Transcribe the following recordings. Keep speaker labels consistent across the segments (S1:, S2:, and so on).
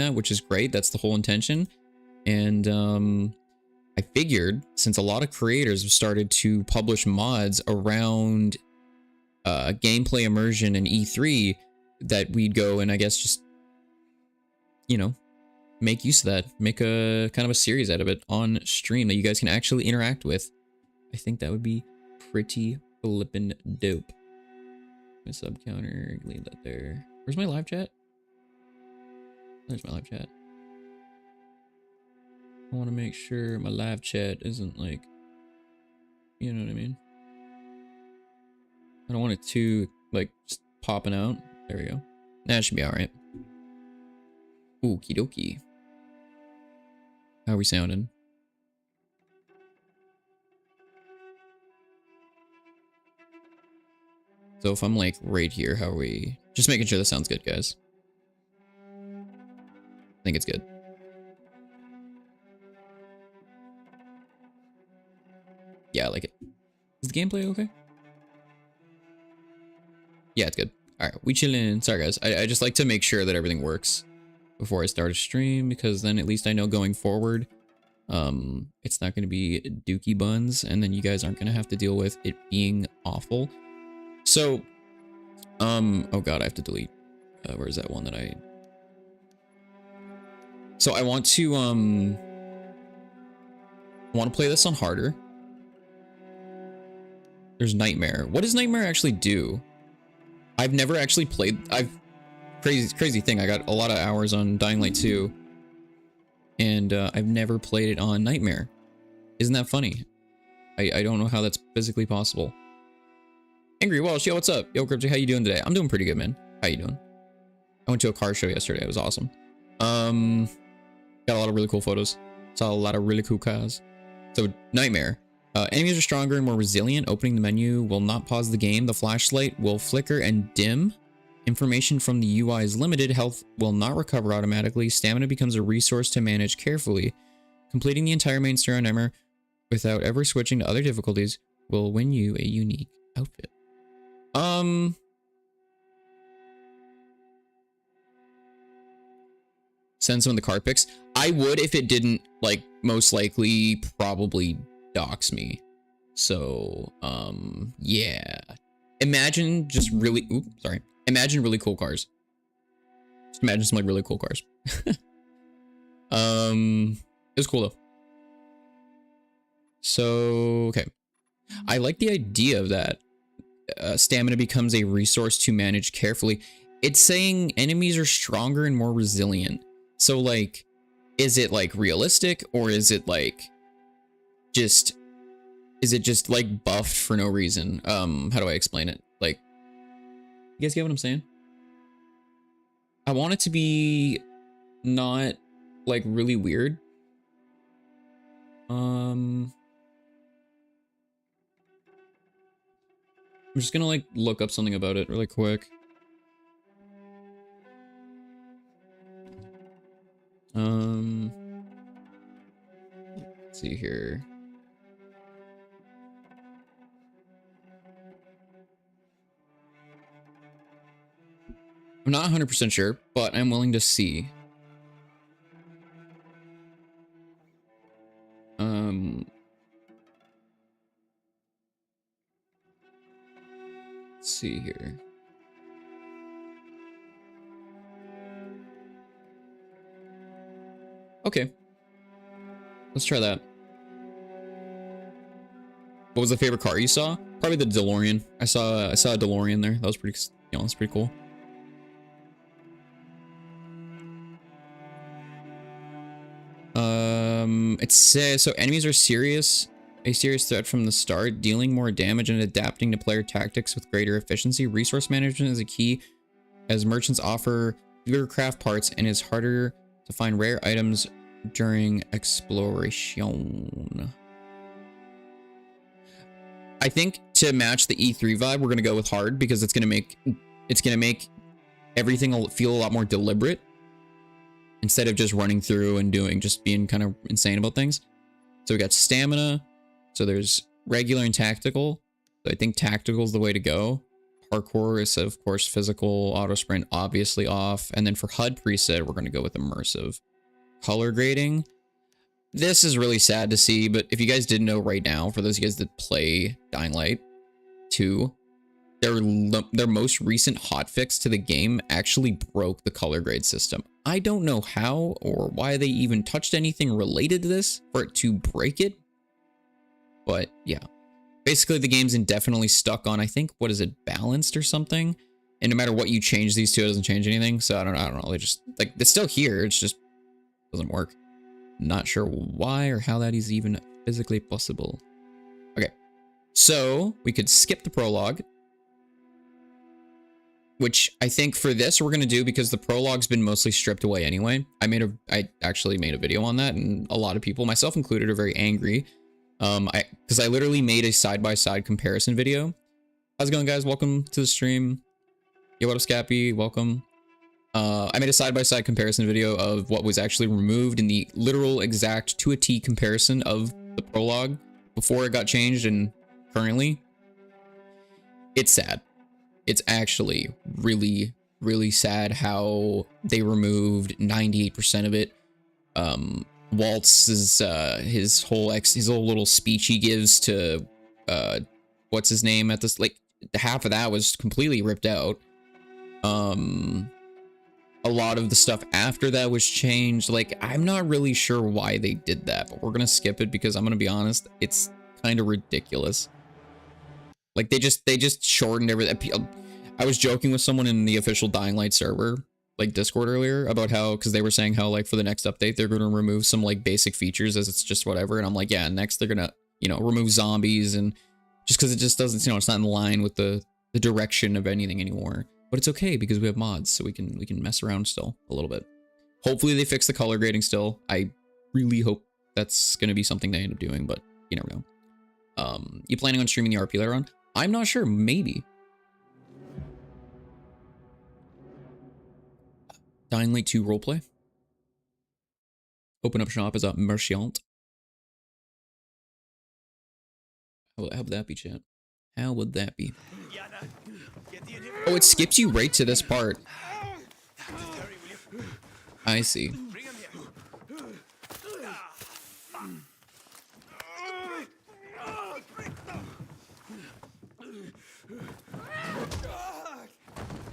S1: that, which is great. That's the whole intention. And I figured since a lot of creators have started to publish mods around gameplay immersion and E3, that we'd go and I guess just, you know, make use of that, make a kind of a series out of it on stream that you guys can actually interact with. I think that would be pretty flippin' dope. My sub counter, leave that there. Where's my live chat? There's my live chat. I want to make sure my live chat isn't like, you know what I mean? I don't want it to like just popping out. There we go. That should be all right. Okie dokie. How are we sounding? So if I'm like right here, how are we? Just making sure that sounds good, guys. I think it's good. Yeah, I like it. Is the gameplay okay? Yeah, it's good. All right, we chillin'. Sorry, guys. I just like to make sure that everything works before I start a stream, because then at least I know going forward, it's not going to be dookie buns, and then you guys aren't going to have to deal with it being awful. So, oh god, I have to delete. Where's that one that I... So I want to play this on harder. There's Nightmare. What does Nightmare actually do? I've never actually played... Crazy thing, I got a lot of hours on Dying Light 2. And I've never played it on Nightmare. Isn't that funny? I don't know how that's physically possible. Angry Walsh, yo, what's up? Yo, Cryptic, how you doing today? I'm doing pretty good, man. How you doing? I went to a car show yesterday. It was awesome. Got a lot of really cool photos. Saw a lot of really cool cars. So, Nightmare. Enemies are stronger and more resilient. Opening the menu will not pause the game. The flashlight will flicker and dim. Information from the UI is limited. Health will not recover automatically. Stamina becomes a resource to manage carefully. Completing the entire main story on Nightmare without ever switching to other difficulties will win you a unique outfit. Send some of the card pics. I would if it didn't, like, most likely probably dox me. So, yeah. Imagine just really, imagine really cool cars. Just imagine some, like, really cool cars. It was cool, though. So, okay. I like the idea of that. Stamina becomes a resource to manage carefully. It's saying enemies are stronger and more resilient. So, like, is it, like, realistic, or is it, like, just... Is it just, like, buffed for no reason? How do I explain it? Like, you guys get what I'm saying? I want it to be not, like, really weird. I'm just gonna, like, look up something about it really quick. Let's see here. I'm not 100% sure, but I'm willing to see. Let's see here. Okay. Let's try that. What was the favorite car you saw? Probably the DeLorean. I saw a DeLorean there. That was pretty, you know, that's pretty cool. It says, so enemies are a serious threat from the start, dealing more damage and adapting to player tactics with greater efficiency. Resource management is a key, as merchants offer fewer craft parts and it's harder to find rare items during exploration. I think to match the E3 vibe, we're gonna go with hard, because it's gonna make everything feel a lot more deliberate, instead of just running through and just being kind of insane about things. So we got stamina. So there's regular and tactical. So I think tactical is the way to go. parkour is, of course, physical. Auto sprint, obviously off. And then for HUD preset, we're going to go with immersive. Color grading. This is really sad to see, but if you guys didn't know right now, for those of you guys that play Dying Light 2, their most recent hotfix to the game actually broke the color grade system. I don't know how or why they even touched anything related to this for it to break it. But yeah, basically the game's indefinitely stuck on, I think, what is it, balanced or something? And no matter what you change these two, it doesn't change anything. So I don't know. They just, like, it's still here. It's just doesn't work. Not sure why or how that is even physically possible. Okay, so we could skip the prologue, which I think for this we're gonna do because the prologue's been mostly stripped away anyway. I actually made a video on that, and a lot of people, myself included, are very angry. Because I literally made a side-by-side comparison video. How's it going, guys? Welcome to the stream. Yo, what up, Scappy? Welcome. I made a side-by-side comparison video of what was actually removed in the literal exact to a T comparison of the prologue before it got changed and currently. It's sad. It's actually really, really sad how they removed 98% of it. Waltz's his whole little speech he gives to what's his name at this, like, half of that was completely ripped out. A lot of the stuff after that was changed. Like, I'm not really sure why they did that, but we're gonna skip it because I'm gonna be honest, it's kind of ridiculous. Like, they just shortened everything. I was joking with someone in the official Dying Light server, like Discord, earlier about how, because they were saying how, like, for the next update they're going to remove some, like, basic features as it's just whatever, and I'm like, yeah, next they're gonna, you know, remove zombies, and just because it just doesn't, you know, it's not in line with the direction of anything anymore. But it's okay because we have mods, so we can mess around still a little bit. Hopefully they fix the color grading still. I really hope that's going to be something they end up doing, but you never know. You planning on streaming the RP later on? I'm not sure. Maybe. Dying Light 2 roleplay. Open up shop as a merchant. How would that be, chat? How would that be? Oh, it skips you right to this part. I see.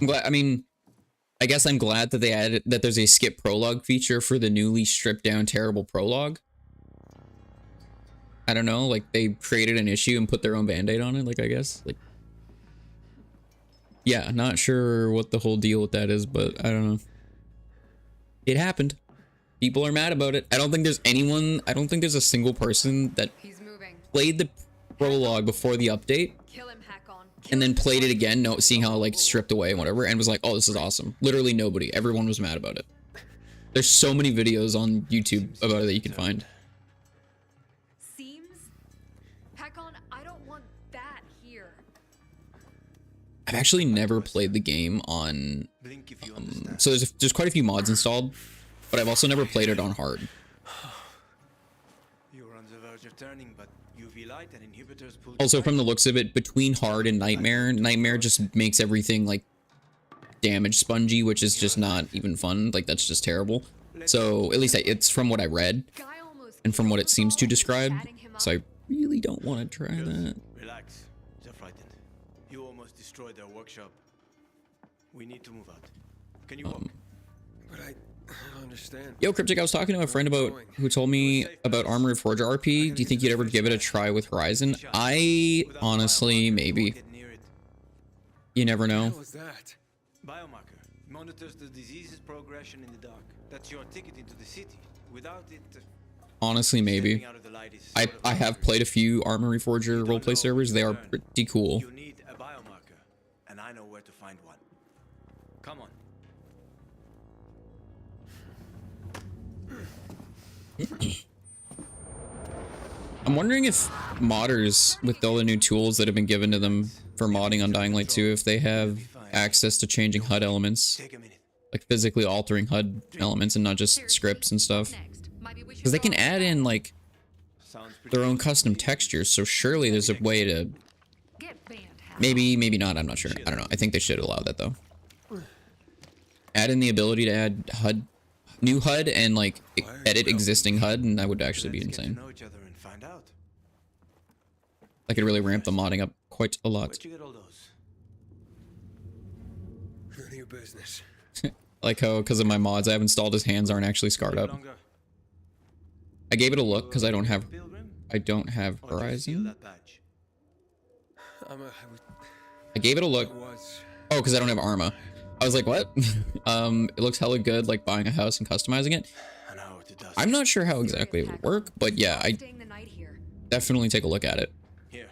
S1: I'm glad, I mean, I guess I'm glad that they added that there's a skip prologue feature for the newly stripped down terrible prologue. I don't know, like they created an issue and put their own band-aid on it, like, I guess. Like, yeah, not sure what the whole deal with that is, but I don't know. It happened. People are mad about it. I don't think there's anyone, I don't think there's a single person that played the prologue before the update and then played it again, seeing how, like, stripped away and whatever, and was like, oh, this is awesome. Literally nobody. Everyone was mad about it. There's so many videos on YouTube about it that you can find. I've actually never played the game on, so there's quite a few mods installed, but I've also never played it on hard. Also, from the looks of it, between hard and Nightmare just makes everything, like, damage spongy, which is just not even fun. Like, that's just terrible. So, at least it's from what I read, and from what it seems to describe, so I really don't want to try that.
S2: Destroy their workshop. We need to move out. Can you walk?
S3: But I don't understand.
S1: Yo, Cryptic, I was talking to a friend who told me about Armored Forger RP. Do you think you'd ever give it a try with Horizon? I honestly, maybe. You never know.
S3: What was that?
S2: Biomarker monitors the disease's progression in the dark. That's your ticket into the city. Without it,
S1: honestly, maybe. I have played a few Armored Forger roleplay servers. They are pretty cool.
S2: I know where to find one. Come on.
S1: I'm wondering if modders, with all the new tools that have been given to them for modding on Dying Light 2, if they have access to changing HUD elements, like physically altering HUD elements and not just scripts and stuff. Because they can add in, like, their own custom textures, so surely there's a way to Maybe not. I'm not sure. I don't know. I think they should allow that though. Add in the ability to add HUD, new HUD, and like edit existing HUD, and that would actually be
S2: Let's get to
S1: insane.
S2: know each other and find out.
S1: I could really ramp the modding up quite a lot.
S2: Where'd you get all those?
S3: None of your business.
S1: Like how, because of my mods I've installed, his hands aren't actually scarred up.
S2: Longer.
S1: I gave it a look because I don't have
S2: Pilgrim?
S1: Horizon.
S2: Or to steal that badge?
S1: I gave it a look.
S3: Was.
S1: Oh, because I don't have Arma. I was like, what? It looks hella good, like buying a house and customizing it.
S2: An hour to dust.
S1: I'm not sure how exactly it would work, but yeah, I
S4: Staying the night here.
S1: definitely take a look at it.
S2: Here.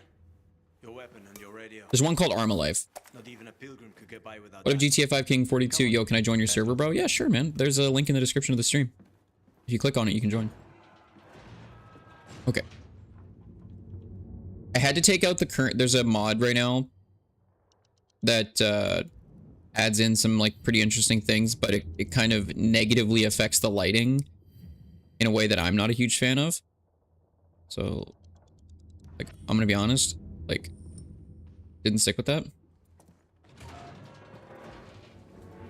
S2: Your weapon and your radio.
S1: There's one called Arma Life.
S2: Not even a pilgrim could get by without
S1: What if
S2: that.
S1: GTA 5 King 42? Yo, can I join your server, bro? Yeah, sure, man. There's a link in the description of the stream. If you click on it, you can join. Okay. I had to take out the current. There's a mod right now that adds in some like pretty interesting things, but it kind of negatively affects the lighting in a way that I'm not a huge fan of. So, like, I'm gonna be honest, like, didn't stick with that.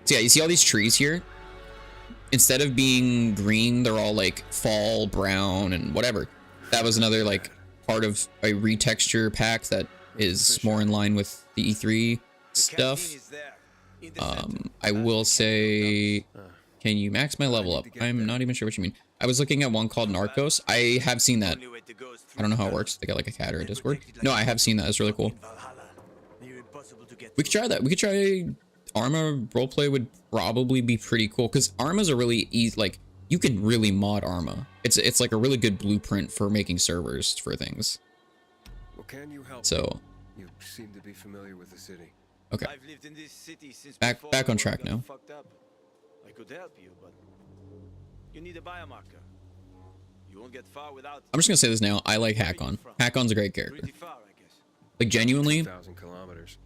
S1: So yeah, you see all these trees here? Instead of being green, they're all like fall brown and whatever. That was another like part of a retexture pack that is more in line with the E3 stuff. I will say, can you max my level up? I'm not even sure what you mean. I was looking at one called Narcos. I have seen that. I don't know how it works. They got like a cat or a Discord. No, I have seen that. It's really cool. We could try that. We could try Arma roleplay. Would probably be pretty cool because Arma's a really easy, like, you can really mod Arma. It's like a really good blueprint for making servers for things.
S3: Well, can you help?
S1: So
S3: You seem to be familiar with the city.
S1: okay,
S2: I've lived in this city since
S1: back
S2: before
S1: on
S2: the
S1: track
S2: world got
S1: now.
S2: fucked up. I could help you, but you need a biomarker. You won't get far without.
S1: I'm just gonna say this now. I like Hakon. Hakon's a great character.
S2: Pretty far, I guess.
S1: Like genuinely,
S3: 1,000 kilometers.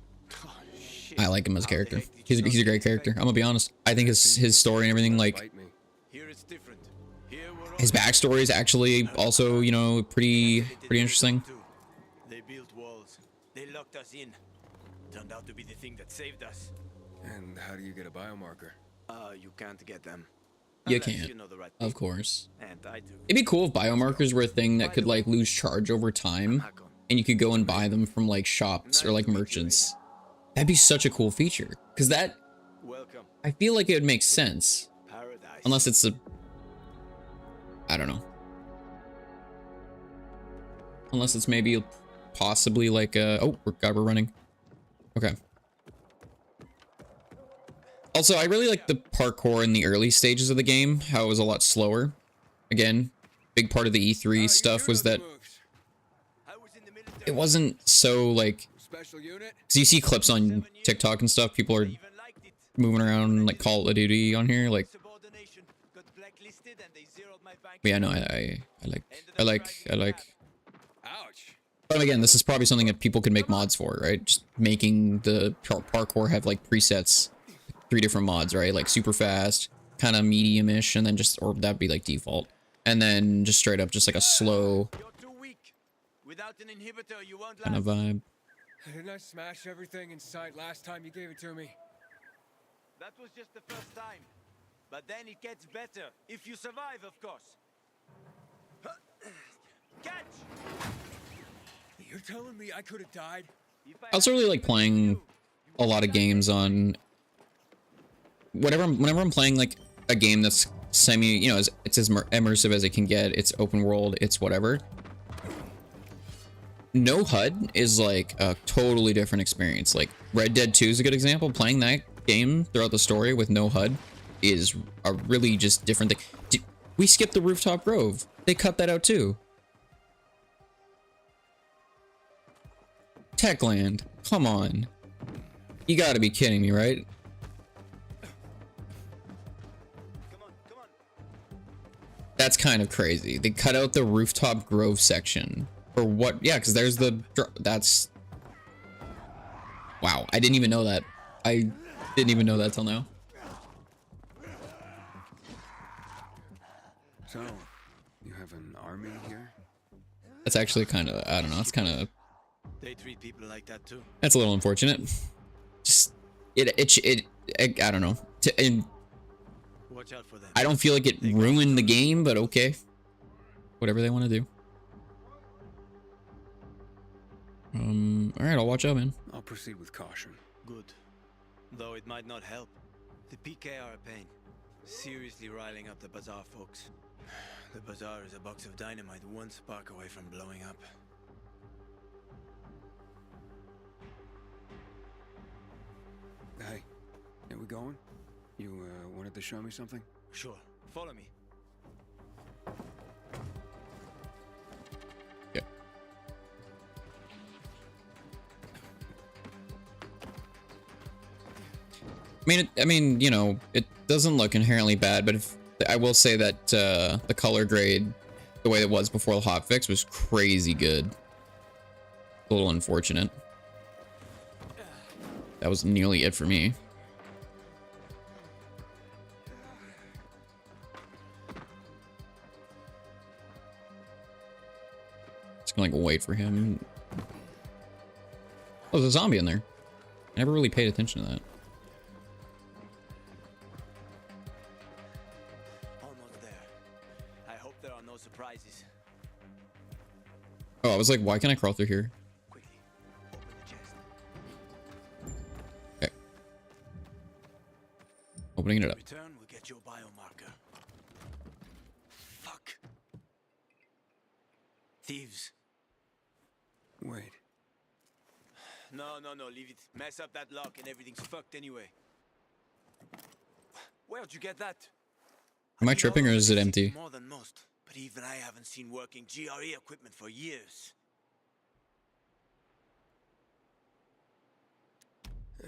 S2: Oh, shit.
S1: I like him as a
S2: How the
S1: character.
S2: heck did
S1: He's
S2: you
S1: a
S2: not
S1: great
S2: get
S1: character. I'm
S2: infected?
S1: gonna be honest. I think his story and everything, like
S3: Bite me.
S2: Here it's different. Here we're
S1: his
S2: all-
S1: backstory is actually also, you know, pretty interesting.
S2: They built walls. They locked us in. Turned out to be the thing that saved us.
S3: And how do you get a biomarker?
S2: You can't get them.
S1: You
S2: Unless
S1: can't.
S2: You know the right
S1: Of
S2: people.
S1: course.
S2: And I do.
S1: It'd be cool if biomarkers were a thing that could like lose charge over time,
S2: Hakon.
S1: and you could go and buy them from like shops or like merchants. That'd be such a cool feature, because that,
S2: Welcome.
S1: I feel like it would make sense,
S2: Paradise.
S1: unless it's a, I don't know, unless it's maybe possibly like a, oh, we're running. Okay. Also, I really like the parkour in the early stages of the game, how it was a lot slower. Again, big part of the E3 stuff was that
S2: I was in the military.
S1: it wasn't so like,
S3: Special unit?
S1: because you see clips on TikTok and stuff, people are
S2: Even liked it.
S1: moving around like Call of Duty on here, like,
S2: Subordination. Got blacklisted and they zeroed my bank.
S1: but yeah, no, I like.
S3: Ouch.
S1: But again, this is probably something that people can make mods for, right? Just making the parkour have like presets, 3 different mods, right? Like super fast, kind of medium-ish, and then just, or that'd be like default. And then just straight up, just like a slow
S2: You're too weak. Without an inhibitor, you won't
S1: kind
S2: last.
S1: of vibe.
S3: Didn't I smash everything in sight last time you gave it to me?
S2: That was just the first time. But then it gets better. If you survive, of course. Catch!
S3: You're telling me I could have died?
S2: If
S1: I also really like playing a lot of games on whenever I'm playing like a game that's semi, you know, it's as immersive as it can get. It's open world, it's whatever. No HUD is like a totally different experience. Like Red Dead 2 is a good example. Playing that game throughout the story with no HUD is a really just different thing. We skipped the Rooftop Grove. They cut that out too. Techland, come on. You gotta be kidding me, right?
S2: Come on, come on.
S1: That's kind of crazy. They cut out the Rooftop Grove section. For what? Yeah, because there's the... That's... Wow, I didn't even know that. I didn't even know that till now.
S3: So, you have an army here?
S1: That's actually kind of... I don't know. It's kind of
S2: They treat people like that too.
S1: That's a little unfortunate. Just I don't know. And
S2: Watch out for them.
S1: I don't feel like it ruined the game, but okay. Whatever they want to do. All right, I'll watch out, man.
S3: I'll proceed with caution.
S2: Good. Though it might not help. The PK are a pain. Seriously riling up the Bazaar folks. The Bazaar is a box of dynamite one spark away from blowing up.
S3: Hey, are we going? You wanted to show me something?
S2: Sure. Follow me.
S1: Yeah. I mean, you know, it doesn't look inherently bad, but if I will say that the color grade, the way it was before the hotfix, was crazy good. A little unfortunate. That was nearly it for me. Just gonna like wait for him. Oh, there's a zombie in there. I never really paid attention to that.
S2: Almost there. I hope there are no surprises.
S1: Oh, I was like, why can't I crawl through here?
S2: Quickly, open the chest.
S1: Okay. Opening it up.
S2: Return, we'll get your biomarker. Fuck. Thieves.
S3: Wait.
S2: No, leave it. Mess up that lock and everything's fucked anyway. Where'd you get that?
S1: Am I
S2: I've been
S1: tripping
S2: all
S1: or
S2: over
S1: is
S2: the
S1: it
S2: city
S1: empty?
S2: More than most, but even I haven't seen working GRE equipment for years.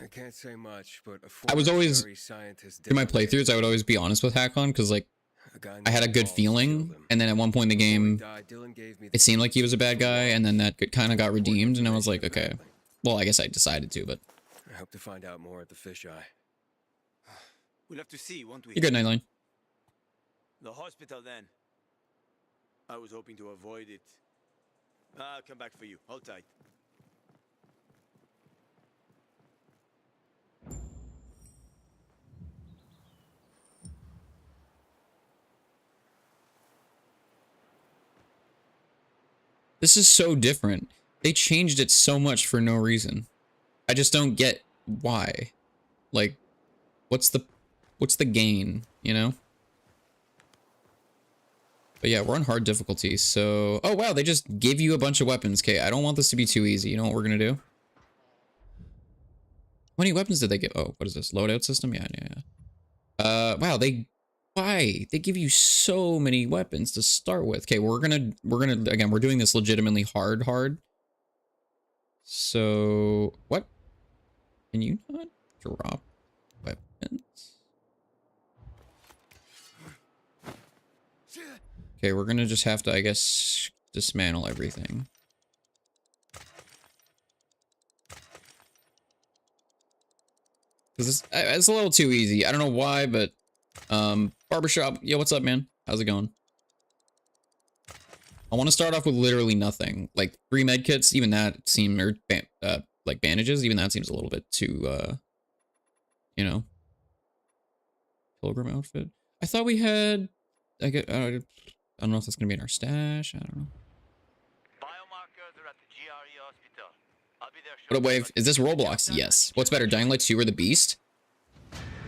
S3: I can't say much, but
S1: I was always,
S3: scientist
S1: in my playthroughs, I would always be honest with Hakon, because like, I had a good feeling, and then at one point in the game, it seemed like he was a bad guy, and then that kind of got redeemed, and I was like, okay. Well, I guess I decided to, but...
S3: I hope to find out more at the fisheye.
S2: We'll have to see, won't we?
S1: You're good, Nightline.
S2: The hospital then. I was hoping to avoid it. I'll come back for you. Hold tight.
S1: This is so different. They changed it so much for no reason. I just don't get why. Like, what's the gain, you know? But yeah, we're on hard difficulty, so... Oh, wow, they just gave you a bunch of weapons. Okay, I don't want this to be too easy. You know what we're gonna do? How many weapons did they give? Oh, what is this? Loadout system? Yeah. Wow, why? They give you so many weapons to start with. Okay, we're gonna, again, we're doing this legitimately hard. So, what? Can you not drop weapons? Okay, we're gonna just have to, I guess, dismantle everything. Because it's a little too easy. I don't know why, but barbershop. Yo, what's up, man? How's it going? I want to start off with literally nothing. Like 3 med kits, even that seem, or like bandages, even that seems a little bit too you know. Pilgrim outfit. I thought we had, I don't know if that's gonna be in our stash. I don't know.
S2: Biomarkers are at the GRE hospital. I'll be there
S1: What a wave. Is this Roblox? Yes. What's better, Dying Light 2 or The Beast?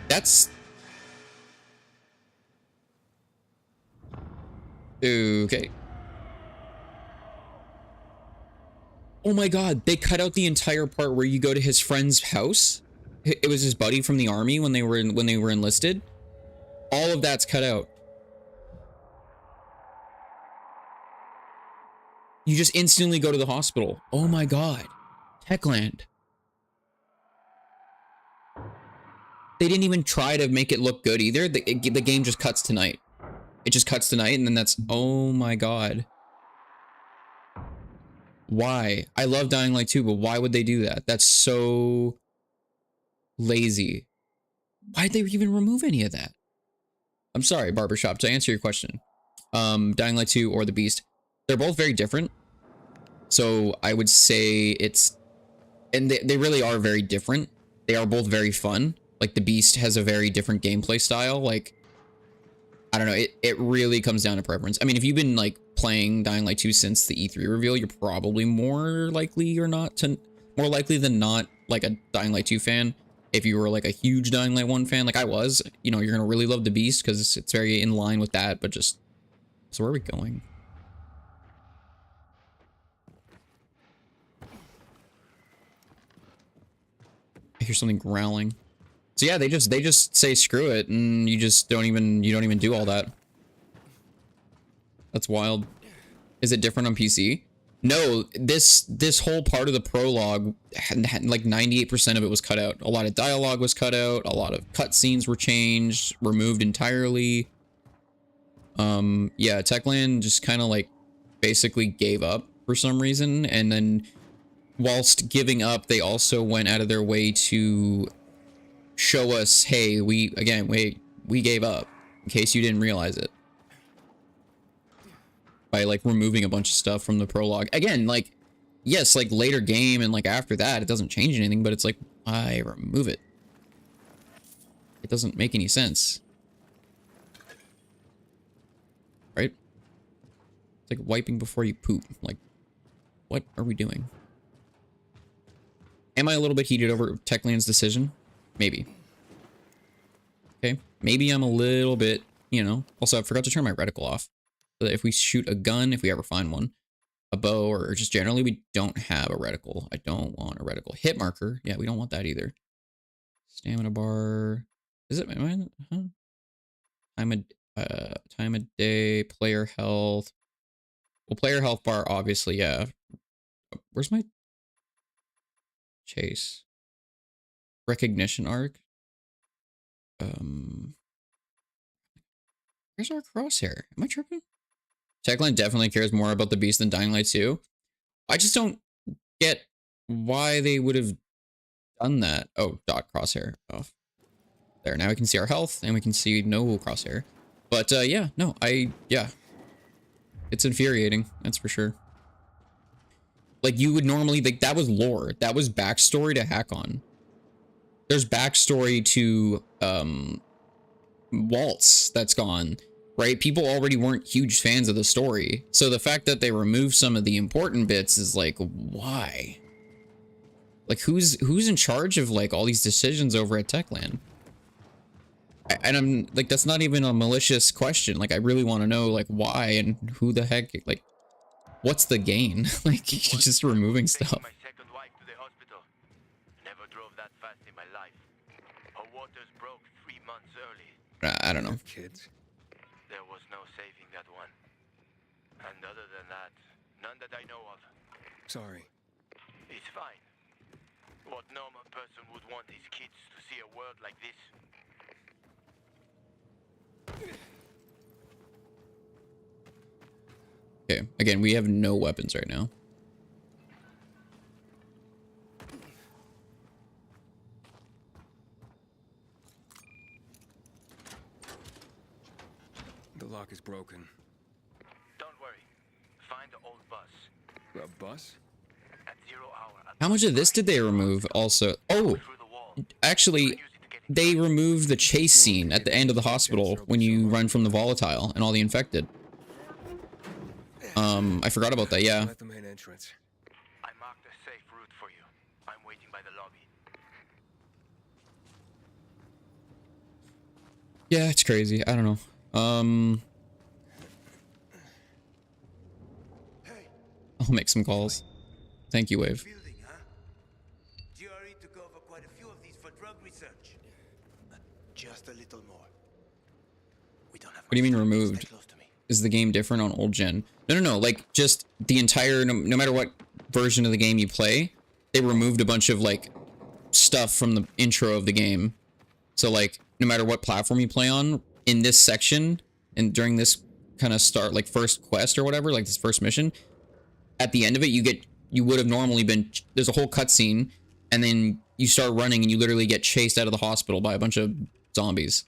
S1: That's... Okay. Oh my god, they cut out the entire part where you go to his friend's house. It was his buddy from the army when they were enlisted. All of that's cut out. You just instantly go to the hospital. Oh my god. Techland. They didn't even try to make it look good either. The game just cuts to night. It just cuts to night and then that's... Oh my god. Why? I love Dying Light 2, but why would they do that? That's so... lazy. Why'd they even remove any of that? I'm sorry, Barbershop, to answer your question. Dying Light 2 or The Beast. They're both very different. So I would say it's, and they really are very different. They are both very fun. Like the Beast has a very different gameplay style. Like, I don't know, it really comes down to preference. I mean, if you've been like playing Dying Light 2 since the E3 reveal, you're probably more likely than not like a Dying Light 2 fan. If you were like a huge Dying Light 1 fan, like I was, you know, you're gonna really love the Beast because it's very in line with that, but just, so where are we going? I hear something growling. So yeah, they just say screw it, and you don't even do all that. That's wild. Is it different on PC? No, this whole part of the prologue, like 98% of it was cut out. A lot of dialogue was cut out. A lot of cutscenes were changed, removed entirely. Yeah, Techland just kind of like basically gave up for some reason, and then whilst giving up, they also went out of their way to show us, hey, we gave up, in case you didn't realize it. By like removing a bunch of stuff from the prologue. Again, like, yes, like later game and like after that, it doesn't change anything, but it's like, why remove it? It doesn't make any sense. Right? It's like wiping before you poop. Like, what are we doing? Am I a little bit heated over Techland's decision? Maybe. Okay. Maybe I'm a little bit, you know. Also, I forgot to turn my reticle off. So that if we shoot a gun, if we ever find one, a bow, or just generally, we don't have a reticle. I don't want a reticle. Hit marker. Yeah, we don't want that either. Stamina bar. Is it? Huh? Time of day. Player health. Well, player health bar, obviously, yeah. Where's my chase? Recognition arc. Where's our crosshair? Am I tripping? Techland definitely cares more about the Beast than Dying Light 2. I just don't get why they would have done that. Oh, dot crosshair off. There, now we can see our health and we can see no crosshair. But yeah, no, yeah. It's infuriating, that's for sure. Like you would normally, like that was lore. That was backstory to Hakon. There's backstory to Waltz that's gone. Right? People already weren't huge fans of the story. So the fact that they removed some of the important bits is like, why? Like who's in charge of like all these decisions over at Techland? And I'm like, that's not even a malicious question. Like I really want to know like why and who the heck, like what's the gain? Like you're just removing stuff.
S4: My second wife to the hospital. Never drove that fast in my life. Her waters broke 3 months early.
S1: I don't know.
S3: Kids.
S4: There was no saving that one. And other than that, none that I know of.
S3: Sorry.
S4: It's fine. What normal person would want his kids to see a world like this?
S1: Okay, again, we have no weapons right now.
S3: The lock is broken.
S4: Don't worry. Find the old bus.
S3: A bus?
S4: At 0 hour.
S1: How much of this did they remove also? Oh,
S4: Through the wall.
S1: actually, they removed the chase scene at the end of the hospital when you run from the volatile and all the infected. I forgot about that, yeah.
S3: At the main entrance.
S4: I marked a safe route for you. I'm waiting by the lobby.
S1: Yeah, it's crazy. I don't know. I'll make some calls. Thank you, Wave.
S2: Building, huh? GRE took over quite a few of these for drug research. Just a little more. We don't have.
S1: What do you mean
S2: much time.
S1: removed?
S2: Stay close to me.
S1: Is the game different on old gen? No. Like, just the entire, no matter what version of the game you play, they removed a bunch of, like, stuff from the intro of the game. So, like, no matter what platform you play on, in this section, and during this kind of start, like, first quest or whatever, like, this first mission, at the end of it, you would have normally been, there's a whole cutscene, and then you start running, and you literally get chased out of the hospital by a bunch of zombies.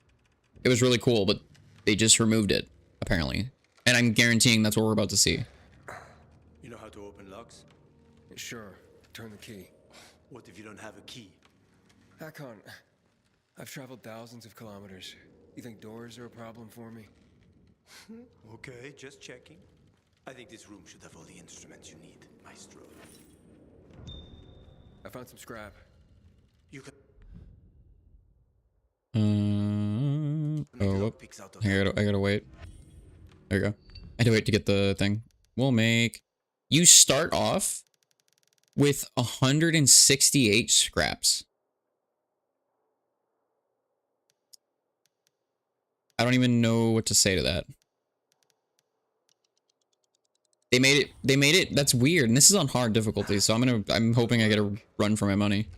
S1: It was really cool, but they just removed it, apparently. And I'm guaranteeing that's what we're about to see.
S2: You know how to open locks?
S3: Sure. Turn the key.
S2: What if you don't have a key?
S3: Hakon, I've traveled thousands of kilometers. You think doors are a problem for me?
S2: Okay, just checking. I think this room should have all the instruments you need, Maestro.
S3: I found some scrap.
S2: You can
S1: Oh, whoop.
S2: pics out of
S1: I gotta wait. There you go. I had to wait to get the thing. We'll make... You start off with 168 scraps. I don't even know what to say to that. They made it, that's weird, and this is on hard difficulty, so I'm hoping I get a run for my money.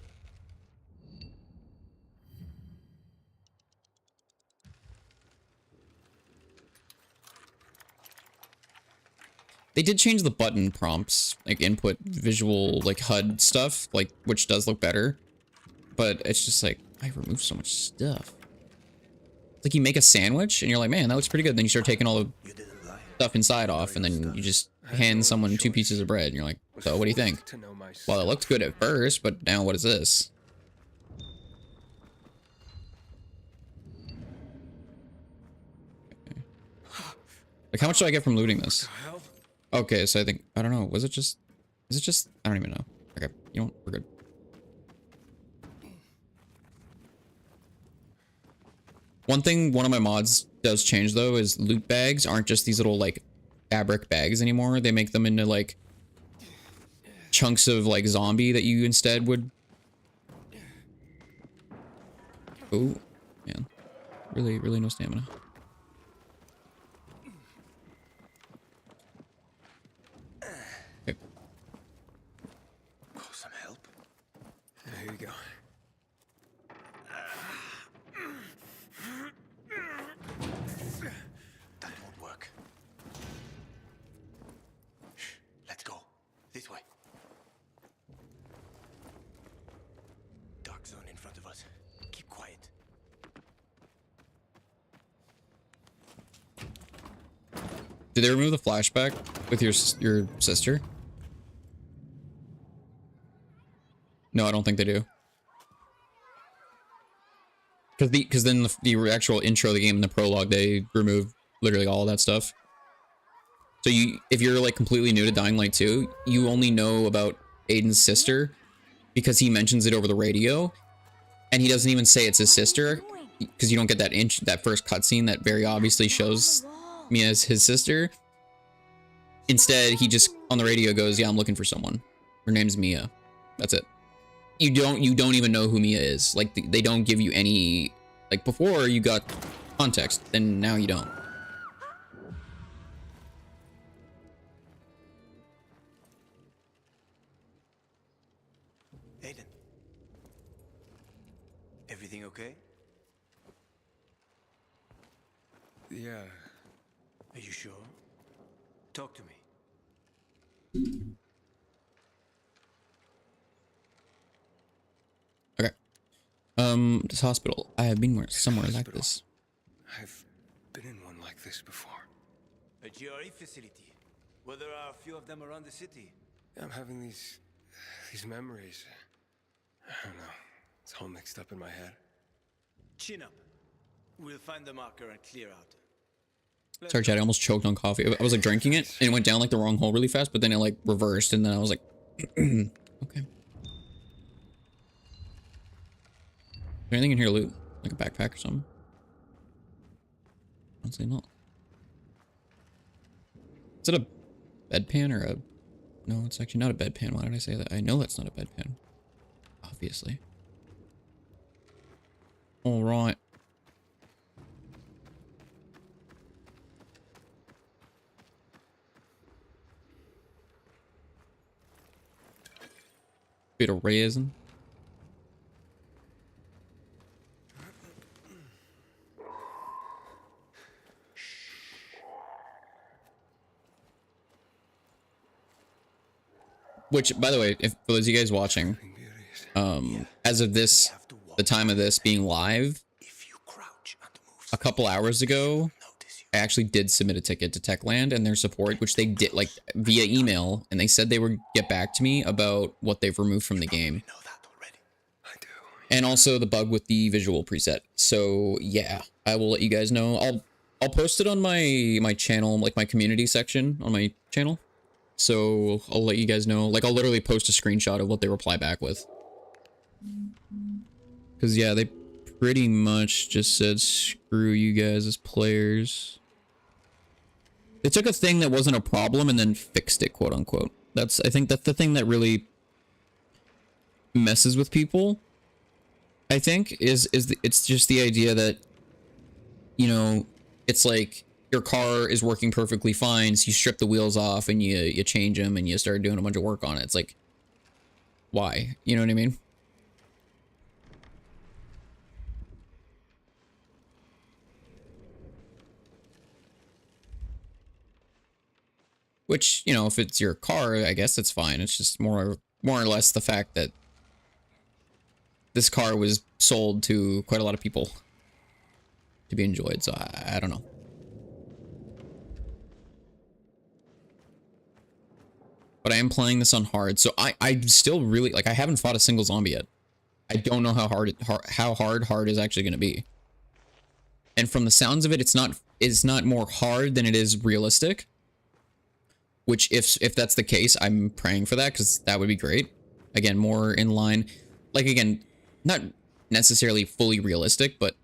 S1: They did change the button prompts, like input visual, like HUD stuff, like, which does look better. But it's just like, I removed so much stuff. It's like you make a sandwich, and you're like, man, that looks pretty good. Then you start taking all the
S2: You didn't lie.
S1: stuff inside off, and then you just hand someone 2 pieces of bread, and you're like, so what do you think?
S3: To know my
S1: Well, it looked good at first, but now what is this? Like, how much do I get from looting this?
S3: hell?
S1: Okay, so I think, I don't know, was it just, is it just, I don't even know. Okay, you know what, we're good. One thing one of my mods does change though is loot bags aren't just these little like fabric bags anymore. They make them into like chunks of like zombie that you instead would. Oh, man. Really no stamina. Okay.
S2: Oh, some help?
S3: Here you go.
S2: That won't work. Shh, let's go. This way. Dark zone in front of us. Keep quiet.
S1: Did they remove the flashback with your sister? No, I don't think they do. Because then the actual intro of the game and the prologue, they remove literally all that stuff. So if you're like completely new to Dying Light 2, you only know about Aiden's sister because he mentions it over the radio, and he doesn't even say it's his sister because you don't get that first cutscene that very obviously shows Mia as his sister. Instead, he just on the radio goes, "Yeah, I'm looking for someone. Her name's Mia." That's it. You don't even know who Mia is. Like they don't give you any, like before you got context, then now you don't.
S2: Aiden. Everything okay?
S3: Yeah.
S2: Are you sure? Talk to me.
S1: Okay. This hospital. I have been somewhere like
S3: Hospital.
S1: this.
S3: I've been in one like this before.
S2: A GRE facility. Well, there are a few of them around the city.
S3: I'm having these memories. I don't know. It's all mixed up in my head.
S2: Chin up. We'll find the marker and clear out. Let's
S1: Sorry,
S2: go.
S1: Chad. I almost choked on coffee. I was like drinking it, and it went down like the wrong hole really fast, but then it like reversed, and then I was like, okay. Is there anything in here to loot? Like a backpack or something? Honestly, not. Is it a bedpan or a... No, it's actually not a bedpan. Why did I say that? I know that's not a bedpan. Obviously. Alright. Bit of resin. Which, by the way, if for those of you guys watching, as of this,
S2: Have to walk.
S1: the time of this being live,
S2: If you crouch and move,
S1: a couple hours ago,
S2: notice you.
S1: I actually did submit a ticket to Techland and their support, which they did like via email, and they said they would get back to me about what they've removed from the game.
S2: Know that already.
S3: I do.
S1: And also the bug with the visual preset. So yeah, I will let you guys know. I'll post it on my channel, like my community section on my channel. So I'll let you guys know. Like I'll literally post a screenshot of what they reply back with. Cause yeah, they pretty much just said screw you guys as players. They took a thing that wasn't a problem and then fixed it, quote unquote. I think that's the thing that really messes with people. I think it's just the idea that, you know, it's like your car is working perfectly fine, so you strip the wheels off and you change them and you start doing a bunch of work on it. It's like, why? You know what I mean? Which, you know, if it's your car, I guess it's fine. It's just more or less the fact that this car was sold to quite a lot of people to be enjoyed. So I don't know. But I am playing this on hard. So I still really, like, I haven't fought a single zombie yet. I don't know how hard is actually going to be. And from the sounds of it, it's not more hard than it is realistic. Which, if that's the case, I'm praying for that, because that would be great. Again, more in line. Like, again, not necessarily fully realistic, but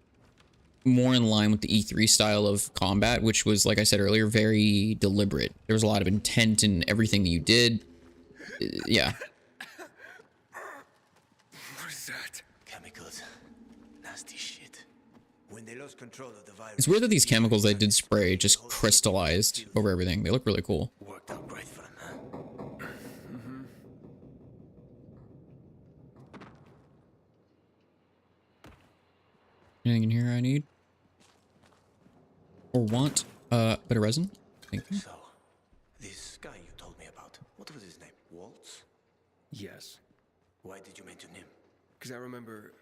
S1: more in line with the E3 style of combat, which was, like I said earlier, very deliberate. There was a lot of intent in everything that you did. Yeah.
S3: What is that?
S2: Chemicals. Nasty shit. When they lost control of the virus,
S1: It's weird that these chemicals they did spray just crystallized over everything. They look really cool.
S2: worked out great for them, huh?
S1: Anything in here I need? Or want? Bit of resin? Thank you.
S2: So, this guy you told me about, what was his name? Waltz?
S3: Yes.
S2: Why did you mention him?
S3: Because I remember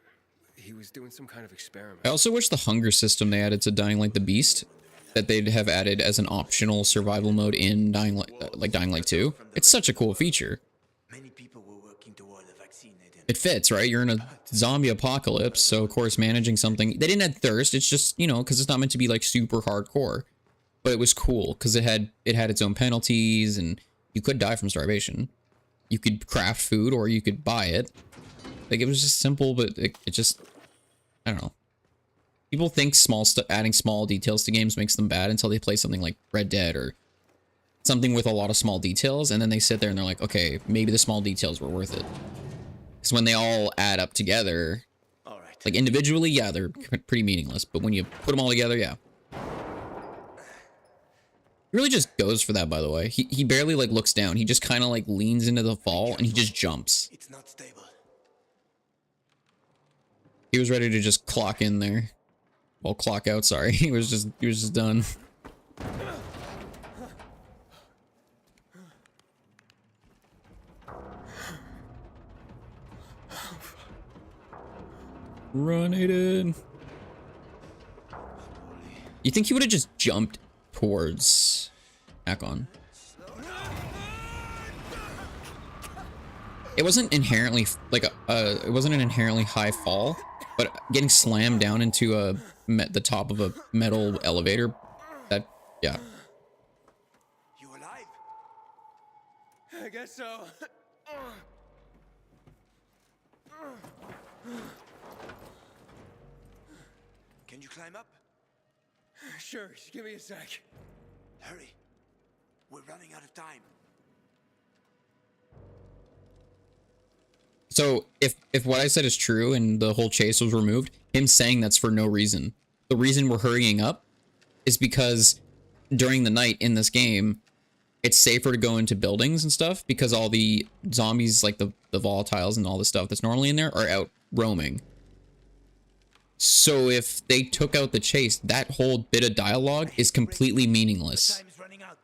S3: he was doing some kind of experiment.
S1: I also wish the hunger system they added to Dying Light the Beast, that they'd have added as an optional survival mode in Dying Light 2. It's such a cool feature.
S2: Many people were working toward a vaccine they didn't.
S1: It fits, right? You're in a zombie apocalypse, so of course managing something... They didn't add thirst, it's just, you know, because it's not meant to be like super hardcore. But it was cool, because it had its own penalties, and you could die from starvation. You could craft food, or you could buy it. Like, it was just simple, but it just... I don't know. People think adding small details to games makes them bad until they play something like Red Dead or something with a lot of small details, and then they sit there and they're like, okay, maybe the small details were worth it. Because when they all add up together,
S2: All right.
S1: like individually, yeah, they're pretty meaningless, but when you put them all together, yeah. He really just goes for that, by the way. He barely like looks down. He just kind of like leans into the fall and he just jumps.
S2: It's not stable.
S1: He was ready to just clock in there. Well, clock out, sorry. He was just done. Run, Aiden. You think he would have just jumped towards Akon? It wasn't inherently like it wasn't an inherently high fall, but getting slammed down into the top of a metal elevator, that, yeah.
S2: You alive?
S3: I guess so.
S2: Can you climb up?
S3: Sure, just give me a sec.
S2: Hurry. We're running out of time.
S1: So if what I said is true and the whole chase was removed, him saying that's for no reason. The reason we're hurrying up is because during the night in this game, it's safer to go into buildings and stuff because all the zombies, like the volatiles and all the stuff that's normally in there, are out roaming. So if they took out the chase, that whole bit of dialogue is completely meaningless.
S2: Time is running out.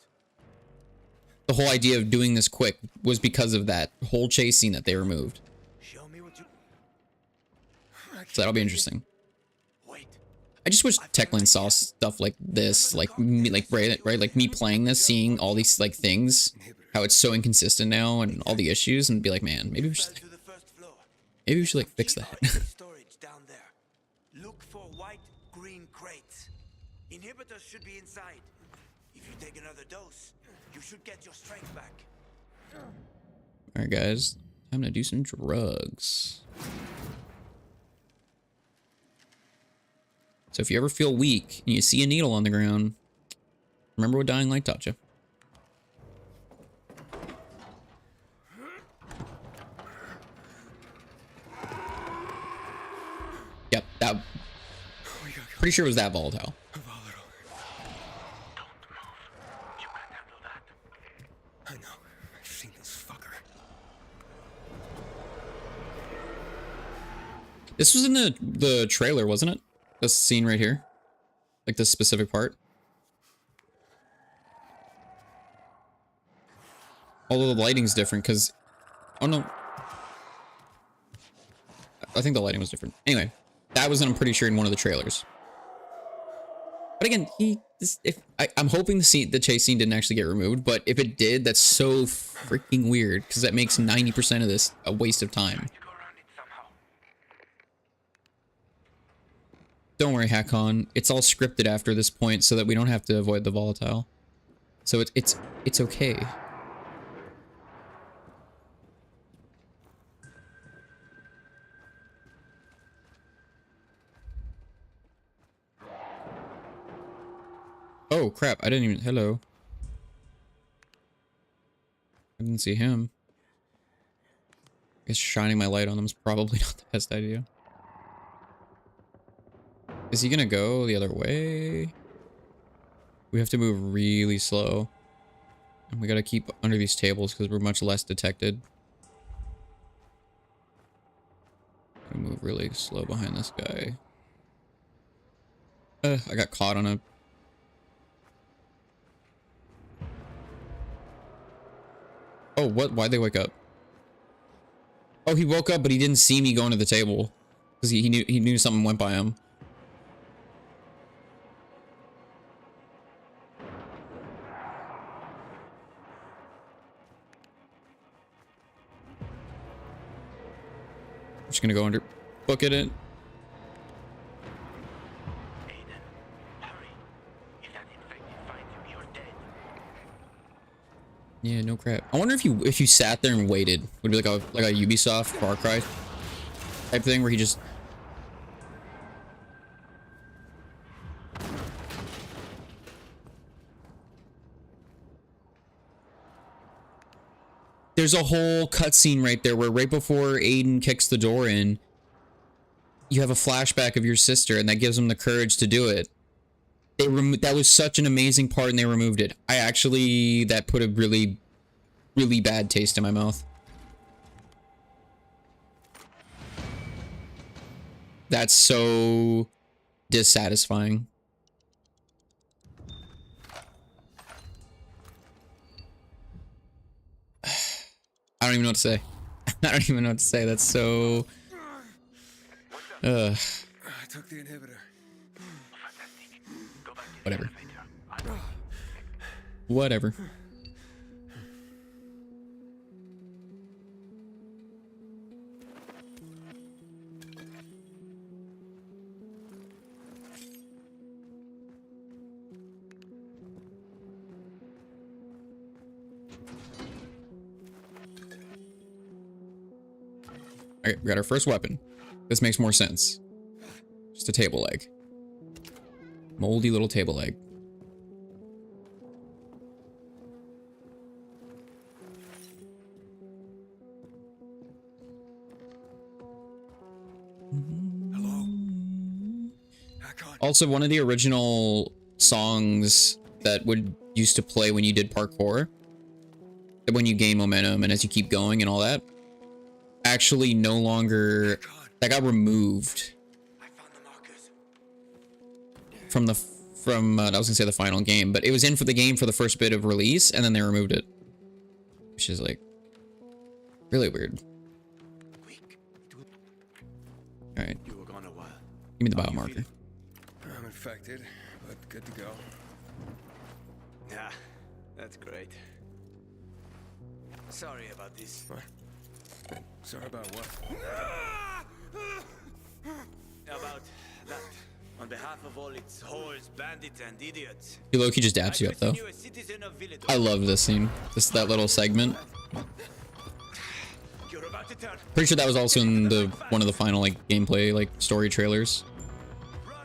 S1: The whole idea of doing this quick was because of that whole chase scene that they removed.
S2: Show me what you...
S1: So that'll be interesting.
S2: Wait.
S1: I just wish Techland saw stuff like this, like me, like right, like me playing this, seeing all these like things, how it's so inconsistent now, and all the issues, and be like, man, maybe we should,
S2: To the first floor.
S1: like fix that.
S2: Storage down there. Look for white, green crates. Inhibitors should be inside. If you take another dose, you should get your strength back.
S1: All right, guys, time to do some drugs. So if you ever feel weak and you see a needle on the ground, remember what Dying Light taught you. Yep, that. Pretty sure it was that volatile.
S4: Don't move. You can't handle that.
S3: I know. I've seen this fucker.
S1: This was in the trailer, wasn't it? This scene right here, like this specific part. Although the lighting's different, because, oh no, I think the lighting was different. Anyway, that was, I'm pretty sure, in one of the trailers. But again, I'm hoping the chase scene didn't actually get removed, but if it did, that's so freaking weird, because that makes 90% of this a waste of time.
S4: To go around it somehow.
S1: Don't worry, Hakon. It's all scripted after this point so that we don't have to avoid the volatile. So it's okay. Oh crap, I didn't even, hello. I didn't see him. I guess shining my light on him is probably not the best idea. Is he gonna go the other way? We have to move really slow. And we gotta keep under these tables because we're much less detected. We move really slow behind this guy. I got caught on a... Oh, what? Why'd they wake up? Oh, he woke up, but he didn't see me going to the table. Because he knew something went by him. I'm just gonna go under, book it in.
S4: Aiden, hurry. If that infected finds you, you're dead.
S1: Yeah, no crap. I wonder if you sat there and waited, would it be like a Ubisoft Far Cry type thing where he just... There's a whole cutscene right there where right before Aiden kicks the door in, you have a flashback of your sister, and that gives him the courage to do it. That was such an amazing part, and they removed it. That put a really, really bad taste in my mouth. That's so dissatisfying. I don't even know what to say. I don't even know what to say. That's so...
S3: I took the inhibitor.
S4: Fantastic. Go back to
S1: Whatever.
S4: the elevator.
S1: Whatever. Alright, we got our first weapon. This makes more sense. Just a table leg. Moldy little table leg.
S3: Hello? Hakon.
S1: Also, one of the original songs that would used to play when you did parkour, when you gain momentum and as you keep going and all that, actually no longer, that got removed
S2: I found the markers.
S1: from I was gonna say the final game, but it was in for the game for the first bit of release, and then they removed it, which is like really weird.
S2: Quick.
S1: All right,
S2: You were gone a while.
S1: give me the
S2: How you
S1: biomarker.
S2: feeling?
S3: I'm affected, but good to go.
S2: Yeah, that's great. Sorry about this.
S3: What? Sorry about what?
S2: About that. On behalf of all its whores, bandits, and idiots.
S1: He low-key just dabs you up though.
S2: You a citizen of Villador.
S1: I love this scene. That little segment.
S2: You're about to turn.
S1: Pretty sure that was also in the one of the final like gameplay like story trailers.
S2: Run.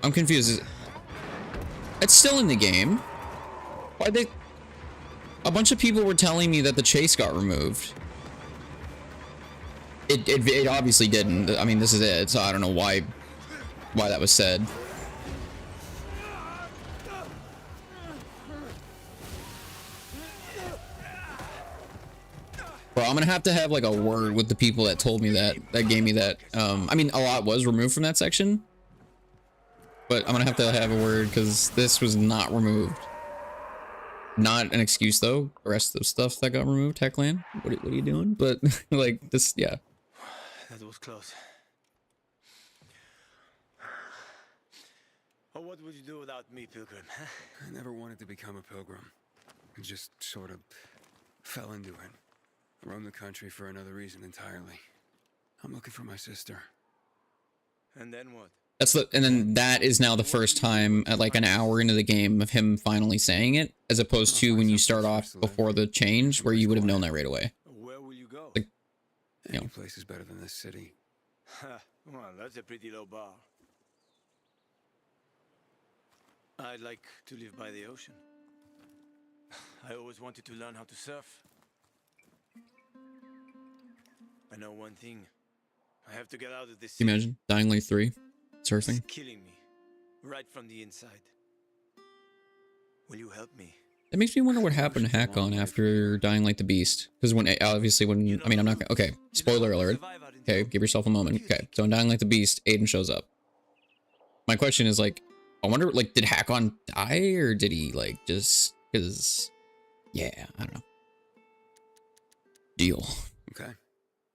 S1: I'm confused. It's still in the game. Why they? A bunch of people were telling me that the chase got removed. It obviously didn't. I mean, this is it. So I don't know why that was said. Bro, I'm gonna have to have like a word with the people that told me that gave me that. I mean, a lot was removed from that section, but I'm gonna have to have a word because this was not removed. Not an excuse though. The rest of the stuff that got removed, Techland. What are you doing? But like this, yeah.
S2: That was close. Oh, what would you do without me, Pilgrim? Huh?
S3: I never wanted to become a pilgrim. I just sort of fell into it. I roamed the country for another reason entirely. I'm looking for my sister.
S2: And then what?
S1: And then that is now the first time at like an hour into the game of him finally saying it, as opposed to when you start off before the change where you would have known that right away.
S2: Where will you go?
S1: Like,
S3: Any place is better than this city.
S2: Well, that's a pretty low bar. I'd like to live by the ocean. I always wanted to learn how to surf. I know one thing. I have to get out of this.
S1: Can you imagine Dying Light 3 surfing?
S2: It's killing me, right from the inside. Will you help me?
S1: That makes me wonder what happened to Hakon after Dying Like the Beast. Because when, obviously when, I mean, I'm not gonna, okay, spoiler alert. Okay, give yourself a moment. Okay, so in Dying Like the Beast, Aiden shows up. My question is like, I wonder, like, did Hakon die or did he, like, just, because, yeah, I don't know. Deal.
S3: Okay,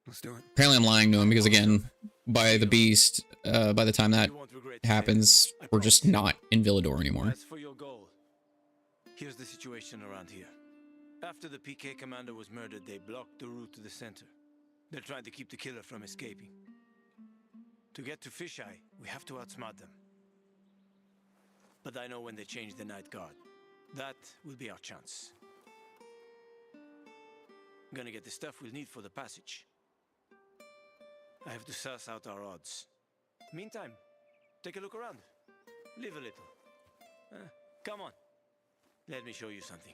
S3: let's do it.
S1: Apparently I'm lying to him because, again, by the Beast, by the time that
S2: You won't regret it.
S1: happens, we're just not in Villador anymore.
S2: As for your goal, here's the situation around here. After the PK commander was murdered, they blocked the route to the center. They're trying to keep the killer from escaping. To get to Fisheye, we have to outsmart them. But I know when they change the night guard. That will be our chance. I'm gonna get the stuff we'll need for the passage. I have to suss out our odds. Meantime, take a look around. Live a little. Come on. Let me show you something.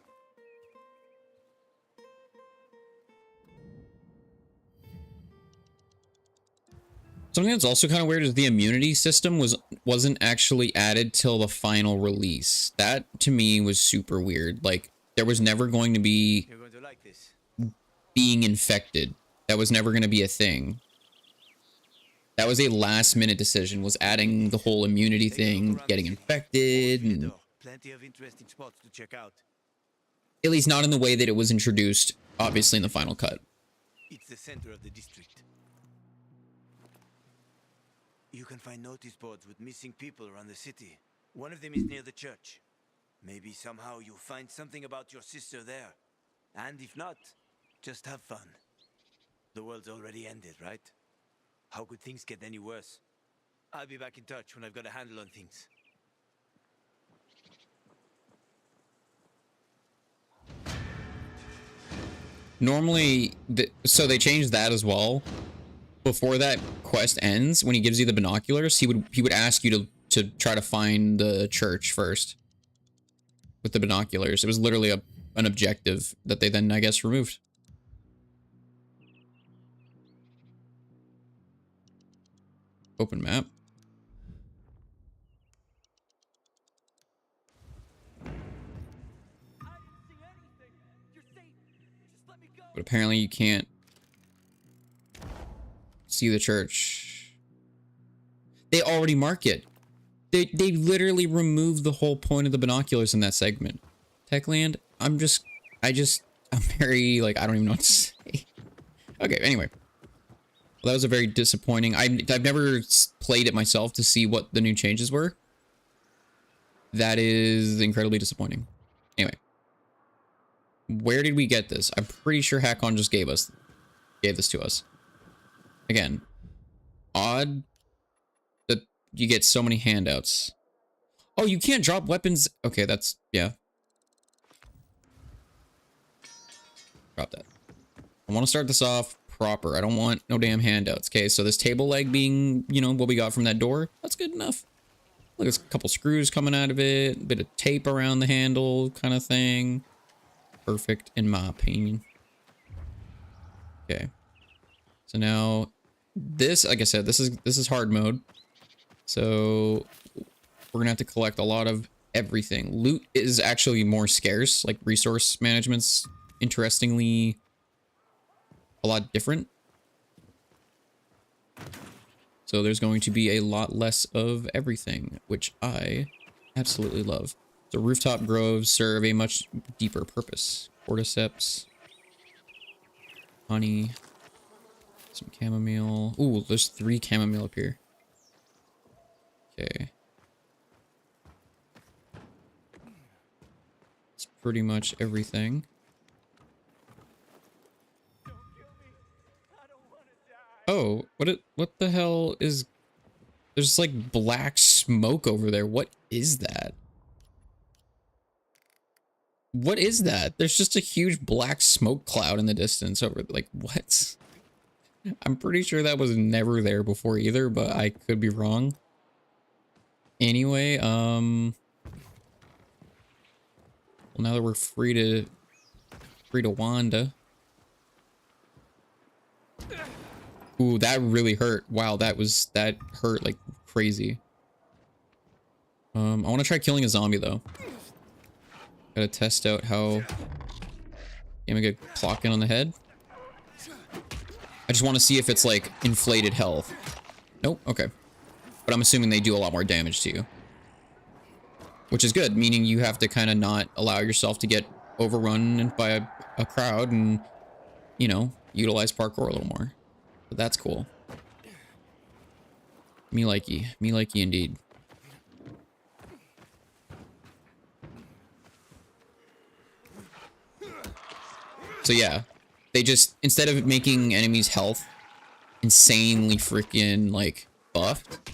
S1: Something that's also kind of weird is the immunity system wasn't actually added till the final release. That to me was super weird. Like there was never going to be
S2: You're going to like this.
S1: being infected. That was never going to be a thing. That was a last minute decision, was adding the whole immunity thing, getting infected, and
S2: Plenty of interesting spots to check out.
S1: at least not in the way that it was introduced, obviously in the final cut.
S2: It's the center of the district. You can find notice boards with missing people around the city. One of them is near the church. Maybe somehow you'll find something about your sister there. And if not, just have fun. The world's already ended, right? How could things get any worse? I'll be back in touch when I've got a handle on things.
S1: Normally, so they changed that as well. Before that quest ends, when he gives you the binoculars, he would ask you to try to find the church first. With the binoculars, it was literally an objective that they then, I guess, removed. Open map. But apparently you can't see the church. They already mark it. They literally removed the whole point of the binoculars in that segment. Techland, I just I'm very, like, I don't even know what to say. Okay, anyway. Well, that was a very disappointing... I've never played it myself to see what the new changes were. That is incredibly disappointing. Anyway. Where did we get this? I'm pretty sure Hakon just gave this to us. Again. Odd that you get so many handouts. Oh, you can't drop weapons. Okay, that's... yeah. Drop that. I want to start this off proper. I don't want no damn handouts. Okay, so this table leg being, you know, what we got from that door, that's good enough. Look, there's a couple screws coming out of it, a bit of tape around the handle kind of thing. Perfect, in my opinion. Okay. So now, this, like I said, this is hard mode. So we're gonna have to collect a lot of everything. Loot is actually more scarce. Like resource management's interestingly a lot different. So there's going to be a lot less of everything, which I absolutely love. So rooftop groves serve a much deeper purpose. Cordyceps, honey, some chamomile. Ooh, there's 3 chamomile up here. Okay. That's pretty much everything. Oh, what the hell is... There's like black smoke over there. What is that? What is that? There's just a huge black smoke cloud in the distance over... Like, what? I'm pretty sure that was never there before either, but I could be wrong. Anyway, well, now that we're free to wander. Ooh, that really hurt. Wow, that hurt like crazy. I want to try killing a zombie though. Gotta test out how... Am I gonna clock in on the head? I just want to see if it's like inflated health. Nope, okay. But I'm assuming they do a lot more damage to you. Which is good, meaning you have to kind of not allow yourself to get overrun by a crowd and, you know, utilize parkour a little more. But that's cool. Me likey indeed. So yeah, they just, instead of making enemies' health insanely freaking like buffed,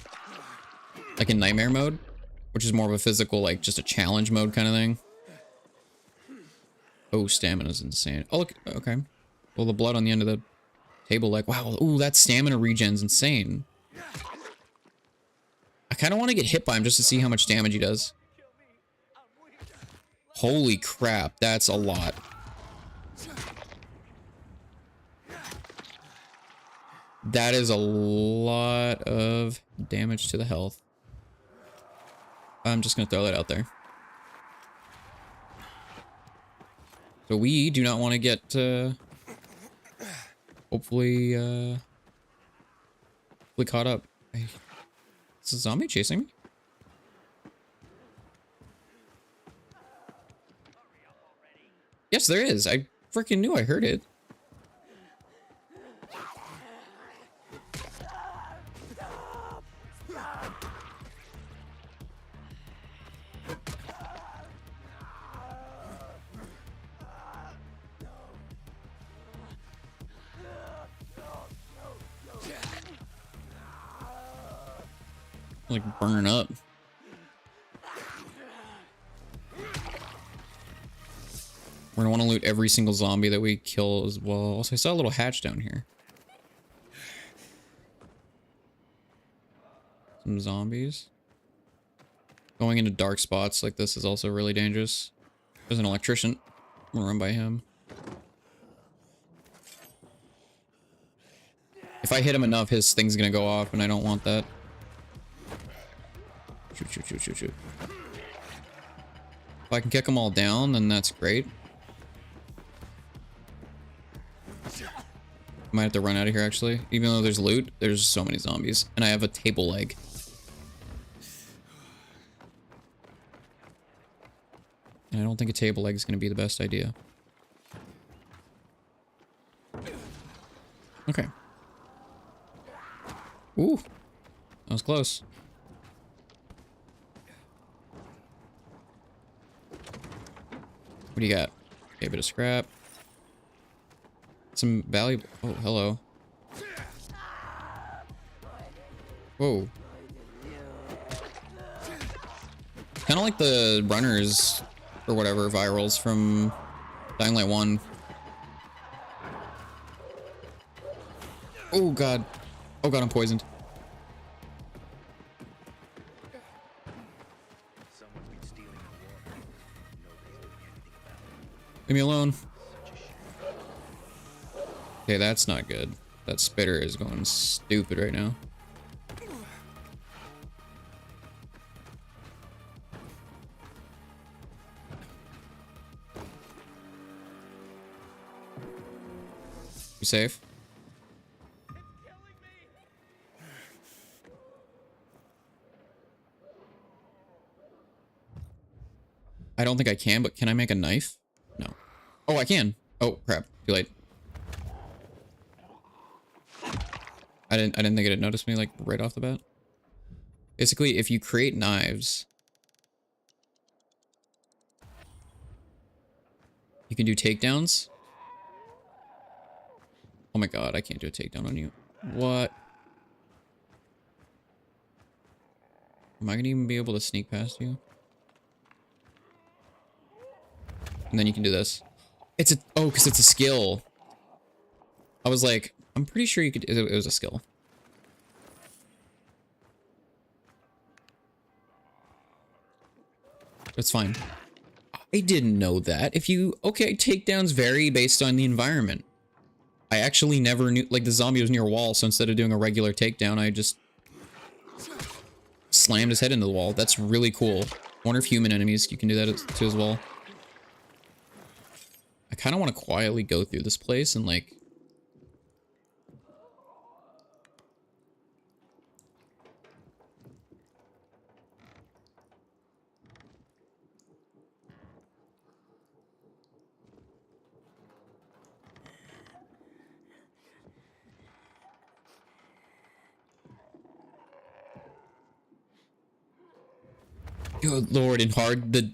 S1: like in nightmare mode, which is more of a physical, like just a challenge mode kind of thing. Oh, stamina's insane. Oh look, okay. Well, the blood on the end of the table, like, wow, ooh, that stamina regen's insane. I kind of want to get hit by him just to see how much damage he does. Holy crap, that's a lot. That is a lot of damage to the health. I'm just gonna throw that out there. So we do not want to get, hopefully caught up. Is a zombie chasing me? Yes, there is. I freaking knew I heard it. Like burn up. We're gonna want to loot every single zombie that we kill as well. Also, I saw a little hatch down here. Some zombies. Going into dark spots like this is also really dangerous. There's an electrician. I'm gonna run by him. If I hit him enough, his thing's gonna go off, and I don't want that. Shoot. If I can kick them all down, then that's great. Might have to run out of here, actually. Even though there's loot, there's so many zombies. And I have a table leg. And I don't think a table leg is going to be the best idea. Okay. Ooh. That was close. What do you got? Okay, a bit of scrap. Some valuable... Oh, hello. Whoa. Kind of like the runners or whatever virals from Dying Light 1. Oh god. Oh god, I'm poisoned. Leave me alone. Okay, that's not good. That spitter is going stupid right now. You safe? I don't think I can, but can I make a knife? No. Oh, I can. Oh, crap. Too late. I didn't think it'd notice me, like, right off the bat. Basically, if you create knives, you can do takedowns. Oh my god, I can't do a takedown on you. What? Am I gonna even be able to sneak past you? And then you can do this. It's a... Oh, because it's a skill. I was like, I'm pretty sure you could... It was a skill. It's fine. I didn't know that. If you... Okay, takedowns vary based on the environment. I actually never knew... Like, the zombie was near a wall, so instead of doing a regular takedown, I just... slammed his head into the wall. That's really cool. I wonder if human enemies, you can do that too as well. I kind of want to quietly go through this place and, like... Good lord, in hard,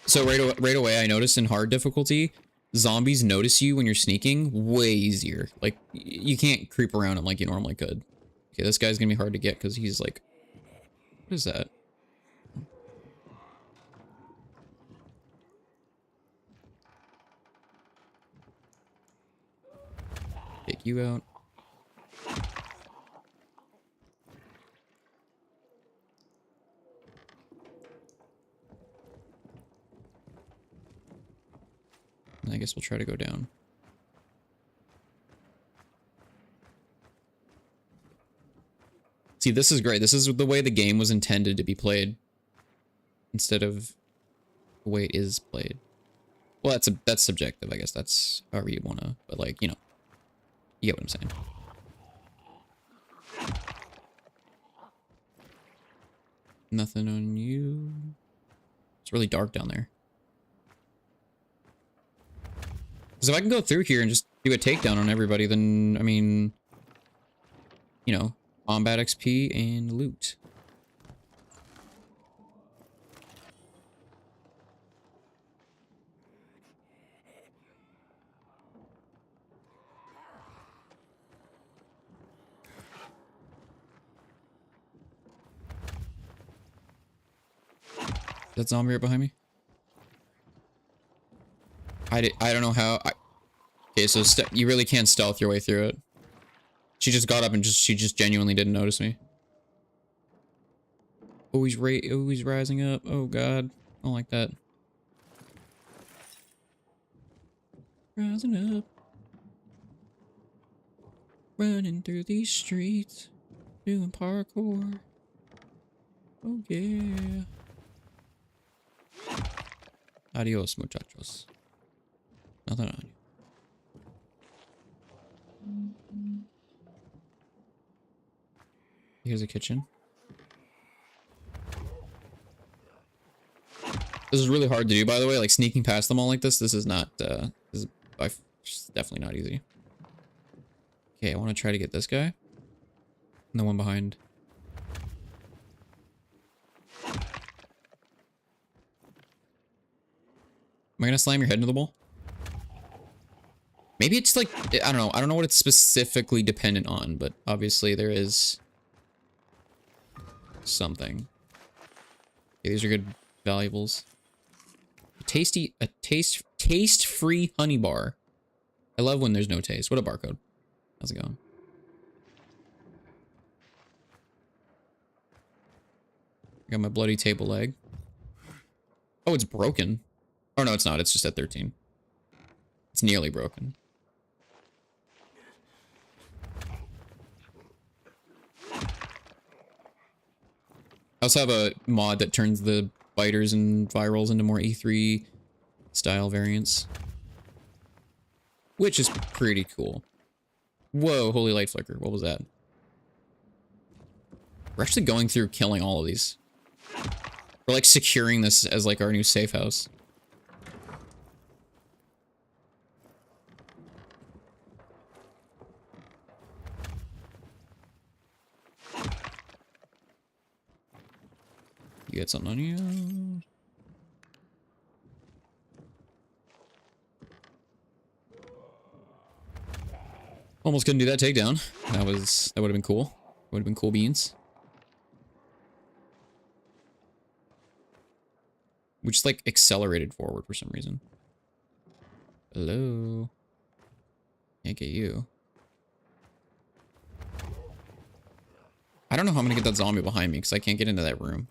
S1: so right away I noticed in hard difficulty, zombies notice you when you're sneaking way easier. Like, you can't creep around them like you normally could. Okay, this guy's gonna be hard to get because he's like... What is that? Take you out. I guess we'll try to go down. See, this is great. This is the way the game was intended to be played. Instead of the way it is played. Well, that's subjective, I guess. That's however you wanna, but like, you know. You get what I'm saying. Nothing on you. It's really dark down there. Because if I can go through here and just do a takedown on everybody, then, I mean, you know, combat XP and loot. Is that zombie right behind me? I don't know how. Okay, so you really can't stealth your way through it. She just got up and she just genuinely didn't notice me. Oh, he's rising up. Oh god, I don't like that. Rising up, running through these streets, doing parkour. Oh yeah. Adios, muchachos. Nothing on you. Here's a kitchen. This is really hard to do, by the way. Like, sneaking past them all like this. This is not, this is definitely not easy. Okay, I want to try to get this guy. And the one behind. Am I gonna slam your head into the wall? Maybe it's like, I don't know. I don't know what it's specifically dependent on, but obviously there is something. Okay, these are good valuables. A taste-free honey bar. I love when there's no taste. What a barcode. How's it going? I got my bloody table leg. Oh, it's broken. Oh, no, it's not. It's just at 13. It's nearly broken. I also have a mod that turns the biters and virals into more E3 style variants. Which is pretty cool. Whoa, holy light flicker. What was that? We're actually going through killing all of these. We're like securing this as like our new safe house. You got something on you? Almost couldn't do that takedown. That would have been cool. Would have been cool beans. We just like accelerated forward for some reason. Hello. Can't get you. I don't know how I'm gonna get that zombie behind me because I can't get into that room.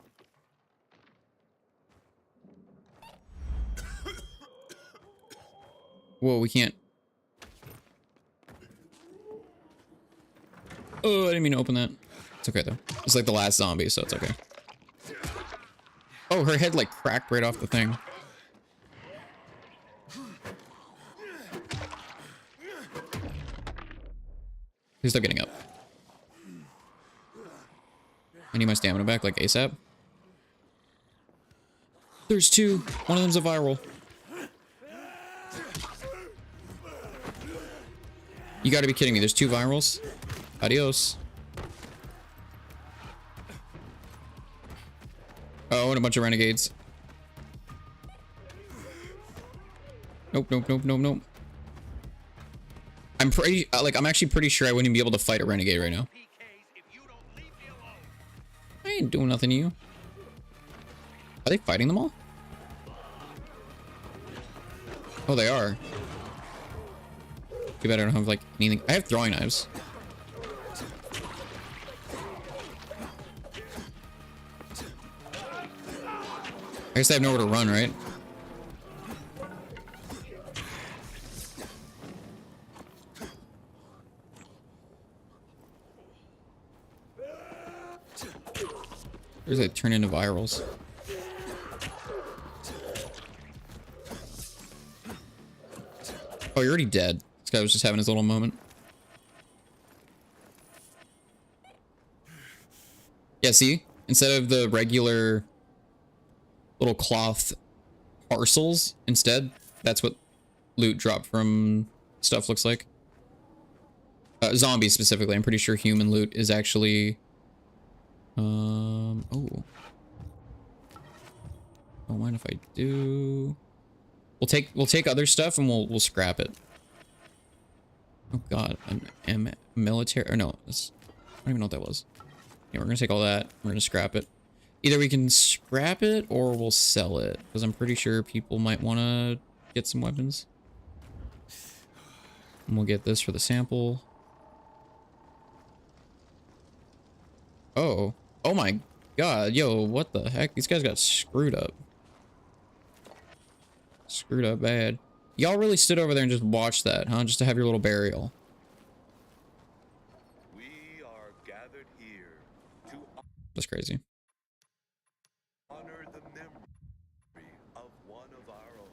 S1: Whoa, we can't. Oh, I didn't mean to open that. It's okay though. It's like the last zombie, so it's okay. Oh, her head like cracked right off the thing. Please stop getting up. I need my stamina back like ASAP. There's two. One of them's a viral. You gotta be kidding me. There's two virals. Adios. Oh, and a bunch of renegades. Nope, nope, nope, nope, nope. I'm actually pretty sure I wouldn't be able to fight a renegade right now. I ain't doing nothing to you. Are they fighting them all? Oh, they are. Too bad I don't have like anything. I have throwing knives. I guess I have nowhere to run, right? There's like turn into virals. Oh, you're already dead. This guy was just having his little moment. Yeah, see? Instead of the regular little cloth parcels, instead, that's what loot drop from stuff looks like. Zombies specifically. I'm pretty sure human loot is actually... oh. Don't mind if I do. We'll take other stuff and we'll scrap it. Oh god, I'm military or no, I don't even know what that was. Yeah, we're gonna take all that. We're gonna scrap it. Either we can scrap it or we'll sell it, because I'm pretty sure people might want to get some weapons. And we'll get this for the sample. Oh. Oh my god, yo, what the heck? These guys got screwed up. Screwed up bad. Y'all really stood over there and just watched that, huh? Just to have your little burial.
S4: We are gathered here to
S1: That's crazy.
S4: honor the memory of one of our own.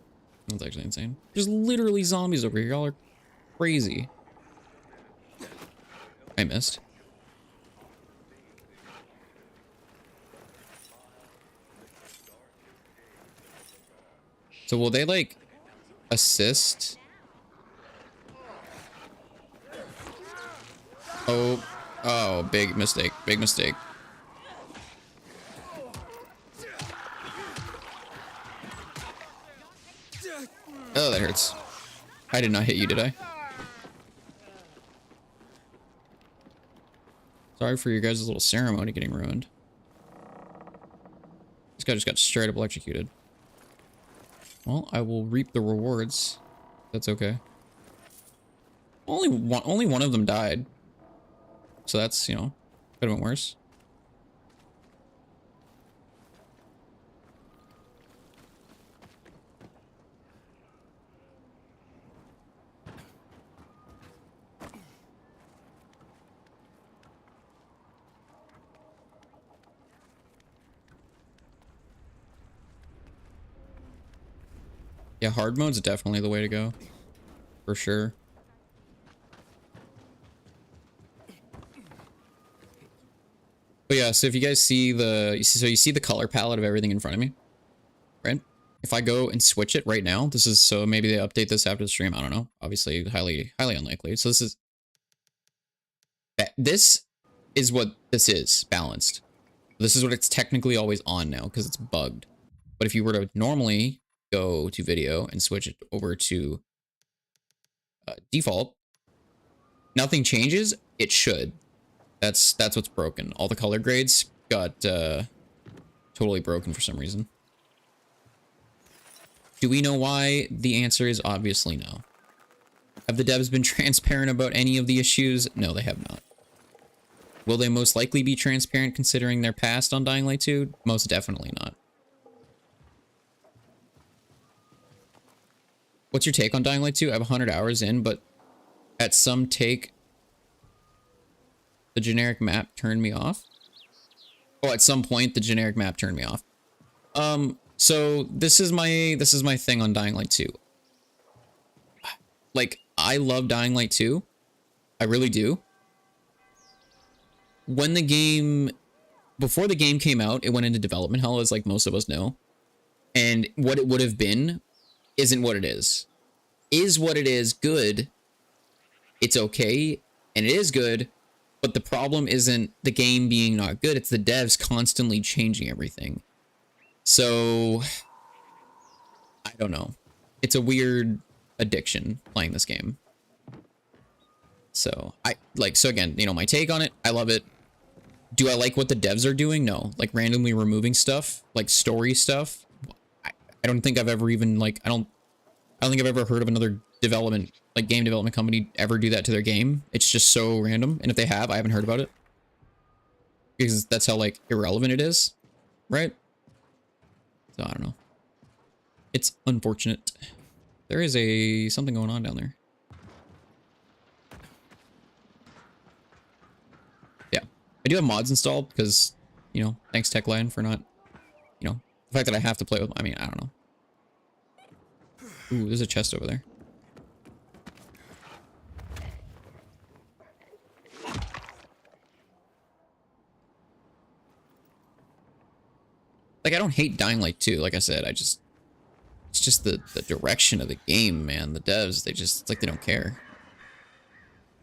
S1: That's actually insane. There's literally zombies over here. Y'all are crazy. I missed. So will they like assist? Oh, oh, big mistake, big mistake. Oh, that hurts. I did not hit you, did I? Sorry for your guys' little ceremony getting ruined. This guy just got straight up electrocuted. Well, I will reap the rewards. That's okay. Only one of them died. So that's, you know, could have been worse. Yeah, hard mode's definitely the way to go. For sure. But yeah, so if you guys see the, so you see the color palette of everything in front of me, right? If I go and switch it right now, this is, so maybe they update this after the stream, I don't know. Obviously, highly unlikely. So this is what this is, balanced. This is what it's technically always on now, because it's bugged. But if you were to normally go to video and switch it over to default, nothing changes. It should. That's what's broken. All the color grades got totally broken for some reason. Do we know why? The answer is obviously no. Have the devs been transparent about any of the issues? No, they have not. Will they most likely be transparent considering their past on Dying Light 2? Most definitely not. What's your take on Dying Light 2? I have 100 hours in, but at some take, the generic map turned me off. Oh, at some point, the generic map turned me off. So this is my thing on Dying Light 2. Like, I love Dying Light 2. I really do. When the game, before the game came out, it went into development hell, as like most of us know. And what it would have been isn't what it is. Is what it is good? It's okay, and it is good, but the problem isn't the game being not good, it's the devs constantly changing everything. So, I don't know. It's a weird addiction playing this game. So, so again, you know, my take on it, I love it. Do I like what the devs are doing? No. Like, randomly removing stuff, like story stuff. I don't think I've ever even, like, I don't think I've ever heard of another development, like game development company ever do that to their game. It's just so random. And if they have, I haven't heard about it. Because that's how, like, irrelevant it is. Right? So, I don't know. It's unfortunate. There is something going on down there. Yeah. I do have mods installed because, you know, thanks Techline for not, you know, the fact that I have to play with, I mean, I don't know. Ooh, there's a chest over there. Like, I don't hate Dying Light 2, like I said, it's just the direction of the game, man. The devs, it's like they don't care.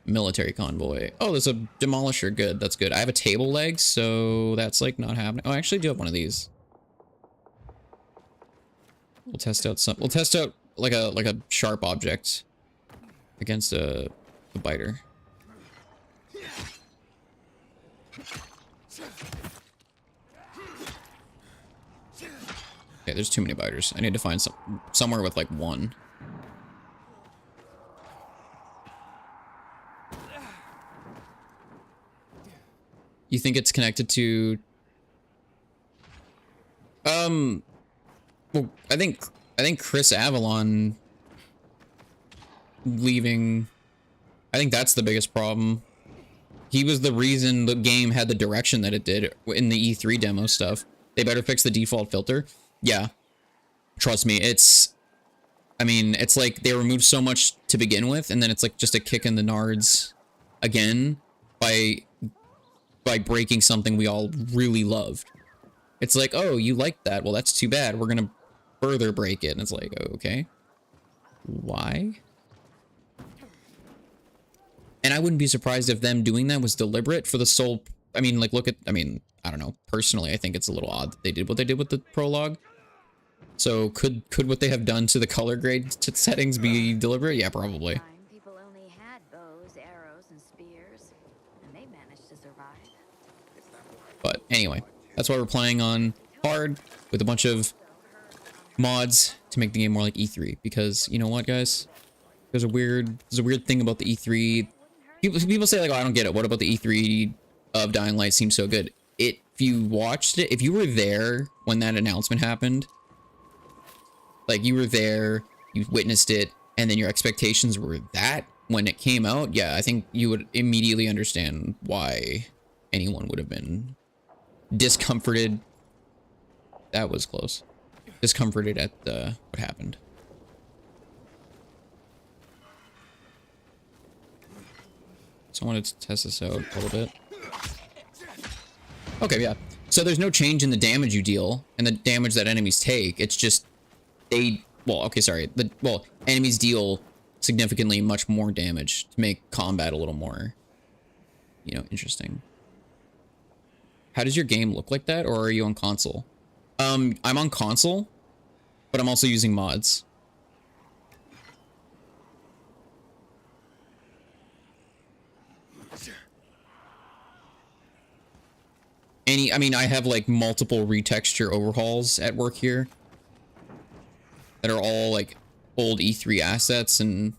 S1: Military convoy. Oh, there's a demolisher. Good, that's good. I have a table leg, so that's like not happening. Oh, I actually do have one of these. We'll test out like a sharp object against a biter. Okay, there's too many biters. I need to find somewhere with like one. You think it's connected to well, I think Chris Avalon leaving, I think that's the biggest problem. He was the reason the game had the direction that it did in the E3 demo stuff. They better fix the default filter. Yeah. Trust me, I mean, it's like they removed so much to begin with, and then it's like just a kick in the nards again by breaking something we all really loved. It's like, oh, you like that? Well, that's too bad. We're gonna further break it. And it's like, okay. Why? And And I wouldn't be surprised if them doing that was deliberate for the sole, I mean, like, look at, I mean, I don't know. Personally, I think it's a little odd that they did what they did with the prologue. So could what they have done to the color grade settings be deliberate? Yeah, probably.
S5: People only had bows, arrows, and spears, and they managed to survive.
S1: But anyway, that's why we're playing on hard with a bunch of mods to make the game more like E3. Because you know what, guys? There's a weird thing about the E3. People say like, oh, I don't get it. What about the E3 of Dying Light seems so good? If you watched it, if you were there when that announcement happened, like you were there, you witnessed it, and then your expectations were that when it came out, yeah, I think you would immediately understand why anyone would have been discomforted. That was close. Discomforted at what happened. So I wanted to test this out a little bit. Okay, yeah. So there's no change in the damage you deal and the damage that enemies take. It's just enemies deal significantly much more damage to make combat a little more, you know, interesting. How does your game look like that, or are you on console? I'm on console, but I'm also using mods. I mean, I have like multiple retexture overhauls at work here that are all like old E3 assets and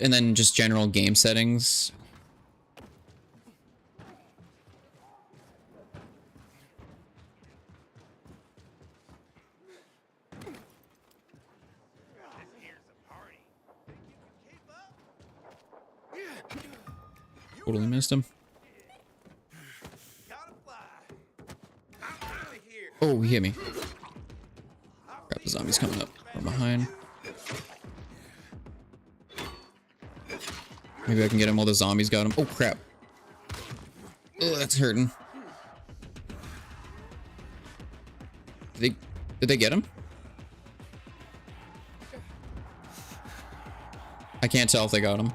S1: then just general game settings. Totally missed him. Oh, he hit me. Crap, the zombie's coming up from behind. Maybe I can get him while the zombies got him. Oh, crap. Oh, that's hurting. Did they get him? I can't tell if they got him.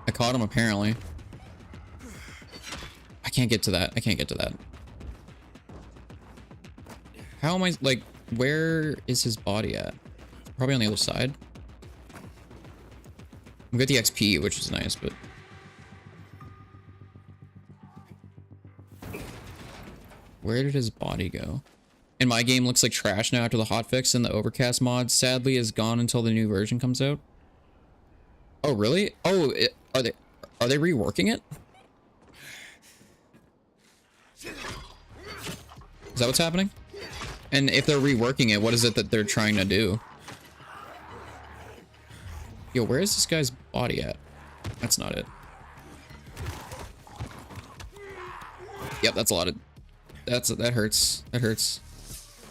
S1: I caught him, apparently. I can't get to that. I can't get to that. How am I, like, where is his body at? Probably on the other side. We got the XP, which is nice, but... where did his body go? And my game looks like trash now after the hotfix, and the Overcast mod, sadly, is gone until the new version comes out. Oh, really? Oh, are they reworking it? Is that what's happening? And if they're reworking it, what is it that they're trying to do? Yo, where is this guy's body at? That's not it. Yep, that's a lot of... that hurts. That hurts.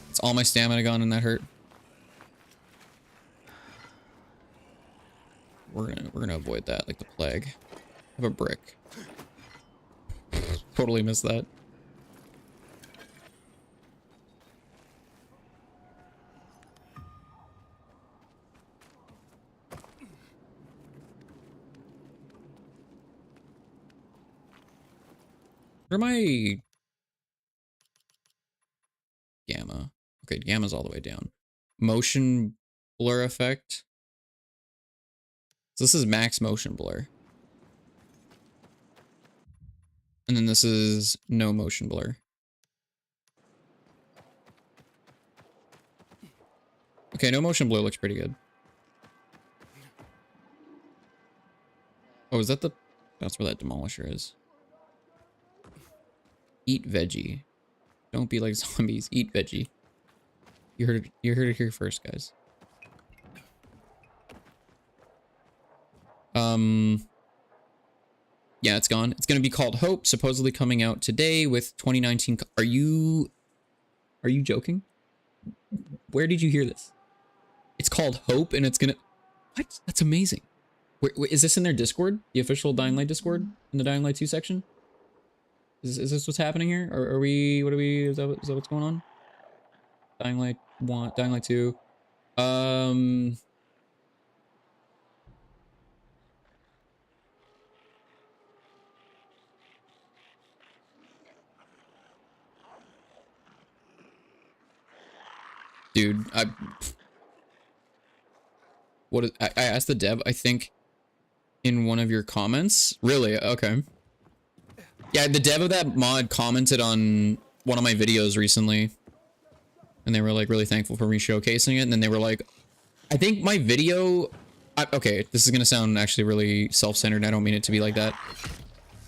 S1: It's all my stamina gone and that hurt. We're gonna avoid that like the plague. I have a brick. Totally missed that. Where am I? Gamma. Okay, gamma's all the way down. Motion blur effect. So this is max motion blur. And then this is no motion blur. Okay, no motion blur looks pretty good. Oh, is that the... that's where that demolisher is. Eat veggie. Don't be like zombies. Eat veggie. You heard it here first, guys. Yeah, it's gone. It's gonna be called Hope, supposedly coming out today with 2019. Are you joking? Where did you hear this? It's called Hope, and it's gonna... what? That's amazing. Wait, is this in their Discord? The official Dying Light Discord? In the Dying Light 2 section? Is this what's happening here? Or are we... what are we... is that what's going on? Dying Light 1, Dying Light 2. Um, dude, I asked the dev, I think, in one of your comments. Really? Okay. Yeah, the dev of that mod commented on one of my videos recently, and they were like really thankful for me showcasing it. And then they were like, I think my video, okay, this is gonna sound actually really self-centered. I don't mean it to be like that.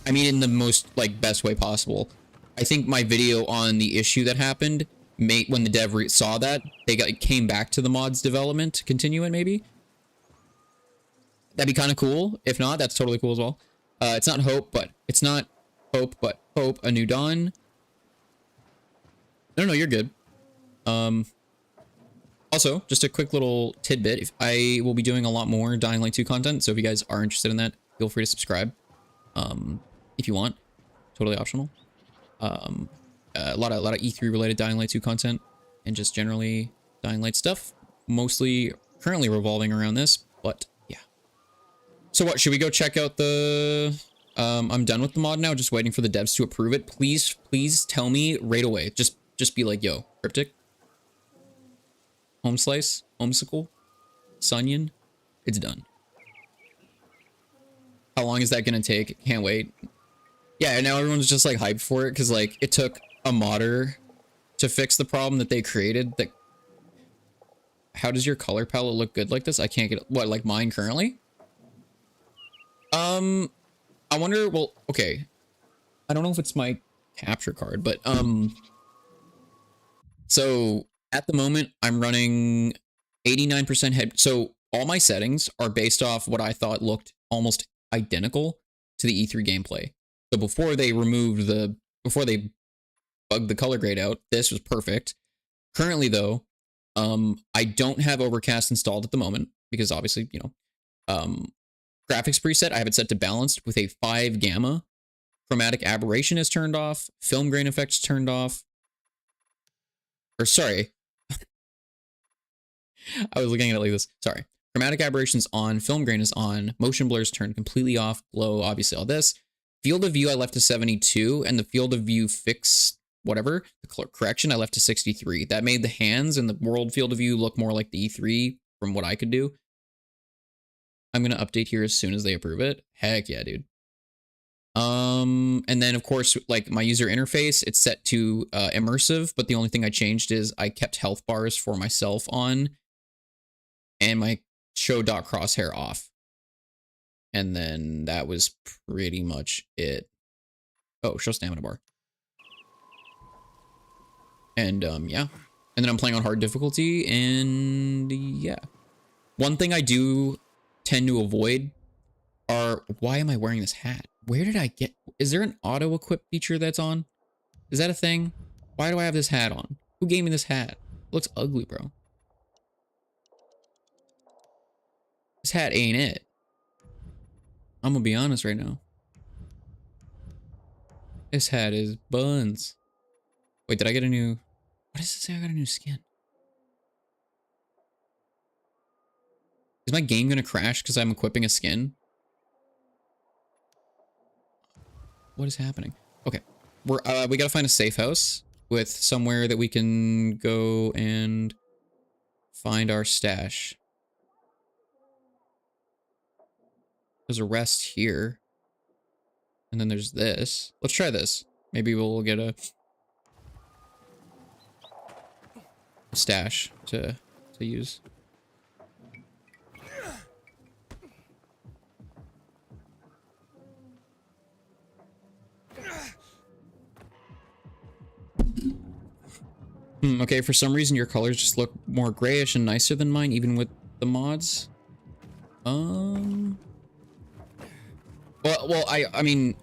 S1: I mean in the most like best way possible. I think my video on the issue that happened when the dev saw that, they came back to the mod's development to continue it. Maybe that'd be kind of cool. If not, that's totally cool as well. It's not hope, but hope, a new dawn. No, you're good. Also, just a quick little tidbit. I will be doing a lot more Dying Light 2 content, so if you guys are interested in that, feel free to subscribe. If you want, totally optional. A lot of E3 related Dying Light 2 content, and just generally Dying Light stuff. Mostly currently revolving around this, but yeah. So what, should we go check out the... I'm done with the mod now, just waiting for the devs to approve it. Please tell me right away. Just be like, yo, Cryptic, Home Slice, Homesicle, Sunyon, it's done. How long is that gonna take? Can't wait. Yeah, and now everyone's just like hyped for it because like it took a modder to fix the problem that they created. That how does your color palette look good like this? I can't get what, like mine currently? I wonder, well, okay. I don't know if it's my capture card, but so at the moment I'm running 89% head. So all my settings are based off what I thought looked almost identical to the E3 gameplay. So before they bugged the color grade out, this was perfect. Currently though, I don't have Overcast installed at the moment because obviously, you know, graphics preset, I have it set to balanced with a 5 gamma. Chromatic aberration is turned off. Film grain effects turned off. Or sorry. I was looking at it like this. Sorry. Chromatic aberration's on. Film grain is on. Motion blur's turned completely off. Glow, obviously all this. Field of view I left to 72. And the field of view fix, whatever, the correction I left to 63. That made the hands and the world field of view look more like the E3 from what I could do. I'm going to update here as soon as they approve it. Heck yeah, dude. And then of course, like my user interface, it's set to immersive, but the only thing I changed is I kept health bars for myself on and my show dot crosshair off. And then that was pretty much it. Oh, show stamina bar. And yeah. And then I'm playing on hard difficulty and yeah. One thing I do tend to avoid are, why am I wearing this hat? Where did I get, is there an auto equip feature that's on? Is that a thing? Why do I have this hat on? Who gave me this hat? It looks ugly, bro. This hat ain't it. I'm gonna be honest right now. This hat is buns. Wait, did I get a new, what does it say? I got a new skin. Is my game gonna crash because I'm equipping a skin? What is happening? Okay, we gotta find a safe house with somewhere that we can go and find our stash. There's a rest here, and then there's this. Let's try this. Maybe we'll get a stash to use. Okay, for some reason your colors just look more grayish and nicer than mine, even with the mods. Well, I mean,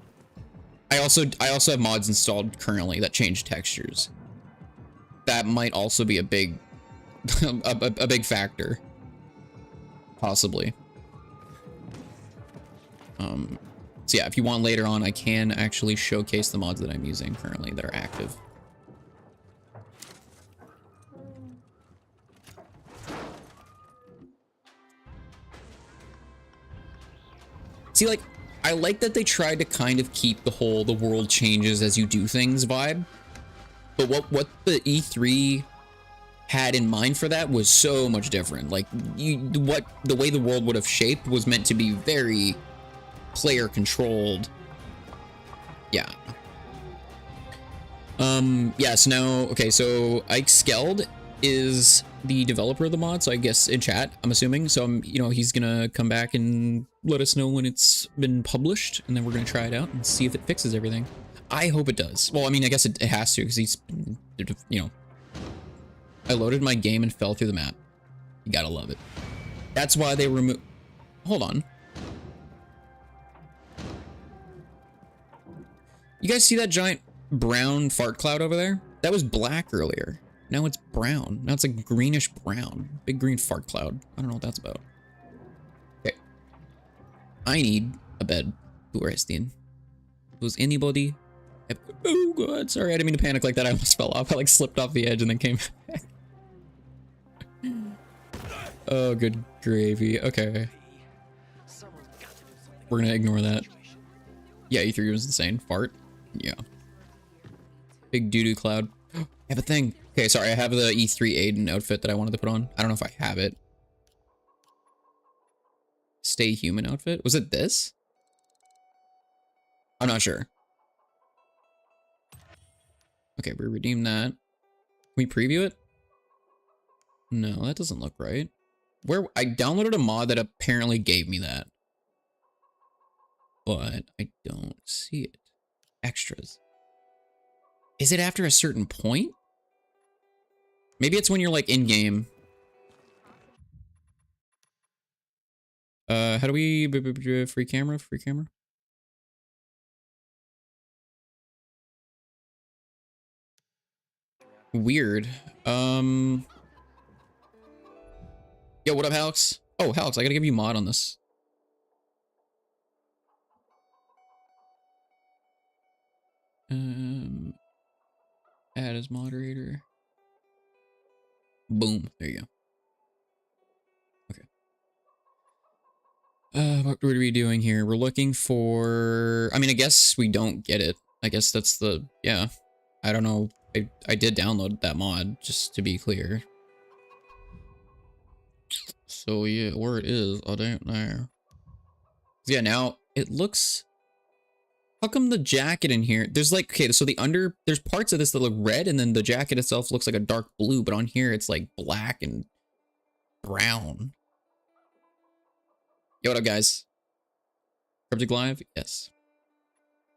S1: I also have mods installed currently that change textures. That might also be a big, a big factor, possibly. So yeah, if you want later on, I can actually showcase the mods that I'm using currently that are active. See, like, I like that they tried to kind of keep the whole the world changes as you do things vibe. But what the E3 had in mind for that was so much different. Like, the way the world would have shaped was meant to be very player controlled. Yeah. Yeah, so now, okay, so Ike Skeld is the developer of the mod, so I guess in chat, I'm assuming. So, you know, he's gonna come back and let us know when it's been published, and then we're gonna try it out and see if it fixes everything. I hope it does. Well, I mean, I guess it has to, because he's, you know, I loaded my game and fell through the map. You gotta love it. That's why they removed... Hold on. You guys see that giant brown fart cloud over there? That was black earlier. Now it's brown. Now it's like greenish brown. Big green fart cloud. I don't know what that's about. Okay. I need a bed. Estian. Does anybody have... Oh god, sorry, I didn't mean to panic like that. I almost fell off. I like slipped off the edge and then came back. Oh, good gravy. Okay. We're gonna ignore that. Yeah, E3 was insane. Fart. Yeah. Big doo-doo cloud. I have a thing. Okay, sorry, I have the E3 Aiden outfit that I wanted to put on. I don't know if I have it. Stay human outfit? Was it this? I'm not sure. Okay, we redeem that. Can we preview it? No, that doesn't look right. Where I downloaded a mod that apparently gave me that. But I don't see it. Extras. Is it after a certain point? Maybe it's when you're like in game. How do we free camera? Free camera? Weird. Yo, what up, Halix? Oh, Halix, I gotta give you mod on this. Add as moderator. Boom. There you go. Okay. What are we doing here? We're looking for... I mean, I guess we don't get it. I guess that's the... Yeah. I don't know. I did download that mod, just to be clear. So, yeah, where it is, I don't know. Yeah, now, it looks... How come the jacket in here... There's like... Okay, so there's parts of this that look red, and then the jacket itself looks like a dark blue, but on here, it's like black and brown. Yo, what up, guys? Cryptic Live? Yes.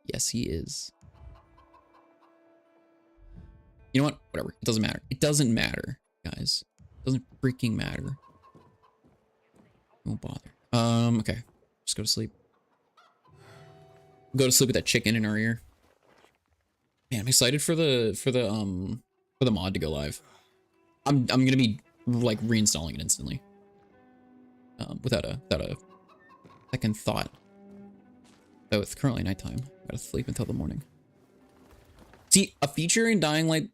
S1: Yes, he is. You know what? Whatever. It doesn't matter. It doesn't matter, guys. It doesn't freaking matter. Don't bother. Okay. Just go to sleep. Go to sleep with that chicken in our ear. Man, I'm excited for the mod to go live. I'm gonna be like reinstalling it instantly. Without a second thought. Though it's currently nighttime. Gotta sleep until the morning. See, a feature in Dying Light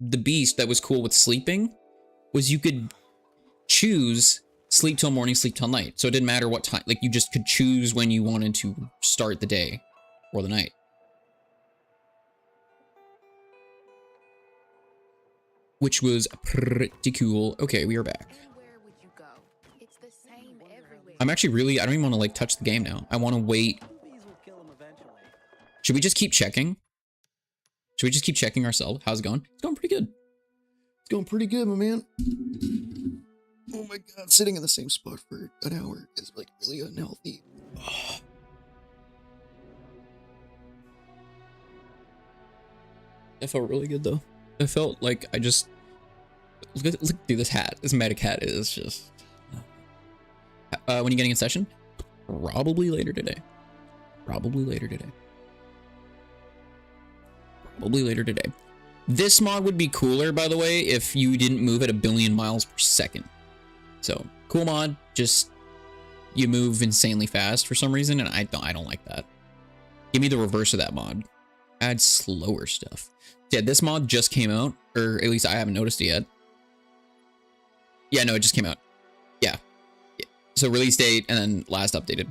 S1: the Beast that was cool with sleeping was you could choose sleep till morning, sleep till night. So it didn't matter what time, like you just could choose when you wanted to start the day or the night. Which was pretty cool. Okay, we are back. I'm actually really, I don't even want to like touch the game now. I want to wait. Should we just keep checking? Should we just keep checking ourselves? How's it going? It's going pretty good. It's going pretty good, my man. Oh my god, sitting in the same spot for an hour is like really unhealthy. Oh. That felt really good though. I felt like I just look through this hat. This medic hat is just. When are you getting in session? Probably later today. Probably later today. Probably later today. This mod would be cooler, by the way, if you didn't move at 1 billion miles per second. So, cool mod, just you move insanely fast for some reason, and I don't like that. Give me the reverse of that mod. Add slower stuff. Yeah, this mod just came out, or at least I haven't noticed it yet. Yeah, no, it just came out. Yeah. So release date and then last updated.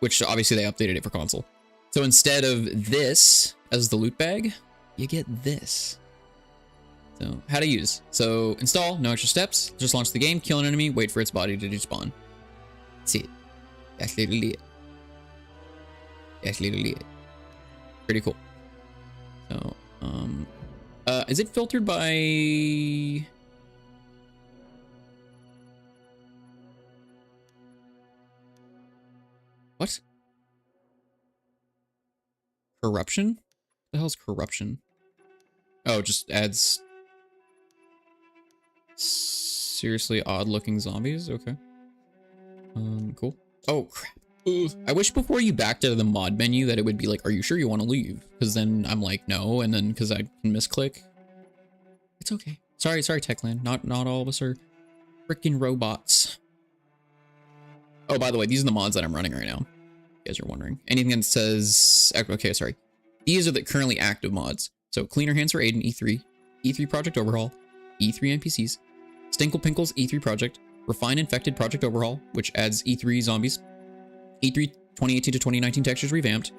S1: which obviously they updated it for console. So instead of this as the loot bag, you get this. So how to use. So install, no extra steps. Just launch the game, kill an enemy, wait for its body to despawn. That's it. That's literally it. That's literally it. Pretty cool. So, is it filtered by... What? Corruption? What the hell's corruption? Oh, it just adds seriously odd looking zombies. Okay. Cool. Oh crap. Ugh. I wish before you backed out of the mod menu that it would be like, are you sure you want to leave? Because then I'm like, no, and then because I can misclick. It's okay. Sorry, Techland. Not all of us are freaking robots. Oh, by the way, these are the mods that I'm running right now. You guys are wondering. Anything that says... Okay, sorry. These are the currently active mods. So, Cleaner Hands for Aiden, E3. E3 Project Overhaul. E3 NPCs. Stinkle Pinkles, E3 Project. Refine Infected Project Overhaul, which adds E3 zombies. E3 2018 to 2019 textures revamped.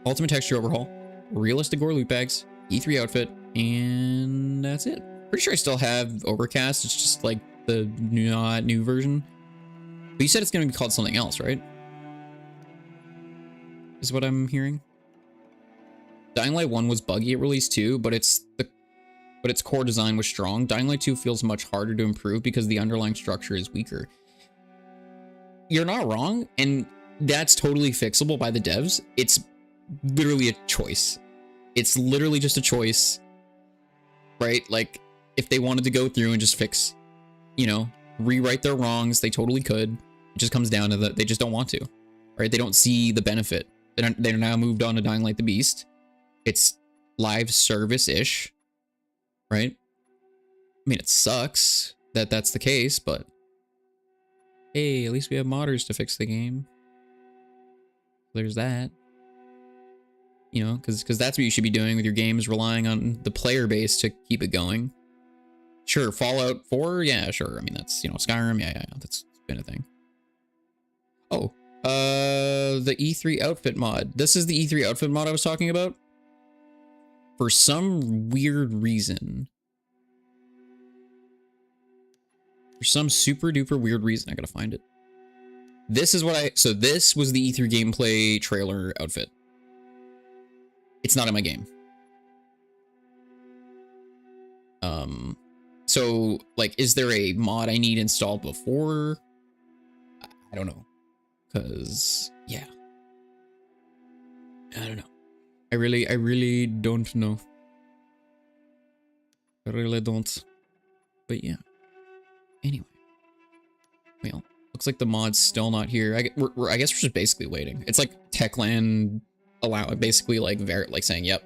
S1: Ultimate Texture Overhaul. Realistic Gore loot bags. E3 outfit. And that's it. Pretty sure I still have Overcast. It's just like the new version. But you said it's going to be called something else, right? Is what I'm hearing. Dying Light 1 was buggy at release 2, but its core design was strong. Dying Light 2 feels much harder to improve because the underlying structure is weaker. You're not wrong, and that's totally fixable by the devs. It's literally a choice. It's literally just a choice, right? Like, if they wanted to go through and just fix, you know, rewrite their wrongs, they totally could. It just comes down to that they just don't want to, right? They don't see the benefit. They're now moved on to Dying Light the Beast. It's live service-ish, right? I mean, it sucks that that's the case, but hey, at least we have modders to fix the game. There's that. You know, because that's what you should be doing with your games, relying on the player base to keep it going. Sure, Fallout 4, yeah, sure. I mean, that's, you know, Skyrim, yeah, that's been a thing. Oh, the E3 outfit mod. This is the E3 outfit mod I was talking about. For some weird reason. For some super duper weird reason, I gotta find it. This is what so this was the E3 gameplay trailer outfit. It's not in my game. So, like, is there a mod I need installed before? I don't know. Because, yeah. I don't know. I really don't know. I really don't. But, yeah. Anyway. Well, looks like the mod's still not here. I guess we're just basically waiting. It's like Techland basically like saying, yep,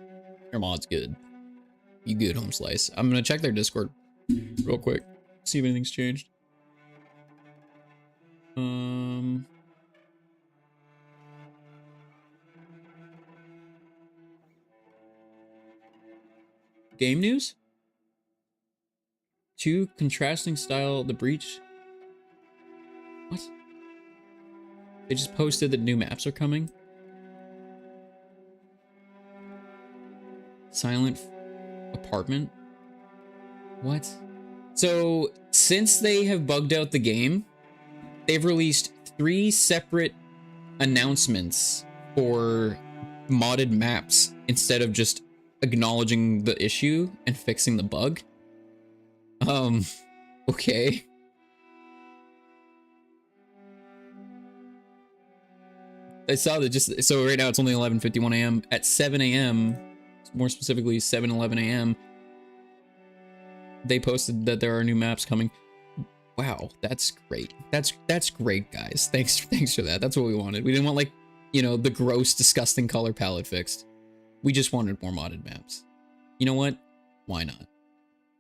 S1: your mod's good. You good, Home Slice. I'm gonna check their Discord real quick, see if anything's changed. Game news? 2 contrasting style, The Breach. What? They just posted that new maps are coming. Silent Apartment. What? So, since they have bugged out the game, they've released 3 separate announcements for modded maps instead of just acknowledging the issue and fixing the bug. Okay. I saw that so right now it's only 11:51 a.m. At 7 a.m., more specifically 7:11 a.m., they posted that there are new maps coming. Wow, that's great. That's great, guys. Thanks for that. That's what we wanted. We didn't want, like, you know, the gross, disgusting color palette fixed. We just wanted more modded maps. You know what? Why not?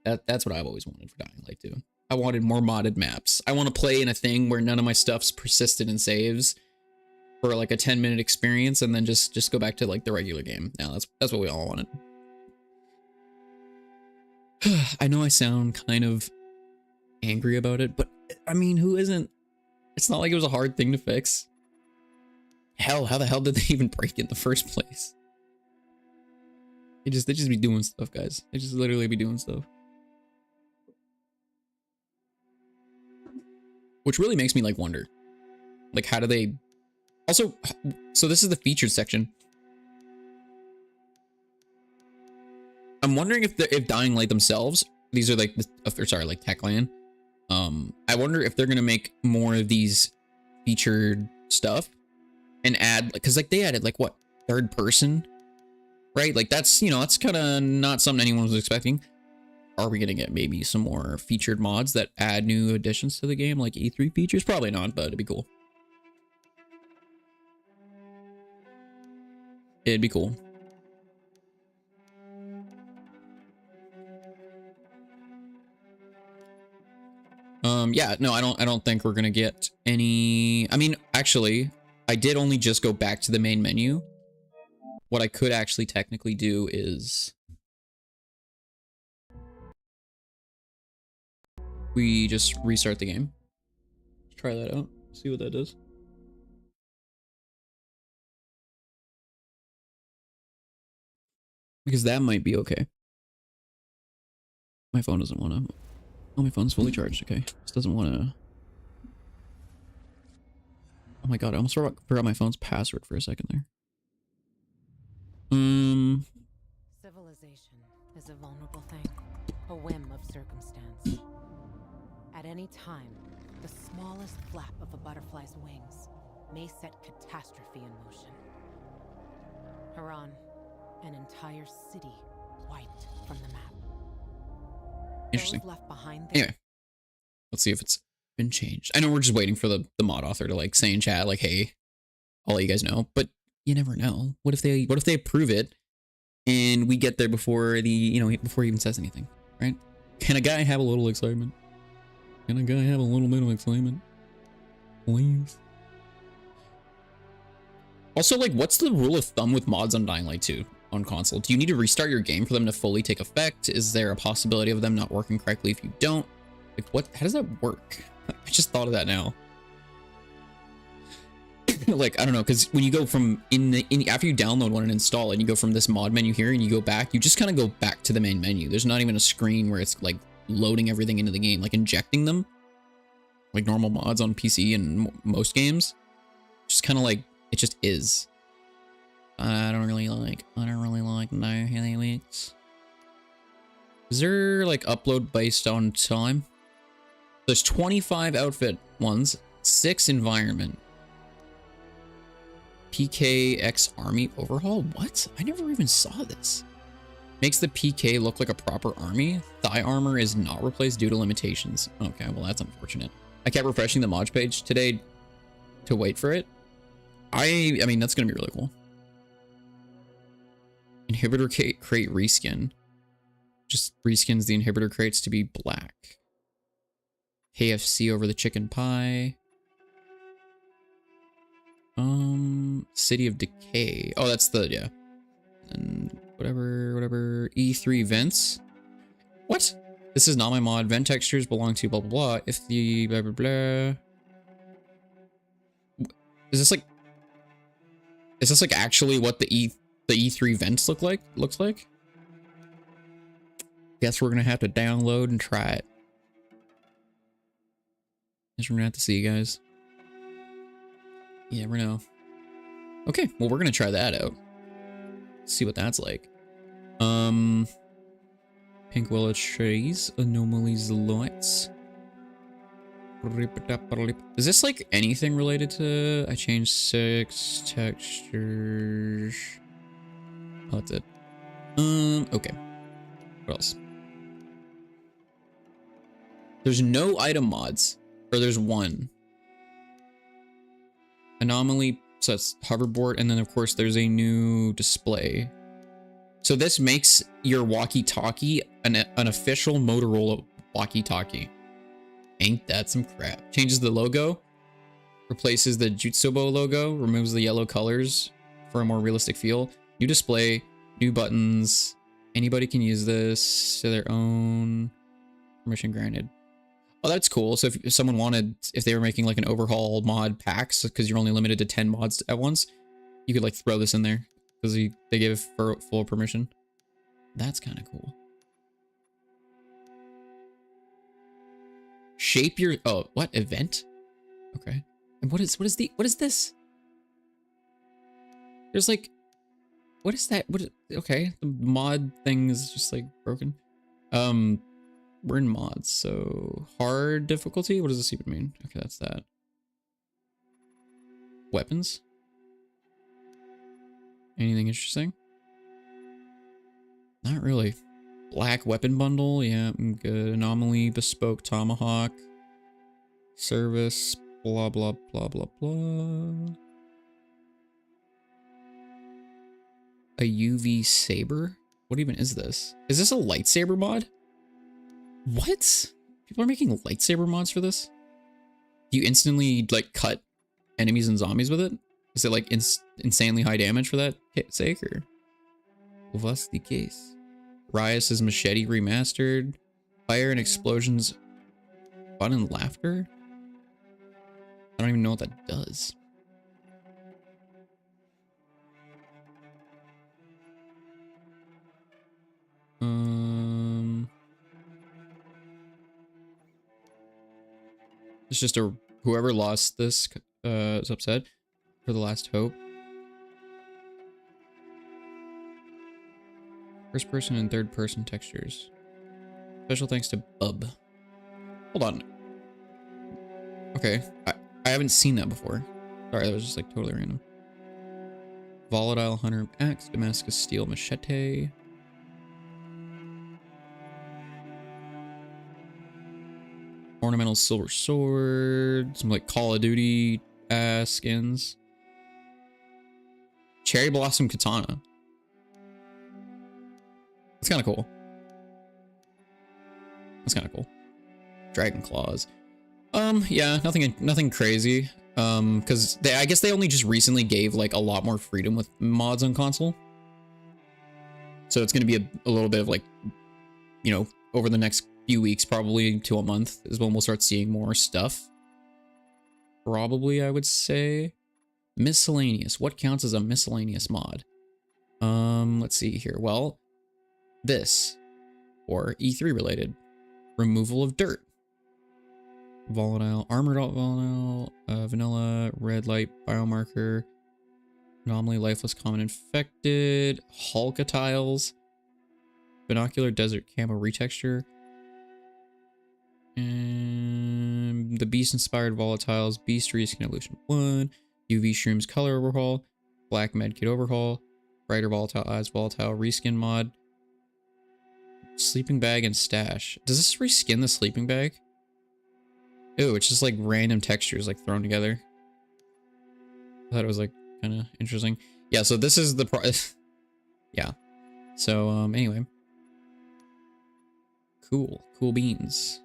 S1: That's what I've always wanted for Dying Light 2. I wanted more modded maps. I want to play in a thing where none of my stuff's persisted in saves for like a 10-minute experience and then just go back to like the regular game. Now that's what we all wanted. I know I sound kind of angry about it, but I mean, who isn't? It's not like it was a hard thing to fix. Hell, how the hell did they even break it in the first place? They just be doing stuff, guys. They just literally be doing stuff. Which really makes me like wonder. Like, how do they also, so this is the featured section. I'm wondering if Dying Light themselves, these are like like Techland. I wonder if they're gonna make more of these featured stuff and add, because like they added like what, third person, right? Like that's, you know, that's kind of not something anyone was expecting. Are we gonna get maybe some more featured mods that add new additions to the game, like E3 features? Probably not, but it'd be cool. It'd be cool. Yeah, no, I don't think we're gonna get any. I mean, actually, I did only just go back to the main menu. What I could actually technically do is we just restart the game. Let's try that out. See what that does. Because that might be okay. My phone doesn't want to. Oh, my phone's fully charged. Okay. This doesn't want to. Oh my god, I almost forgot my phone's password for a second there.
S6: Civilization is a vulnerable thing, a whim of circumstance. At any time, the smallest flap of a butterfly's wings may set catastrophe in motion. Haran, an entire city wiped from the map.
S1: Interesting.
S6: Those left behind
S1: Anyway, let's see if it's been changed. I know we're just waiting for the mod author to like say in chat like, hey, I'll let you guys know, but you never know. What if they approve it and we get there before before he even says anything, right? Can a guy have a little excitement? Can a guy have a little bit of excitement? Please. Also, like, what's the rule of thumb with mods on Dying Light 2 on console? Do you need to restart your game for them to fully take effect? Is there a possibility of them not working correctly if you don't? Like, how does that work? I just thought of that now. Like, I don't know, because when you go from after you download one and install it, and you go from this mod menu here and you go back, you just kind of go back to the main menu. There's not even a screen where it's like loading everything into the game, like injecting them, like normal mods on PC and most games. Just kind of like, it just is. I don't really like no Helix. Is there like upload based on time? There's 25 outfit ones, 6 environment. PKX army overhaul? What? I never even saw this. Makes the PK look like a proper army. Thigh armor is not replaced due to limitations. Okay, well that's unfortunate. I kept refreshing the mods page today to wait for it. I mean, that's gonna be really cool. Inhibitor crate reskin. Just reskins the inhibitor crates to be black. KFC over the chicken pie. City of Decay. Oh, that's the, yeah. And whatever. E3 vents. What? This is not my mod. Vent textures belong to blah, blah, blah. If the blah, blah, blah. Is this like actually what the E3 vents looks like? Guess we're gonna have to download and try it. Guess we're gonna have to see, guys. You never know. Okay, well, we're gonna try that out. See what that's like. Pink willow trees, anomalies, lights. Is this like anything related to? I changed 6 textures. Oh, that's it. Okay. What else? There's no item mods, or there's one. Anomaly, so that's hoverboard, and then of course there's a new display. So this makes your walkie-talkie an official Motorola walkie-talkie. Ain't that some crap? Changes the logo, replaces the Jutsubo logo, removes the yellow colors for a more realistic feel. New display, new buttons. Anybody can use this to their own. Permission granted. Oh, that's cool. So if someone wanted, if they were making like an overhaul mod packs, because you're only limited to 10 mods at once, you could like throw this in there because they gave it for full permission. That's kind of cool. Shape your, oh, what event? Okay. And what is this? There's like, what is that? Okay, the mod thing is just like broken. We're in mods, so hard difficulty. What does this even mean? Okay, that's that. Weapons. Anything interesting? Not really. Black weapon bundle. Yeah, I'm good. Anomaly, bespoke tomahawk. Service. Blah blah blah blah blah. A UV saber? What even is this? Is this a lightsaber mod? What? People are making lightsaber mods for this? Do you instantly like cut enemies and zombies with it? Is it like insanely high damage for that sake, or what's the case? Riot's machete remastered. Fire and explosions. Fun and laughter? I don't even know what that does. It's just a whoever lost this is upset for the last hope. First person and third person textures. Special thanks to Bub. Hold on. Okay, I haven't seen that before. Sorry, that was just like totally random. Volatile Hunter Axe, Damascus Steel Machete. Ornamental Silver Sword. Some like Call of Duty skins. Cherry Blossom Katana. That's kind of cool. That's kind of cool. Dragon Claws. Yeah, nothing crazy. Because I guess they only just recently gave like a lot more freedom with mods on console. So it's gonna be a little bit of like, you know, over the next few weeks, probably to a month, is when we'll start seeing more stuff. Probably, I would say. Miscellaneous. What counts as a miscellaneous mod? Let's see here. Well, this, or E3 related. Removal of dirt. Volatile, armored volatile, vanilla, red light, biomarker, anomaly, lifeless, common, infected, Hulka tiles, binocular, desert, camo, retexture, and the beast inspired volatiles, beast reskin evolution 1, UV shrooms color overhaul, black medkit overhaul, brighter volatile eyes, volatile reskin mod, sleeping bag and stash. Does this reskin the sleeping bag? Ew, it's just like random textures like thrown together. I thought it was like kind of interesting. Yeah, so this is the yeah. So anyway. Cool beans.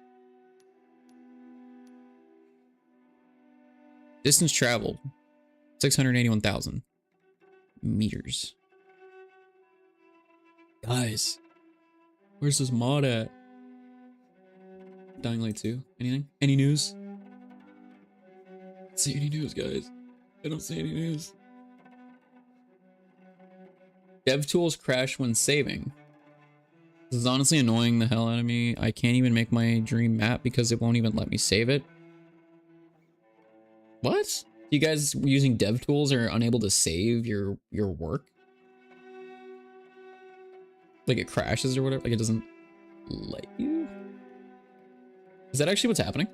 S1: Distance traveled 681,000 meters. Guys, where's this mod at? Dying Light 2. Anything? Any news? I don't see any news, guys. I don't see any news. DevTools crash when saving. This is honestly annoying the hell out of me. I can't even make my dream map because it won't even let me save it. What? You guys using DevTools are unable to save your work? Like it crashes or whatever? Like it doesn't let you? Is that actually what's happening?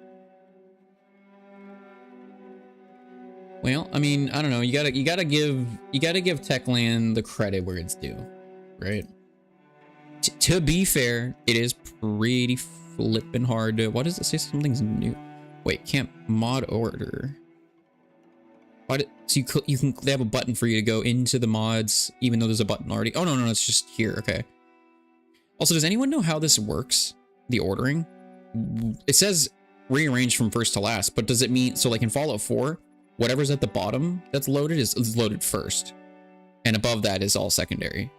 S1: Well, I mean, I don't know. You gotta give Techland the credit where it's due, right? To be fair, it is pretty flippin' hard to. Why does it say something's new? Wait, can't mod order. Why so you can they have a button for you to go into the mods even though there's a button already. Oh no, it's just here. Okay. Also, does anyone know how this works? The ordering? It says rearrange from first to last, but does it mean, so like in Fallout 4, whatever's at the bottom that's loaded is loaded first, and above that is all secondary.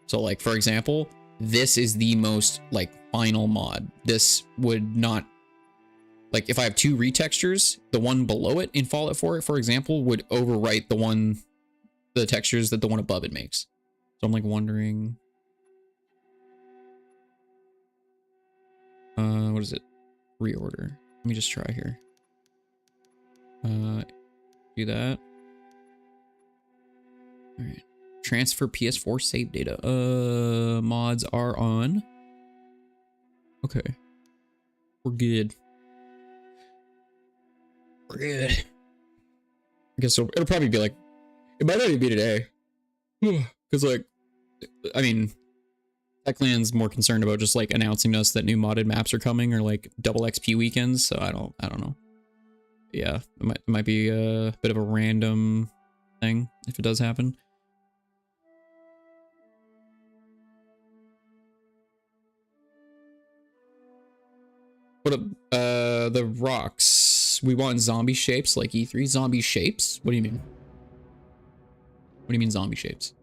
S1: So like, for example, this is the most like final mod. This would not Like if I have two retextures, the one below it in Fallout 4, for example, would overwrite the textures that the one above it makes. So I'm like wondering, what is it? Reorder. Let me just try here. Do that. All right. Transfer PS4 save data. Mods are on. Okay. We're good. We're good. I guess it'll probably be like, it might not even be today. Because like, I mean, Techland's more concerned about just like announcing to us that new modded maps are coming or like double XP weekends. So I don't know. Yeah, it might be a bit of a random thing if it does happen. What up? The rocks. We want zombie shapes like E3. Zombie shapes? What do you mean? What do you mean zombie shapes?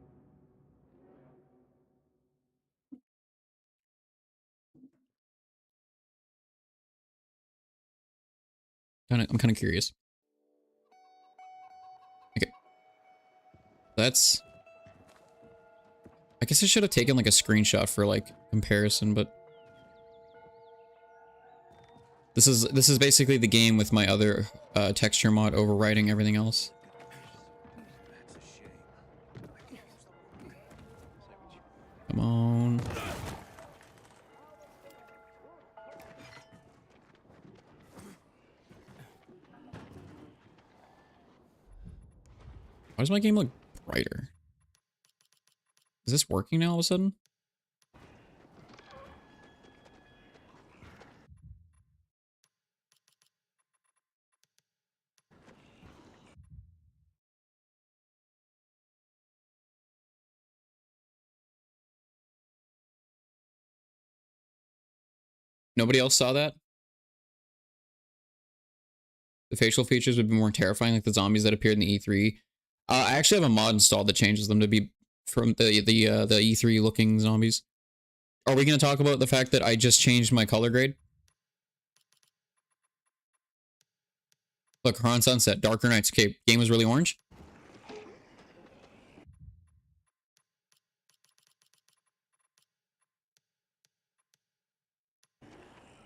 S1: I'm kind of curious. Okay. That's... I guess I should have taken like a screenshot for like comparison, but this is basically the game with my other texture mod overriding everything else. Come on. Why does my game look brighter? Is this working now all of a sudden? Nobody else saw that? The facial features would be more terrifying, like the zombies that appeared in the E3. I actually have a mod installed that changes them to be from the E3 looking zombies. Are we going to talk about the fact that I just changed my color grade? Look, Haran Sunset, Darker Nights. Okay, game was really orange.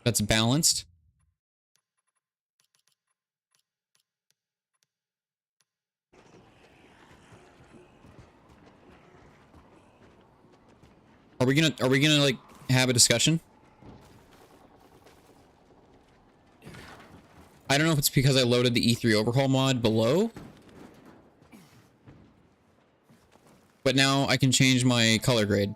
S1: That's balanced. Are we gonna like have a discussion? I don't know if it's because I loaded the E3 overhaul mod below, but now I can change my color grade.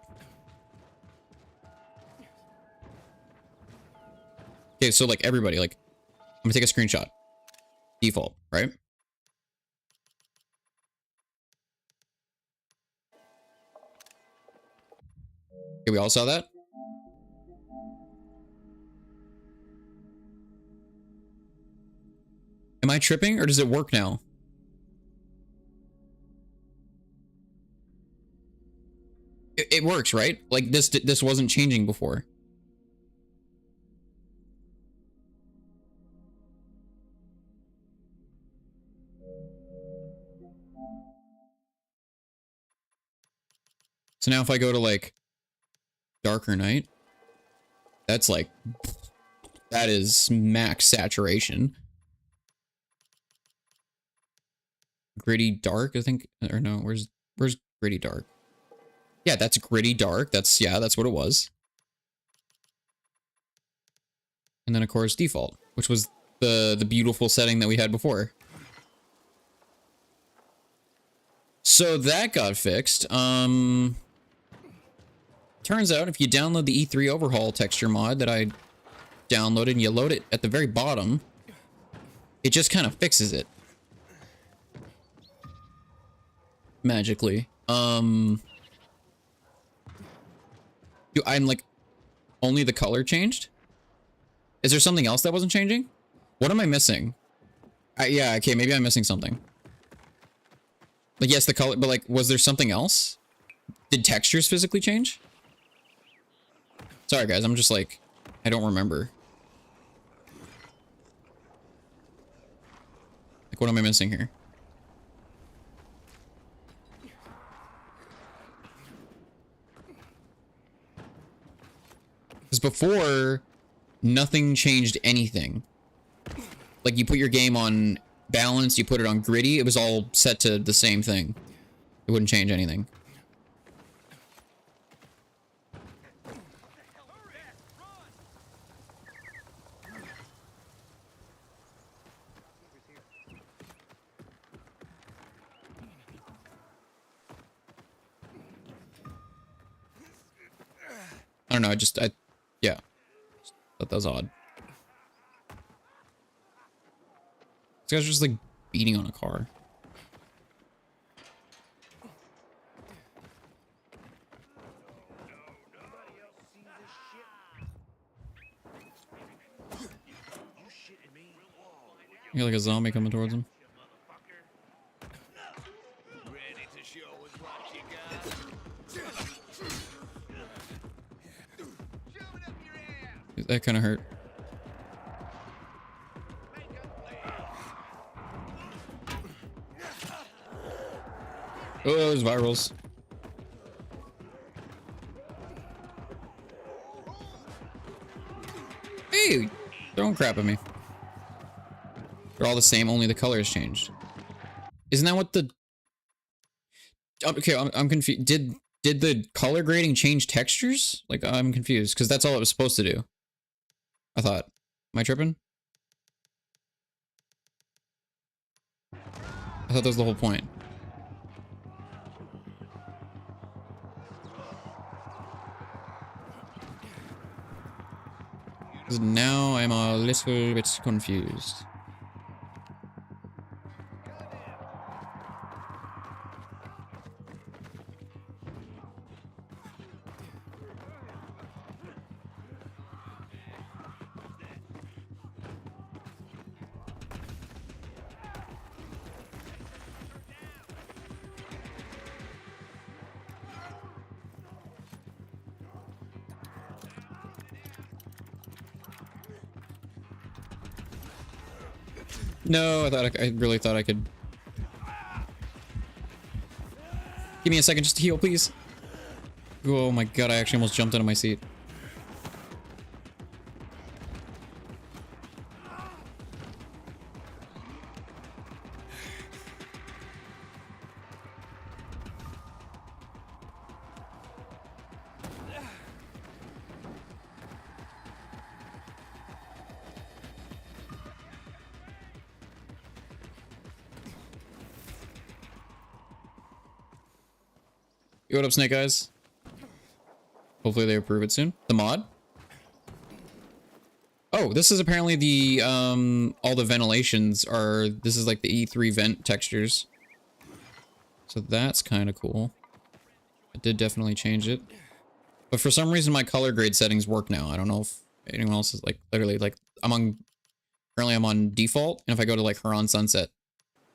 S1: Okay, so like everybody, like I'm gonna take a screenshot. Default, right? Okay, we all saw that? Am I tripping or does it work now? It works, right? Like this wasn't changing before. So now if I go to like Darker Night, that's like, that is max saturation. Gritty dark, I think, or no, where's gritty dark? Yeah, that's gritty dark. That's what it was. And then of course default, which was the beautiful setting that we had before. So that got fixed. Turns out if you download the E3 overhaul texture mod that I downloaded and you load it at the very bottom, it just kind of fixes it. Magically. I'm like, only the color changed? Is there something else that wasn't changing? What am I missing? Yeah, okay, maybe I'm missing something. Like, yes, the color, but like, was there something else? Did textures physically change? Sorry, guys, I'm just like, I don't remember. Like, what am I missing here? Because before, nothing changed anything. Like, you put your game on balance, you put it on gritty, it was all set to the same thing. It wouldn't change anything. I don't know, yeah. Thought that was odd. This guy's just like beating on a car. You got like a zombie coming towards him. That kind of hurt. Oh, those virals. Hey, throwing crap at me. They're all the same, only the color has changed. Isn't that what the... Okay, I'm confused. Did the color grading change textures? Like, I'm confused, because that's all it was supposed to do. I thought. Am I tripping? I thought that was the whole point. 'Cause now I'm a little bit confused. No, I really thought I could. Give me a second just to heal, please. Oh my god, I actually almost jumped out of my seat. Yo, what up, Snake Eyes? Hopefully they approve it soon. The mod? Oh, this is apparently the, all the ventilations are, this is like the E3 vent textures. So that's kind of cool. I did definitely change it. But for some reason my color grade settings work now. I don't know if anyone else is like, literally, like, currently I'm on default, and if I go to like Huron Sunset,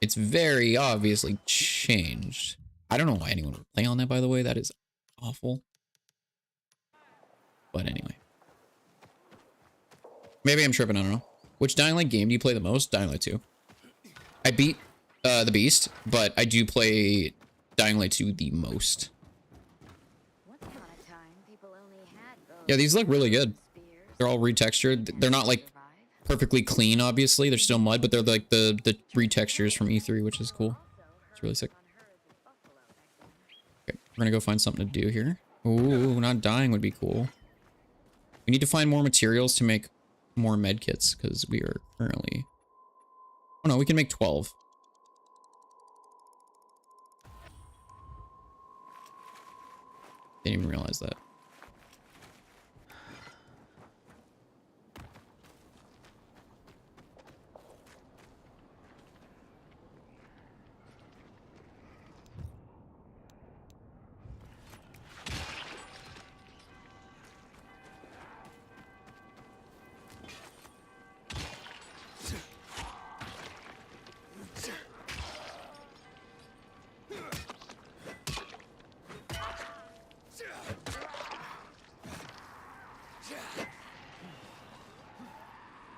S1: it's very obviously changed. I don't know why anyone would play on that, by the way. That is awful. But anyway. Maybe I'm tripping, I don't know. Which Dying Light game do you play the most? Dying Light 2. I beat The Beast, but I do play Dying Light 2 the most.
S5: Once upon a time, people only had bows
S1: Yeah, these look really good.
S5: and spears.
S1: They're all retextured. They're not like perfectly clean, obviously. They're still mud, but they're like the retextures from E3, which is cool. It's really sick. Okay, we're gonna go find something to do here. Ooh, not dying would be cool. We need to find more materials to make more med kits, because we are currently... Oh no, we can make 12. Didn't even realize that.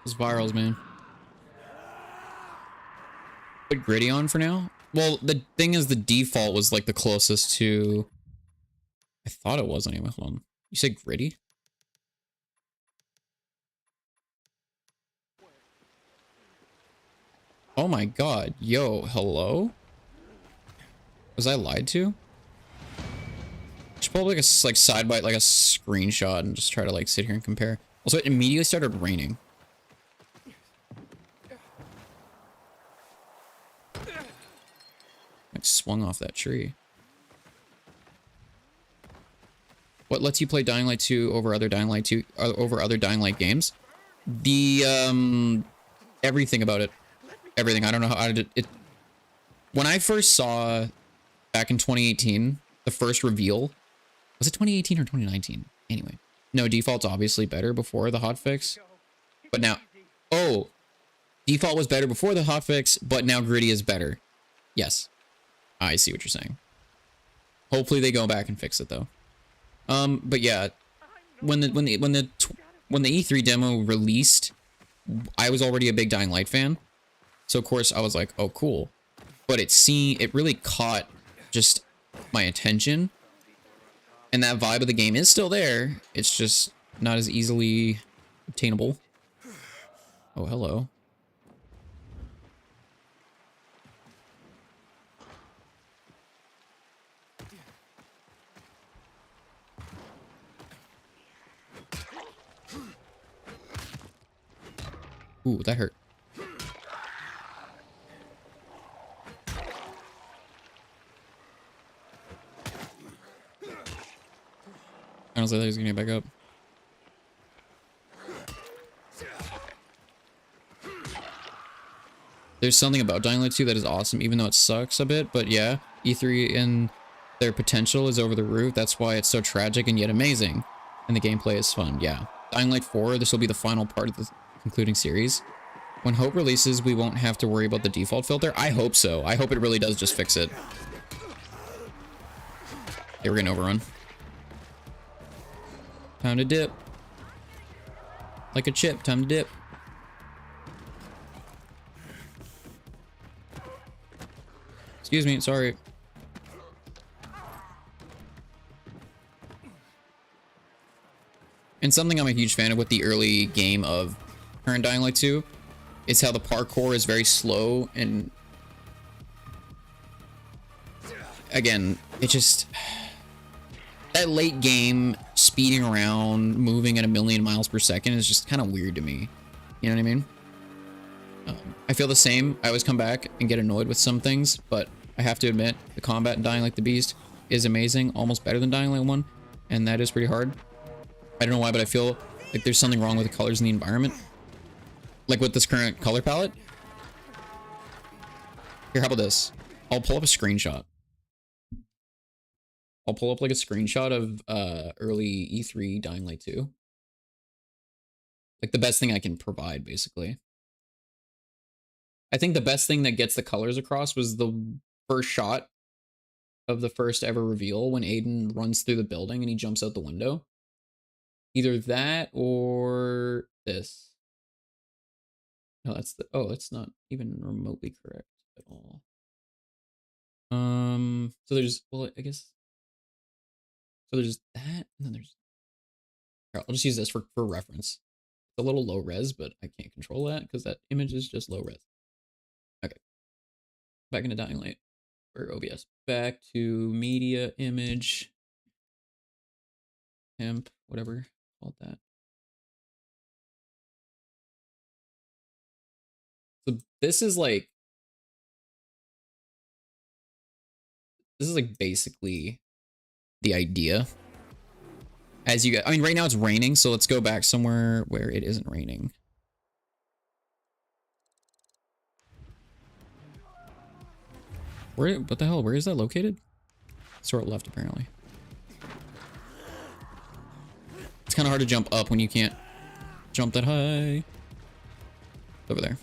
S1: Those virals, man. put Gritty on for now. Well, the thing is the default was like the closest to... I thought it was anyway. Hold on. You said Gritty? Oh my god. Yo, hello? Was I lied to? Should probably like a side by like a screenshot and just try to like sit here and compare. Also, it immediately started raining. Like swung off that tree. What lets you play Dying Light 2 over other Dying Light 2 over other Dying Light games? The everything about it. Everything. I don't know how I did it. When I first saw back in 2018, the first reveal, was it 2018 or 2019? Anyway, no, default's obviously better before the hotfix, but now, oh, default was better before the hotfix, but now Gritty is better. Yes, I see what you're saying. Hopefully they go back and fix it though. But yeah, when the E3 demo released, I was already a big Dying Light fan. So of course I was like, oh cool. But it really caught just my attention. And that vibe of the game is still there. It's just not as easily obtainable. Oh, hello. Ooh, that hurt. Honestly, I thought he was gonna get back up. There's something about Dying Light 2 that is awesome, even though it sucks a bit. But yeah, E3 and their potential is over the roof. That's why it's so tragic and yet amazing. And the gameplay is fun, yeah. Dying Light 4, this will be the final part of the concluding series. When Hope releases, we won't have to worry about the default filter. I hope so. I hope it really does just fix it. Okay, we're gonna overrun. Time to dip. Like a chip, time to dip. Excuse me, sorry. And something I'm a huge fan of with the early game of current Dying Light 2 is how the parkour is very slow, and again, it just... that late game speeding around, moving at 1,000,000 miles per second is just kind of weird to me. You know what I mean? I feel the same. I always come back and get annoyed with some things, but I have to admit, the combat in Dying Like the Beast is amazing, almost better than Dying Light 1, and that is pretty hard. I don't know why, but I feel like there's something wrong with the colors in the environment. Like with this current color palette. Here, how about this? I'll pull up a screenshot. I'll pull up like a screenshot of early E3 Dying Light 2. Like the best thing I can provide, basically. I think the best thing that gets the colors across was the first shot of the first ever reveal when Aiden runs through the building and he jumps out the window. Either that or this. No, that's the... oh, that's not even remotely correct at all. So there's... well, I guess... so there's that, and then there's... here, I'll just use this for reference. It's a little low res, but I can't control that because that image is just low res. Okay. Back into Dying Light. Or OBS. Back to media, image, temp, whatever. Call it that. So this is like basically the idea. As you get, I mean, right now it's raining, so let's go back somewhere where it isn't raining. Where, what the hell, where is that located? Sort of left, apparently. It's kind of hard to jump up when you can't jump that high. Over there.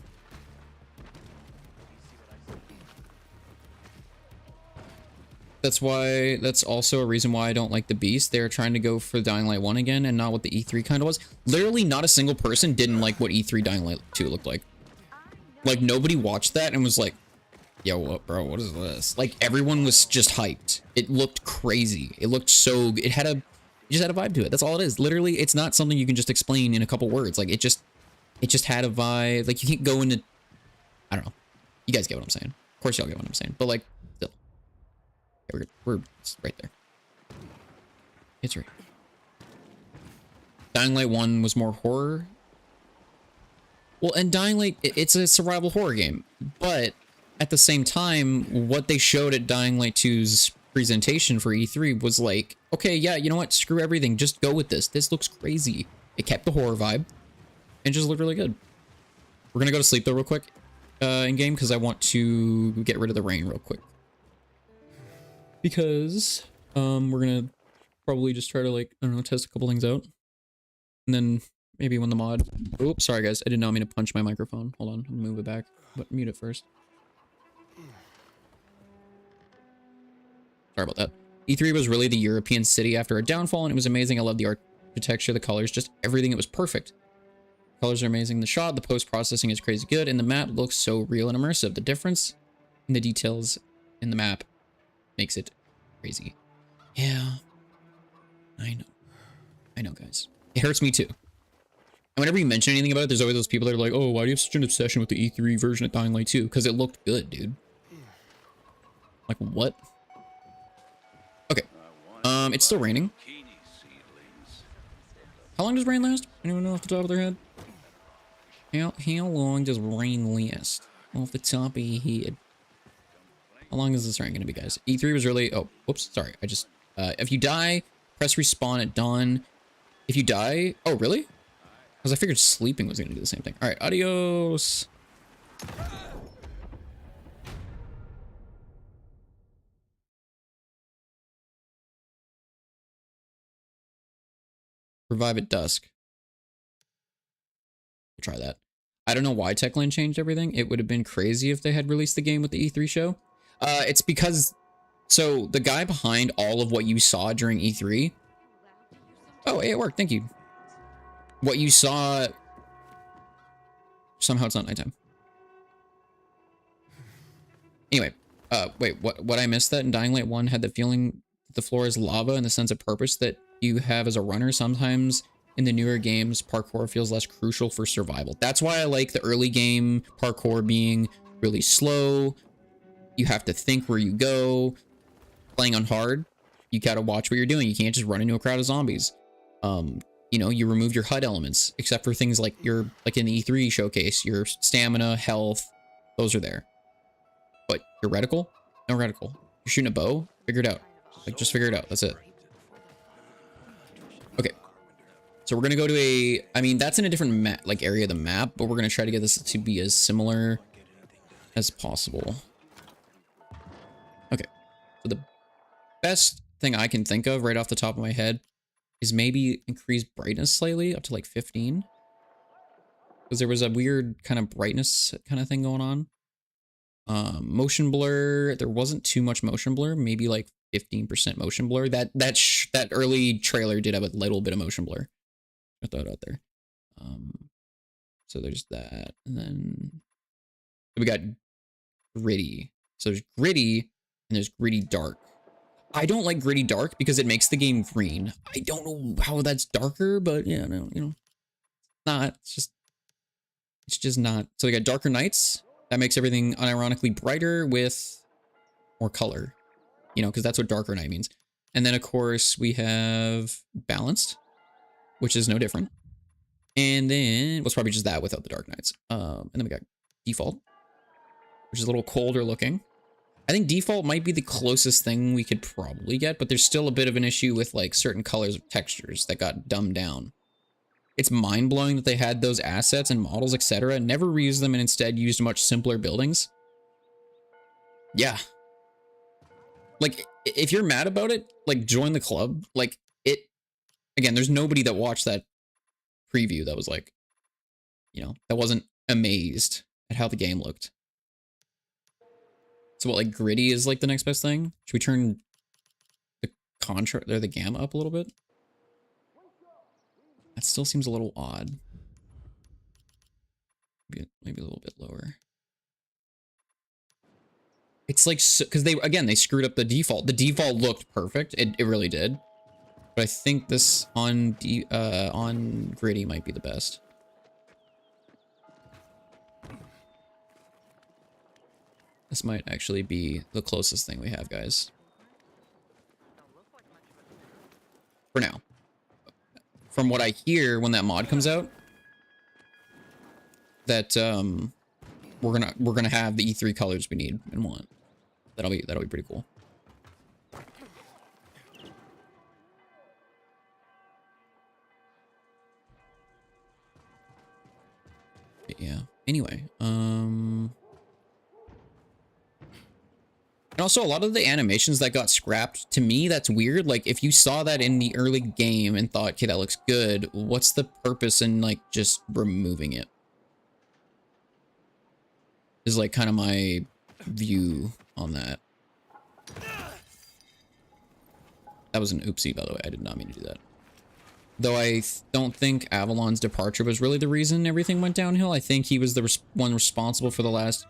S1: That's also a reason why I don't like the Beast. They're trying to go for Dying Light 1 again and not what the E3 kind of was. Literally not a single person didn't like what E3 Dying Light 2 looked like. Like nobody watched that and was like, Yo, what, bro? What is this? Like, everyone was just hyped. It looked crazy. It looked so... It just had a vibe to it. That's all it is. Literally, it's not something you can just explain in a couple words. Like, it just had a vibe. Like, you can't go into... I don't know. You guys get what I'm saying. Of course y'all get what I'm saying. But, like, still. Yeah, we're it's right there. It's right. Dying Light 1 was more horror. Well, and Dying Light, it's a survival horror game. But... at the same time, what they showed at Dying Light 2's presentation for E3 was like, okay, yeah, you know what? Screw everything. Just go with this. This looks crazy. It kept the horror vibe and just looked really good. We're going to go to sleep, though, real quick in game because I want to get rid of the rain real quick. Because we're going to probably just try to, like, I don't know, test a couple things out. And then maybe when the mod... Oops, sorry, guys. I did not mean to punch my microphone. Hold on. I'll move it back. But mute it first. Sorry about that. E3 was really the European city after a downfall, and it was amazing. I love the architecture, the colors, just everything. It was perfect. Colors are amazing. The shot, the post-processing is crazy good, and the map looks so real and immersive. The difference in the details in the map makes it crazy. Yeah. I know. I know, guys. It hurts me too. And whenever you mention anything about it, there's always those people that are like, oh, why do you have such an obsession with the E3 version of Dying Light 2? Because it looked good, dude. Like, what? Okay. It's still raining. How long does rain last? Anyone know off the top of their head? How long does rain last? Off the top of your head. How long is this rain gonna be, guys? E3 was really... Oh, whoops, sorry. I just... if you die, press respawn at dawn. If you die... Oh, really? Because I figured sleeping was gonna do the same thing. Alright, adios! Revive at dusk. We'll try that. I don't know why Techland changed everything. It would have been crazy if they had released the game with the E3 show. It's because... So, the guy behind all of what you saw during E3... Oh, hey, it worked. Thank you. What you saw... Somehow it's not nighttime. Anyway. Wait, what I missed that in Dying Light 1 had the feeling that the floor is lava and the sense of purpose that you have as a runner. Sometimes in the newer games, parkour feels less crucial for survival. That's why I like the early game parkour being really slow. You have to think where you go. Playing on hard, you gotta watch what you're doing. You can't just run into a crowd of zombies. You know, you remove your HUD elements, except for things like like in the E3 showcase, your stamina, health, those are there. But your reticle? No reticle. You're shooting a bow? Figure it out. Like, just figure it out. That's it. Okay. So we're gonna go to a... I mean, that's in a different map, like area of the map, but we're gonna try to get this to be as similar as possible. Okay. So the best thing I can think of right off the top of my head is maybe increase brightness slightly up to like 15. Because there was a weird kind of brightness kind of thing going on. Motion blur, there wasn't too much motion blur, maybe like 15% motion blur. That early trailer did have a little bit of motion blur. I throw it out there. So there's that. And then we got gritty. So there's gritty and there's gritty dark. I don't like gritty dark because it makes the game green. I don't know how that's darker, but yeah, no, you know, not. It's just not. So we got darker nights. That makes everything unironically brighter with more color, you know, because that's what darker night means. And then of course we have balanced, which is no different. And then was probably just that without the dark nights. And then we got default, which is a little colder looking. I think default might be the closest thing we could probably get, but there's still a bit of an issue with like certain colors of textures that got dumbed down. It's mind-blowing that they had those assets and models, etc., never reused them and instead used much simpler buildings. Yeah. Like, if you're mad about it, like, join the club. Like, it... Again, there's nobody that watched that preview that was like, you know, that wasn't amazed at how the game looked. So what, like, gritty is like the next best thing? Should we turn the contrast or the gamma up a little bit? That still seems a little odd. Maybe a little bit lower. It's like, because they screwed up the default. The default looked perfect. It really did. But I think this on Gritty might be the best. This might actually be the closest thing we have, guys. For now. From what I hear when that mod comes out, that we're gonna have the E3 colors we need and want. That'll be pretty cool. Yeah. Anyway, and also a lot of the animations that got scrapped, to me, that's weird. Like, if you saw that in the early game and thought, okay, that looks good, what's the purpose in, like, just removing it? Is, like, kind of my view on that. That was an oopsie, by the way. I did not mean to do that. Though I don't think Avalon's departure was really the reason everything went downhill. I think he was the one responsible for the last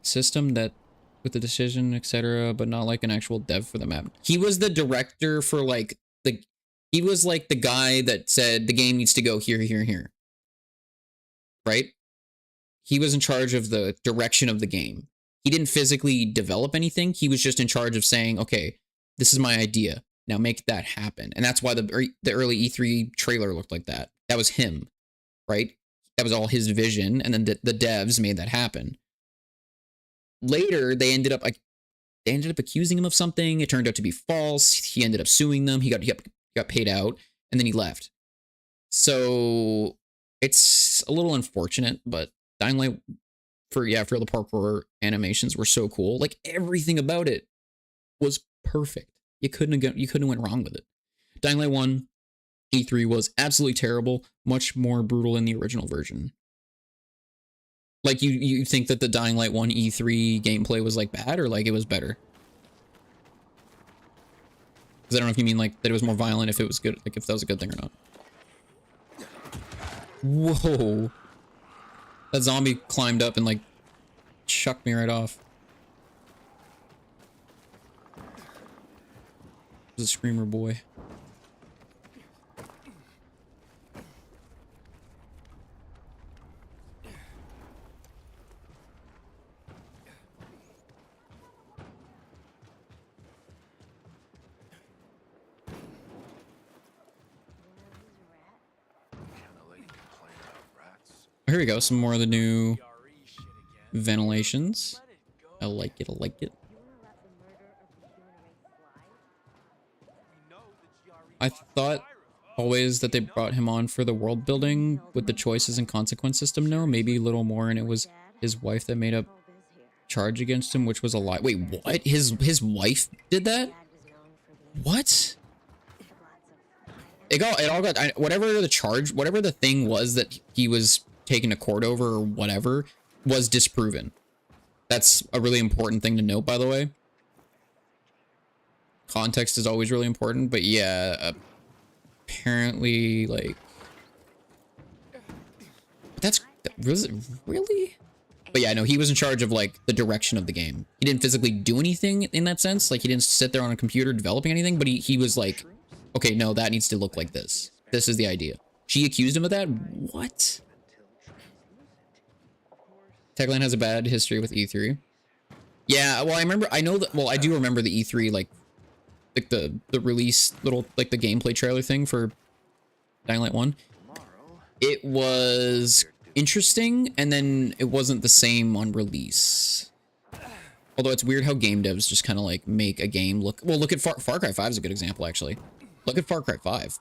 S1: system that with the decision, etc., but not like an actual dev for the map. He was the director for like he was like the guy that said the game needs to go here, here, here. Right? He was in charge of the direction of the game. He didn't physically develop anything. He was just in charge of saying, okay, this is my idea. Now make that happen. And that's why the early E3 trailer looked like that. That was him, right? That was all his vision. And then the devs made that happen. Later, they ended up accusing him of something. It turned out to be false. He ended up suing them. He got paid out, and then he left. So it's a little unfortunate, but Dying Light for the parkour animations were so cool. Like everything about it was perfect. You couldn't have went wrong with it. Dying Light 1 E3 was absolutely terrible, much more brutal in the original version. Like you think that the Dying Light 1 E3 gameplay was like bad or like it was better? Because I don't know if you mean like that it was more violent, if it was good, like if that was a good thing or not. Whoa. That zombie climbed up and like chucked me right off. It was a screamer boy. Here we go, some more of the new ventilations. I like it, I like it. I thought always that they brought him on for the world building with the choices and consequence system. No, maybe a little more, and it was his wife that made up charge against him, which was a lie. Wait, what? His wife did that? What? It all got whatever the charge, whatever the thing was that he was taken to court over or whatever was disproven. That's a really important thing to note, by the way. Context is always really important, but yeah, apparently, like, really? But yeah, no, he was in charge of like the direction of the game. He didn't physically do anything in that sense. Like he didn't sit there on a computer developing anything, but he was like, okay, no, that needs to look like this. This is the idea. She accused him of that? What? Techland has a bad history with E3. Yeah, well, I do remember the E3, like the release little, like the gameplay trailer thing for Dying Light 1. It was interesting, and then it wasn't the same on release. Although it's weird how game devs just kind of like make a game look, well, look at Far Cry 5 is a good example, actually. Look at Far Cry 5.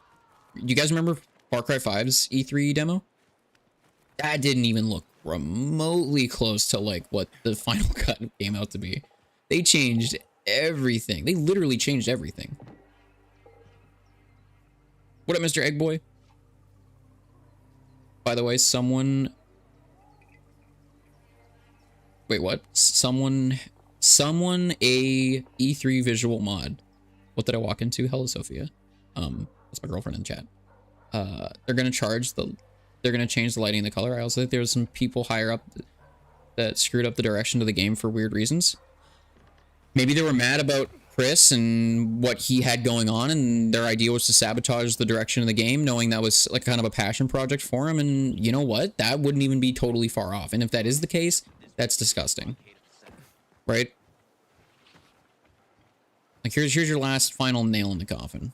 S1: You guys remember Far Cry 5's E3 demo? That didn't even look remotely close to like what the final cut came out to be. They changed everything. They literally changed everything. What up, Mr. Egg Boy? By the way, someone... Wait, what? Someone a E3 visual mod. What did I walk into? Hello, Sophia. That's my girlfriend in the chat. They're gonna change the lighting and the color. I also think there was some people higher up that screwed up the direction of the game for weird reasons. Maybe they were mad about Chris and what he had going on, and their idea was to sabotage the direction of the game, knowing that was like kind of a passion project for him. And you know what? That wouldn't even be totally far off. And if that is the case, that's disgusting, right? Like here's your last final nail in the coffin.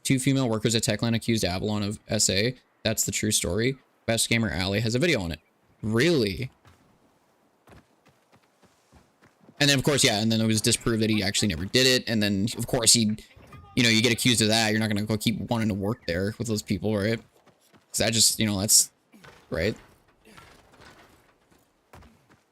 S1: 2 female workers at Techland accused Avalon of SA. That's the true story. Best Gamer Alley has a video on it. Really? And then of course, yeah, and then it was disproved that he actually never did it. And then of course he, you know, you get accused of that. You're not gonna go keep wanting to work there with those people, right? Because that just, you know, that's right.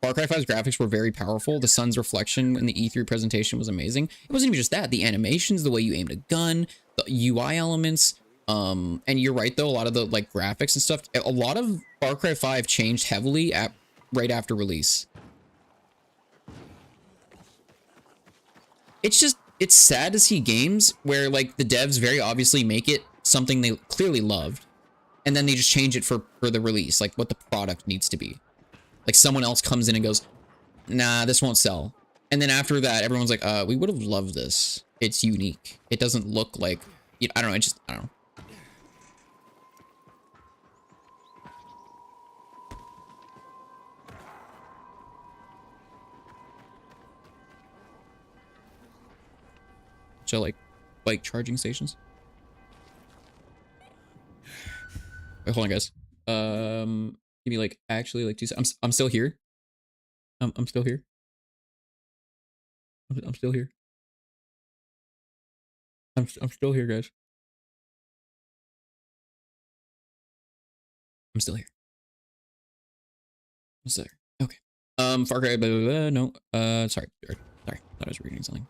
S1: Far Cry 5's graphics were very powerful. The sun's reflection in the E3 presentation was amazing. It wasn't even just that. The animations, the way you aimed a gun, the UI elements. And you're right though, a lot of the like graphics and stuff, a lot of Far Cry 5 changed heavily right after release. It's just, it's sad to see games where like the devs very obviously make it something they clearly loved, and then they just change it for the release, like what the product needs to be. Like someone else comes in and goes, nah, this won't sell. And then after that, everyone's like, we would have loved this. It's unique. It doesn't look like, you know, I don't know. It just, I don't know. So like bike charging stations. Wait, hold on, guys. Give me like actually like 2 seconds. I'm still here. I'm still here. I'm still here. I'm still here, guys. I'm still here. I'm still here. Okay. Far Cry. Blah, blah, blah, no. Sorry. Sorry. Thought I was reading something.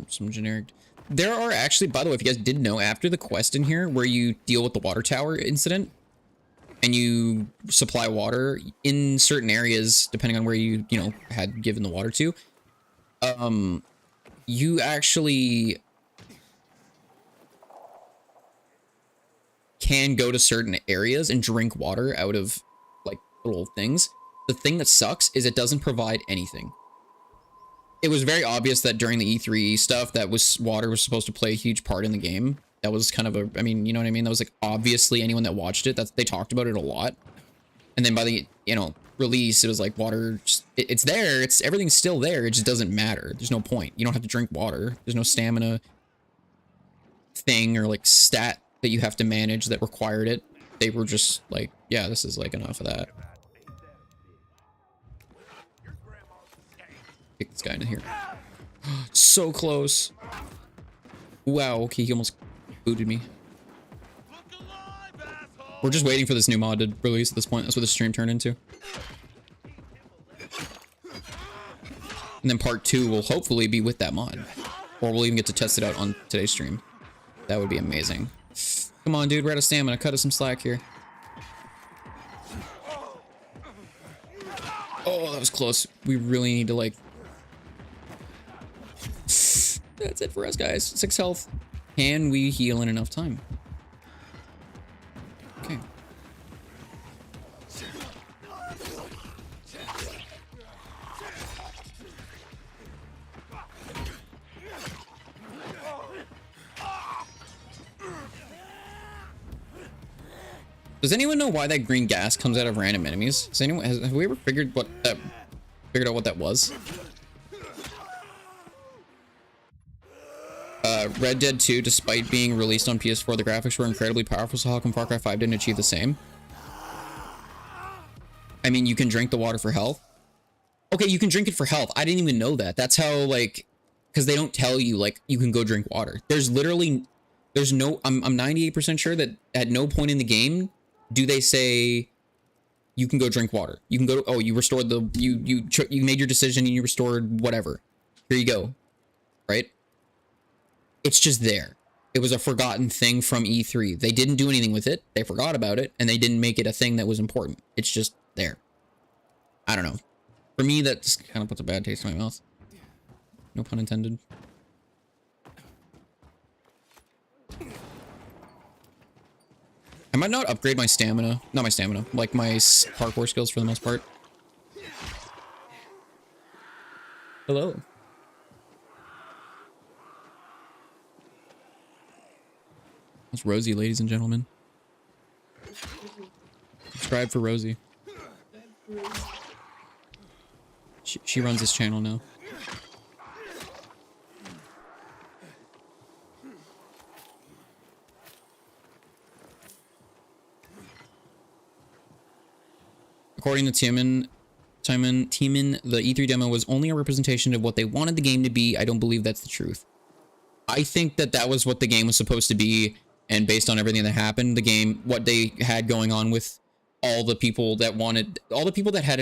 S1: Some generic. There are actually, by the way, if you guys didn't know, after the quest in here where you deal with the water tower incident and you supply water in certain areas, depending on where you know, had given the water to, you actually can go to certain areas and drink water out of like little things. The thing that sucks is it doesn't provide anything. It was very obvious that during the E3 stuff that water was supposed to play a huge part in the game. That was kind of a, I mean, you know what I mean? That was like, obviously anyone that watched it, they talked about it a lot. And then by the, you know, release, it was like water, just, it's there, everything's still there. It just doesn't matter. There's no point. You don't have to drink water. There's no stamina thing or like stat that you have to manage that required it. They were just like, yeah, this is like enough of that. Kick this guy into here. So close. Wow, okay, he almost booted me. We're just waiting for this new mod to release at this point. That's what the stream turned into. And then part 2 will hopefully be with that mod. Or we'll even get to test it out on today's stream. That would be amazing. Come on, dude, we're out of stamina. Cut us some slack here. Oh, that was close. We really need to, like... That's it for us, guys. 6 health. Can we heal in enough time? Okay. Does anyone know why that green gas comes out of random enemies? Does anyone, have we ever figured out what that was? Red Dead 2, despite being released on PS4, the graphics were incredibly powerful, so how come Far Cry 5 didn't achieve the same? I mean, you can drink the water for health. Okay, you can drink it for health. I didn't even know that. That's how, like, because they don't tell you, like, you can go drink water. There's literally, there's no, I'm 98% sure that at no point in the game do they say you can go drink water. You can go, oh, you restored the, you made your decision and you restored whatever. Here you go. Right? It's just there. It was a forgotten thing from E3. They didn't do anything with it. They forgot about it, and they didn't make it a thing that was important. It's just there. I don't know. For me, that just kind of puts a bad taste in my mouth. No pun intended. I might not upgrade my stamina. Not my stamina. Like my parkour skills for the most part. Hello. That's Rosie, ladies and gentlemen. Subscribe for Rosie. She runs this channel now. According to Timon, the E3 demo was only a representation of what they wanted the game to be. I don't believe that's the truth. I think that that was what the game was supposed to be, and based on everything that happened, the game, what they had going on with all the people that wanted, all the people that had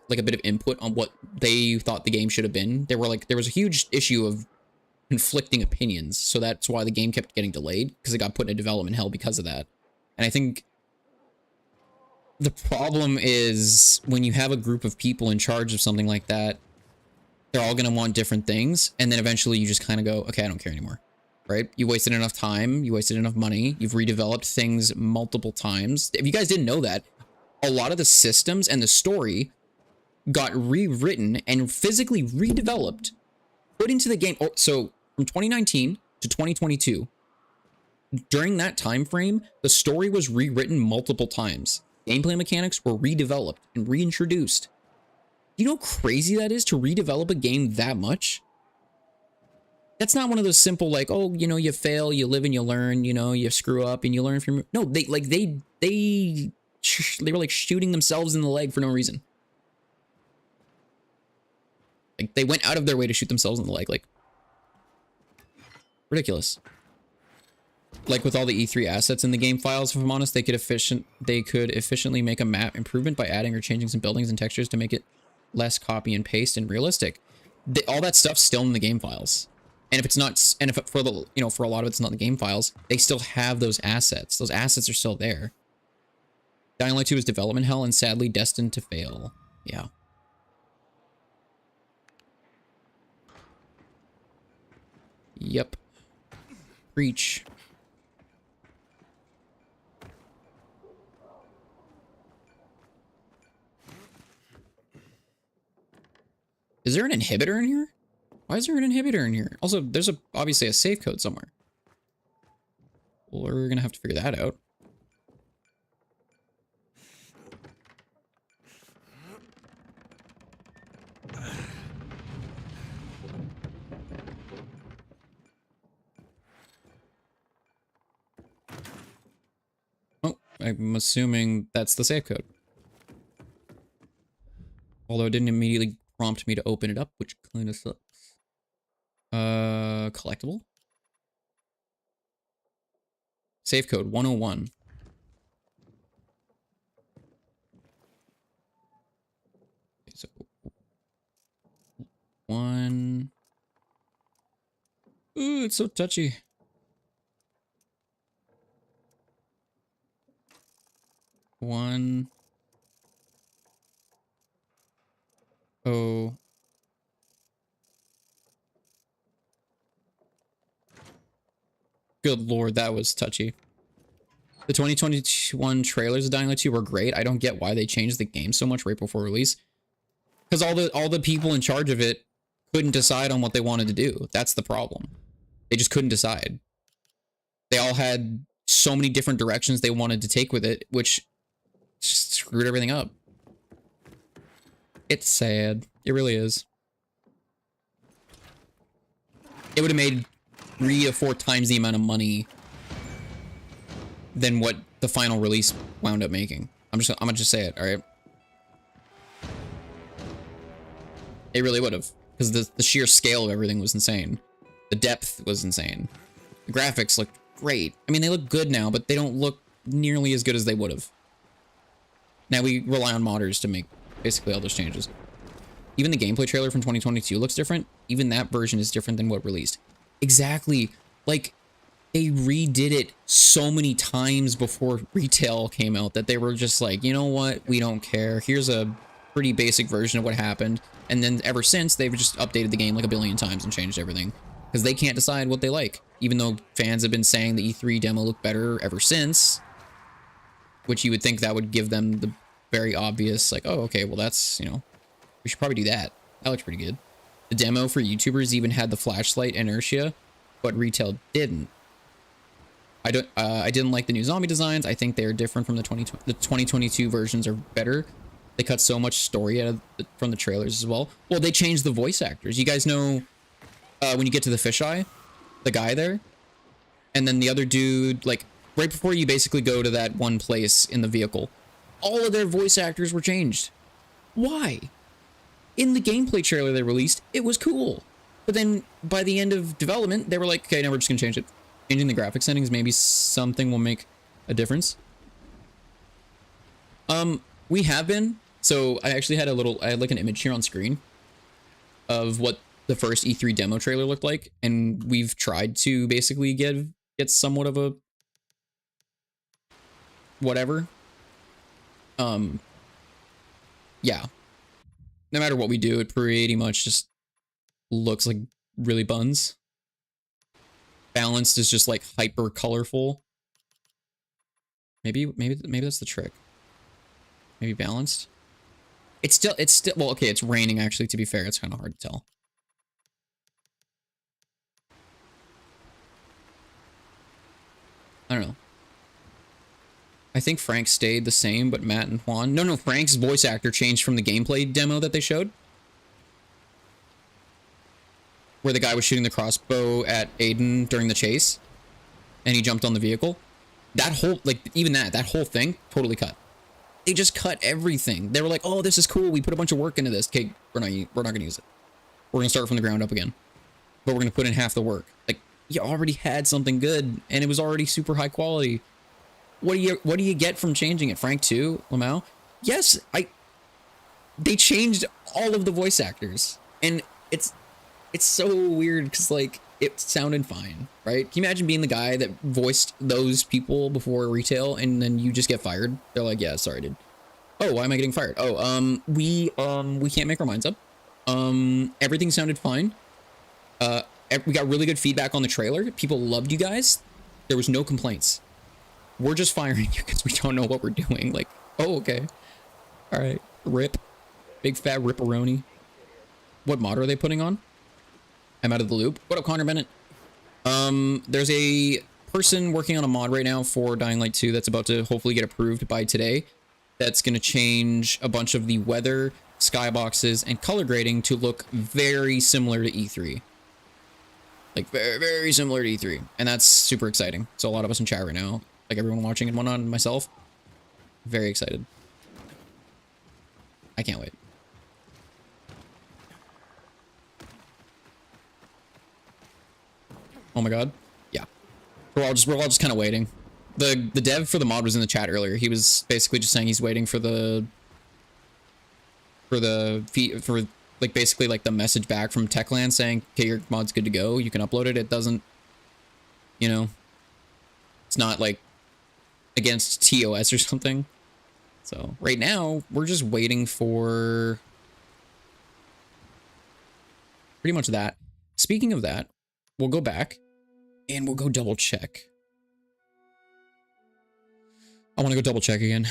S1: like a bit of input on what they thought the game should have been. There was a huge issue of conflicting opinions, so that's why the game kept getting delayed, because it got put in development hell because of that. And I think the problem is when you have a group of people in charge of something like that, they're all going to want different things. And then eventually you just kind of go, okay, I don't care anymore, right? You wasted enough time. You wasted enough money. You've redeveloped things multiple times. If you guys didn't know that, a lot of the systems and the story got rewritten and physically redeveloped, put into the game. So from 2019 to 2022, during that time frame, the story was rewritten multiple times. Gameplay mechanics were redeveloped and reintroduced. You know how crazy that is to redevelop a game that much? That's not one of those simple, like, oh, you know, you fail, you live and you learn, you know, you screw up and you learn from... No, they were like shooting themselves in the leg for no reason. Like, they went out of their way to shoot themselves in the leg, like... Ridiculous. Like with all the E3 assets in the game files, if I'm honest, they could efficiently make a map improvement by adding or changing some buildings and textures to make it less copy and paste and realistic. All that stuff's still in the game files. And if it's not, and if for the, you know, for a lot of it's not in the game files, they still have those assets. Those assets are still there. Dying Light 2 is development hell and sadly destined to fail. Yeah. Yep. Preach. Is there an inhibitor in here? Why is there an inhibitor in here? Also, there's obviously a safe code somewhere. Well, we're gonna have to figure that out. Oh, I'm assuming that's the safe code. Although it didn't immediately prompt me to open it up, which kind of sucks. Collectible? Safe code 101. Okay, so 1. Ooh, it's so touchy. One. Oh. Good lord, that was touchy. The 2021 trailers of Dying Light 2 were great. I don't get why they changed the game so much right before release. Because all the people in charge of it couldn't decide on what they wanted to do. That's the problem. They just couldn't decide. They all had so many different directions they wanted to take with it, which just screwed everything up. It's sad. It really is. It would have made 3 or 4 times the amount of money than what the final release wound up making. I'm gonna just say it, all right? It really would have, because the sheer scale of everything was insane. The depth was insane. The graphics looked great. I mean, they look good now, but they don't look nearly as good as they would have. Now we rely on modders to make basically all those changes. Even the gameplay trailer from 2022 looks different. Even that version is different than what released. Exactly. Like, they redid it so many times before retail came out that they were just like, you know what? We don't care. Here's a pretty basic version of what happened. And then ever since, they've just updated the game like a billion times and changed everything. Because they can't decide what they like. Even though fans have been saying the E3 demo looked better ever since, which you would think that would give them the very obvious, like, oh, okay, well, that's, you know, we should probably do that. That looks pretty good. The demo for YouTubers even had the flashlight inertia, but retail didn't. I didn't like the new zombie designs. I think they're different from the 2022 versions are better. They cut so much story out of from the trailers as well. Well, they changed the voice actors. You guys know when you get to the fisheye, the guy there, and then the other dude, like right before you basically go to that one place in the vehicle, all of their voice actors were changed. Why? In the gameplay trailer they released, it was cool. But then by the end of development, they were like, okay, now we're just gonna change it. Changing the graphic settings, maybe something will make a difference. We have been. So I actually had I had like an image here on screen of what the first E3 demo trailer looked like, and we've tried to basically get somewhat of a whatever. Yeah. No matter what we do, it pretty much just looks like really buns. Balanced is just like hyper colorful. Maybe that's the trick. Maybe balanced. It's still well, okay, it's raining actually, to be fair. It's kind of hard to tell. I don't know. I think Frank stayed the same, but Matt and Juan. No, Frank's voice actor changed from the gameplay demo that they showed, where the guy was shooting the crossbow at Aiden during the chase, and he jumped on the vehicle. That whole, like, even that whole thing, totally cut. They just cut everything. They were like, oh, this is cool. We put a bunch of work into this. Okay, we're not going to use it. We're going to start from the ground up again. But we're going to put in half the work. Like, you already had something good, and it was already super high quality. What do you get from changing it? Frank too, Lamau? Yes, they changed all of the voice actors. And it's so weird because, like, it sounded fine, right? Can you imagine being the guy that voiced those people before retail and then you just get fired? They're like, yeah, sorry, dude. Oh, why am I getting fired? Oh, we can't make our minds up. Everything sounded fine. We got really good feedback on the trailer. People loved you guys. There was no complaints. We're just firing you because we don't know what we're doing. Like, oh, okay. All right. Rip. Big fat ripperoni. What mod are they putting on? I'm out of the loop. What up, Connor Bennett? There's a person working on a mod right now for Dying Light 2 that's about to hopefully get approved by today. That's going to change a bunch of the weather, skyboxes, and color grading to look very similar to E3. Like, very, very similar to E3. And that's super exciting. So a lot of us in chat right now, like everyone watching and whatnot, and myself, very excited. I can't wait. Oh my god. Yeah. We're all just kind of waiting. The dev for the mod was in the chat earlier. He was basically just saying he's waiting for like basically like the message back from Techland saying, okay, your mod's good to go. You can upload it. It doesn't, you know, it's not like against TOS or something. So right now we're just waiting for pretty much that. Speaking of that, we'll go back and we'll go double check. I want to go double check again.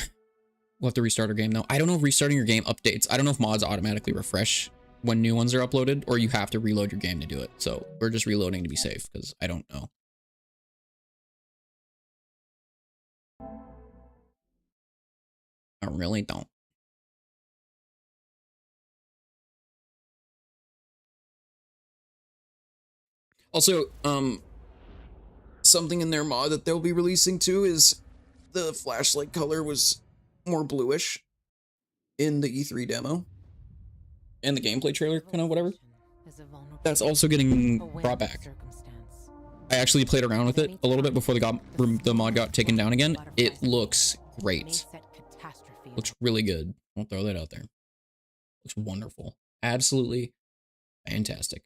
S1: We'll have to restart our game though. I don't know if restarting your game updates. I don't know if mods automatically refresh when new ones are uploaded or you have to reload your game to do it. So we're just reloading to be safe because I don't know. I really don't. Also, something in their mod that they'll be releasing too is the flashlight color was more bluish in the E3 demo and the gameplay trailer, kind of whatever. That's also getting brought back. I actually played around with it a little bit before the mod got taken down again. It looks great. Looks really good. I'll throw that out there. Looks wonderful. Absolutely fantastic.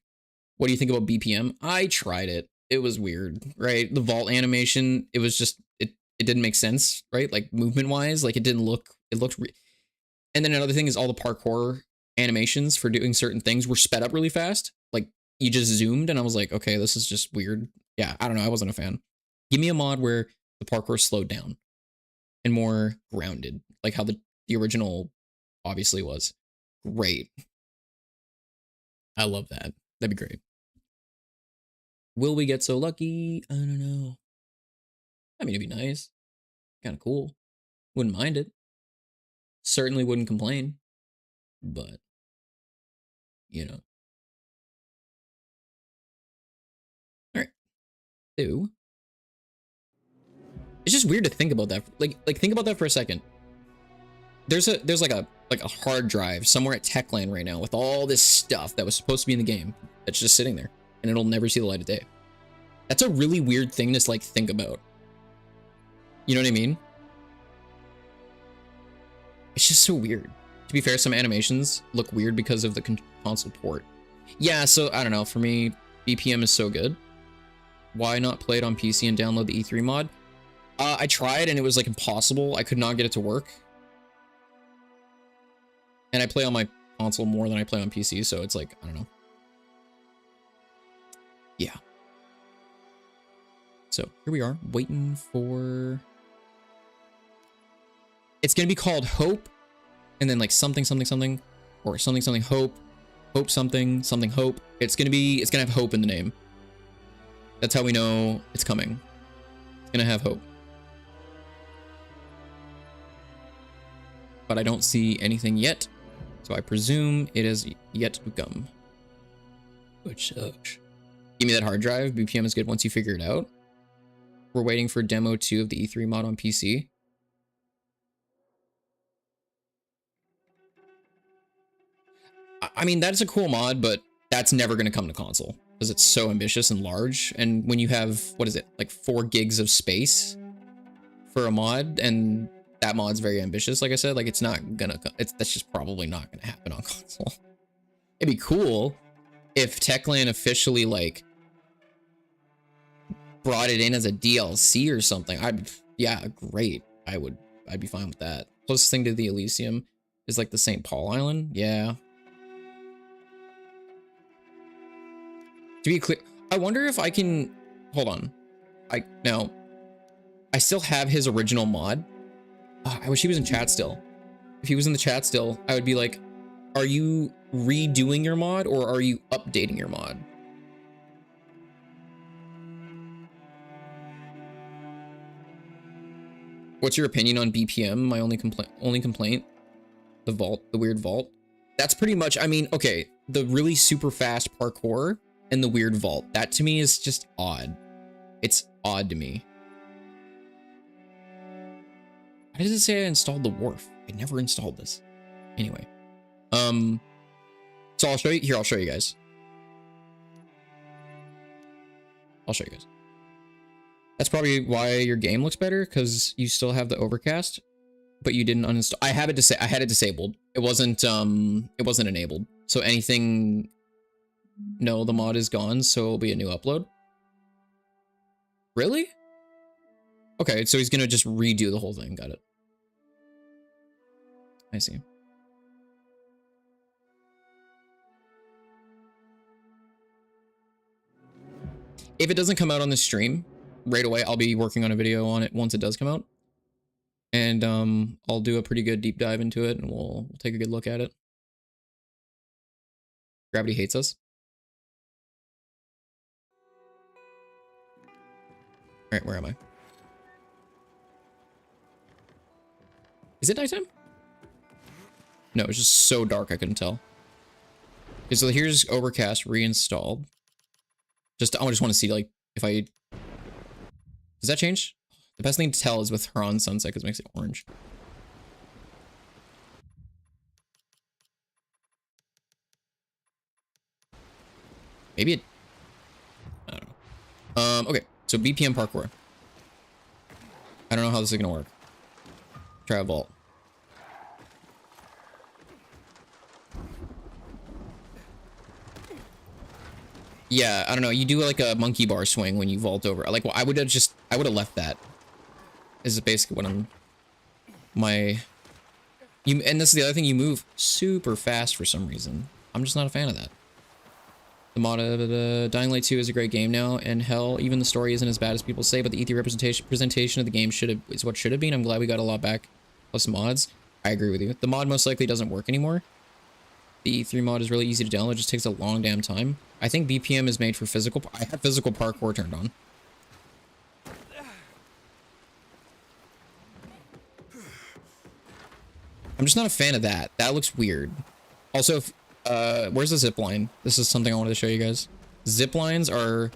S1: What do you think about BPM? I tried it. It was weird, right? The vault animation, it was just, it didn't make sense, right? Like movement wise, like it looked, and then another thing is all the parkour animations for doing certain things were sped up really fast. Like you just zoomed and I was like, okay, this is just weird. Yeah, I don't know. I wasn't a fan. Give me a mod where the parkour slowed down and more grounded, like how the original obviously was. Great. I love that. That'd be great. Will we get so lucky? I don't know. I mean, it'd be nice. Kind of cool. Wouldn't mind it. Certainly wouldn't complain. But, you know. Alright. Ew. It's just weird to think about that. Like think about that for a second. There's like a hard drive somewhere at Techland right now with all this stuff that was supposed to be in the game that's just sitting there, and it'll never see the light of day. That's a really weird thing to like think about. You know what I mean? It's just so weird. To be fair, some animations look weird because of the console port. Yeah, so I don't know. For me, BPM is so good. Why not play it on PC and download the E3 mod? I tried and it was like impossible. I could not get it to work. And I play on my console more than I play on PC, so it's like, I don't know. Yeah. So here we are, waiting for... It's gonna be called Hope, and then like something, something, something, or something, something, Hope, Hope, something, something, Hope. It's gonna have Hope in the name. That's how we know it's coming. It's gonna have Hope. But I don't see anything yet, so I presume it is yet to come. Which sucks. Give me that hard drive. BPM is good once you figure it out. We're waiting for demo 2 of the E3 mod on PC. I mean, that's a cool mod, but that's never going to come to console because it's so ambitious and large. And when you have, what is it, like 4 gigs of space for a mod, and that mod's very ambitious, like I said, like it's not gonna, that's just probably not gonna happen on console. It'd be cool if Techland officially like brought it in as a DLC or something. Yeah, great. I'd be fine with that. Closest thing to the Elysium is like the St. Paul Island. Yeah. To be clear, I wonder if I can, hold on. Now, I still have his original mod. I wish he was in chat still. If he was in the chat still, I would be like, are you redoing your mod or are you updating your mod? What's your opinion on BPM? My only complaint, the vault, the weird vault. That's pretty much, I mean, okay, the really super fast parkour and the weird vault. That to me is just odd. It's odd to me. Why does it say I installed the wharf? I never installed this. Anyway. So I'll show you, here, I'll show you guys. That's probably why your game looks better, because you still have the overcast, but you didn't uninstall. I had it disabled. It wasn't enabled. So anything, no, the mod is gone, so it'll be a new upload. Really? Okay, so he's gonna just redo the whole thing. Got it. I see. If it doesn't come out on the stream right away, I'll be working on a video on it once it does come out. And I'll do a pretty good deep dive into it, and we'll take a good look at it. Gravity hates us. All right, where am I? Is it nighttime? No, it's just so dark I couldn't tell. Okay, so here's Overcast reinstalled. I just want to see, like, if I... Does that change? The best thing to tell is with Huron Sunset, because it makes it orange. Maybe it... I don't know. Okay, so BPM parkour. I don't know how this is gonna work. Try a vault. Yeah, I don't know. You do like a monkey bar swing when you vault over. Like, well, I would have left that. This is basically what I'm... And this is the other thing, you move super fast for some reason. I'm just not a fan of that. The mod of Dying Light 2 is a great game now, and hell, even the story isn't as bad as people say, but the E3 presentation of the game is what should have been. I'm glad we got a lot back, plus mods. I agree with you. The mod most likely doesn't work anymore. The E3 mod is really easy to download, it just takes a long damn time. I think BPM is made for physical. I have physical parkour turned on. I'm just not a fan of that. That looks weird. Also, where's the zip line? This is something I wanted to show you guys. Zip lines are...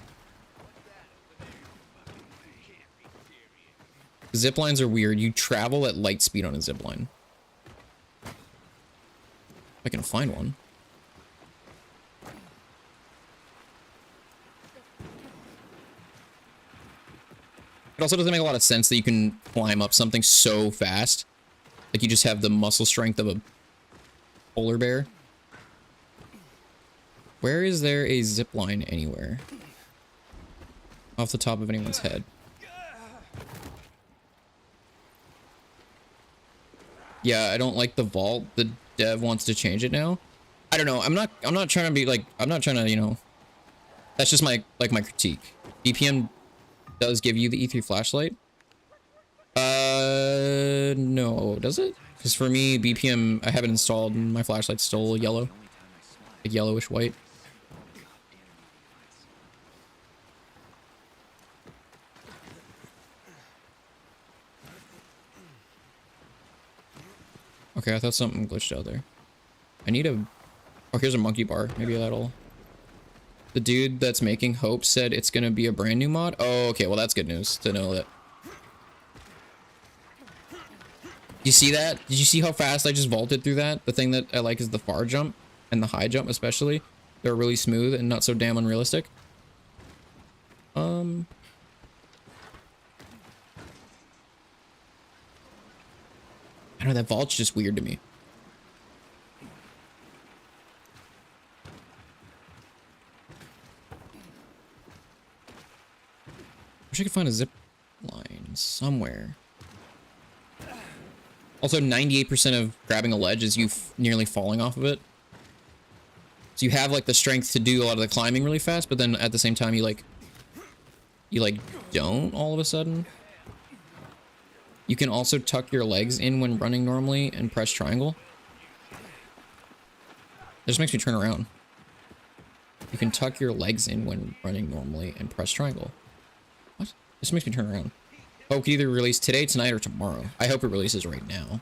S1: Zip lines are weird. You travel at light speed on a zip line. If I can find one. It also doesn't make a lot of sense that you can climb up something so fast. Like you just have the muscle strength of a polar bear. Where is there a zip line anywhere? Off the top of anyone's head. Yeah, I don't like the vault. The dev wants to change it now. I don't know. I'm not trying to be like, I'm not trying to, you know, that's just my my critique. BPM does give you the E3 flashlight. No, does it? Because for me, BPM, I have it installed and my flashlight's still yellow. Like yellowish white. Okay, I thought something glitched out there. I need a... Oh, here's a monkey bar. Maybe that'll... The dude that's making Hope said it's gonna be a brand new mod? Oh, okay, well that's good news to know that. You see that? Did you see how fast I just vaulted through that? The thing that I like is the far jump and the high jump especially. They're really smooth and not so damn unrealistic. I don't know, that vault's just weird to me. Wish I could find a zip line somewhere. Also, 98% of grabbing a ledge is you nearly falling off of it. So you have like the strength to do a lot of the climbing really fast, but then at the same time you don't all of a sudden. You can also tuck your legs in when running normally and press triangle. It just makes me turn around. You can tuck your legs in when running normally and press triangle. What? This makes me turn around. Oh, it could either release today, tonight, or tomorrow. I hope it releases right now.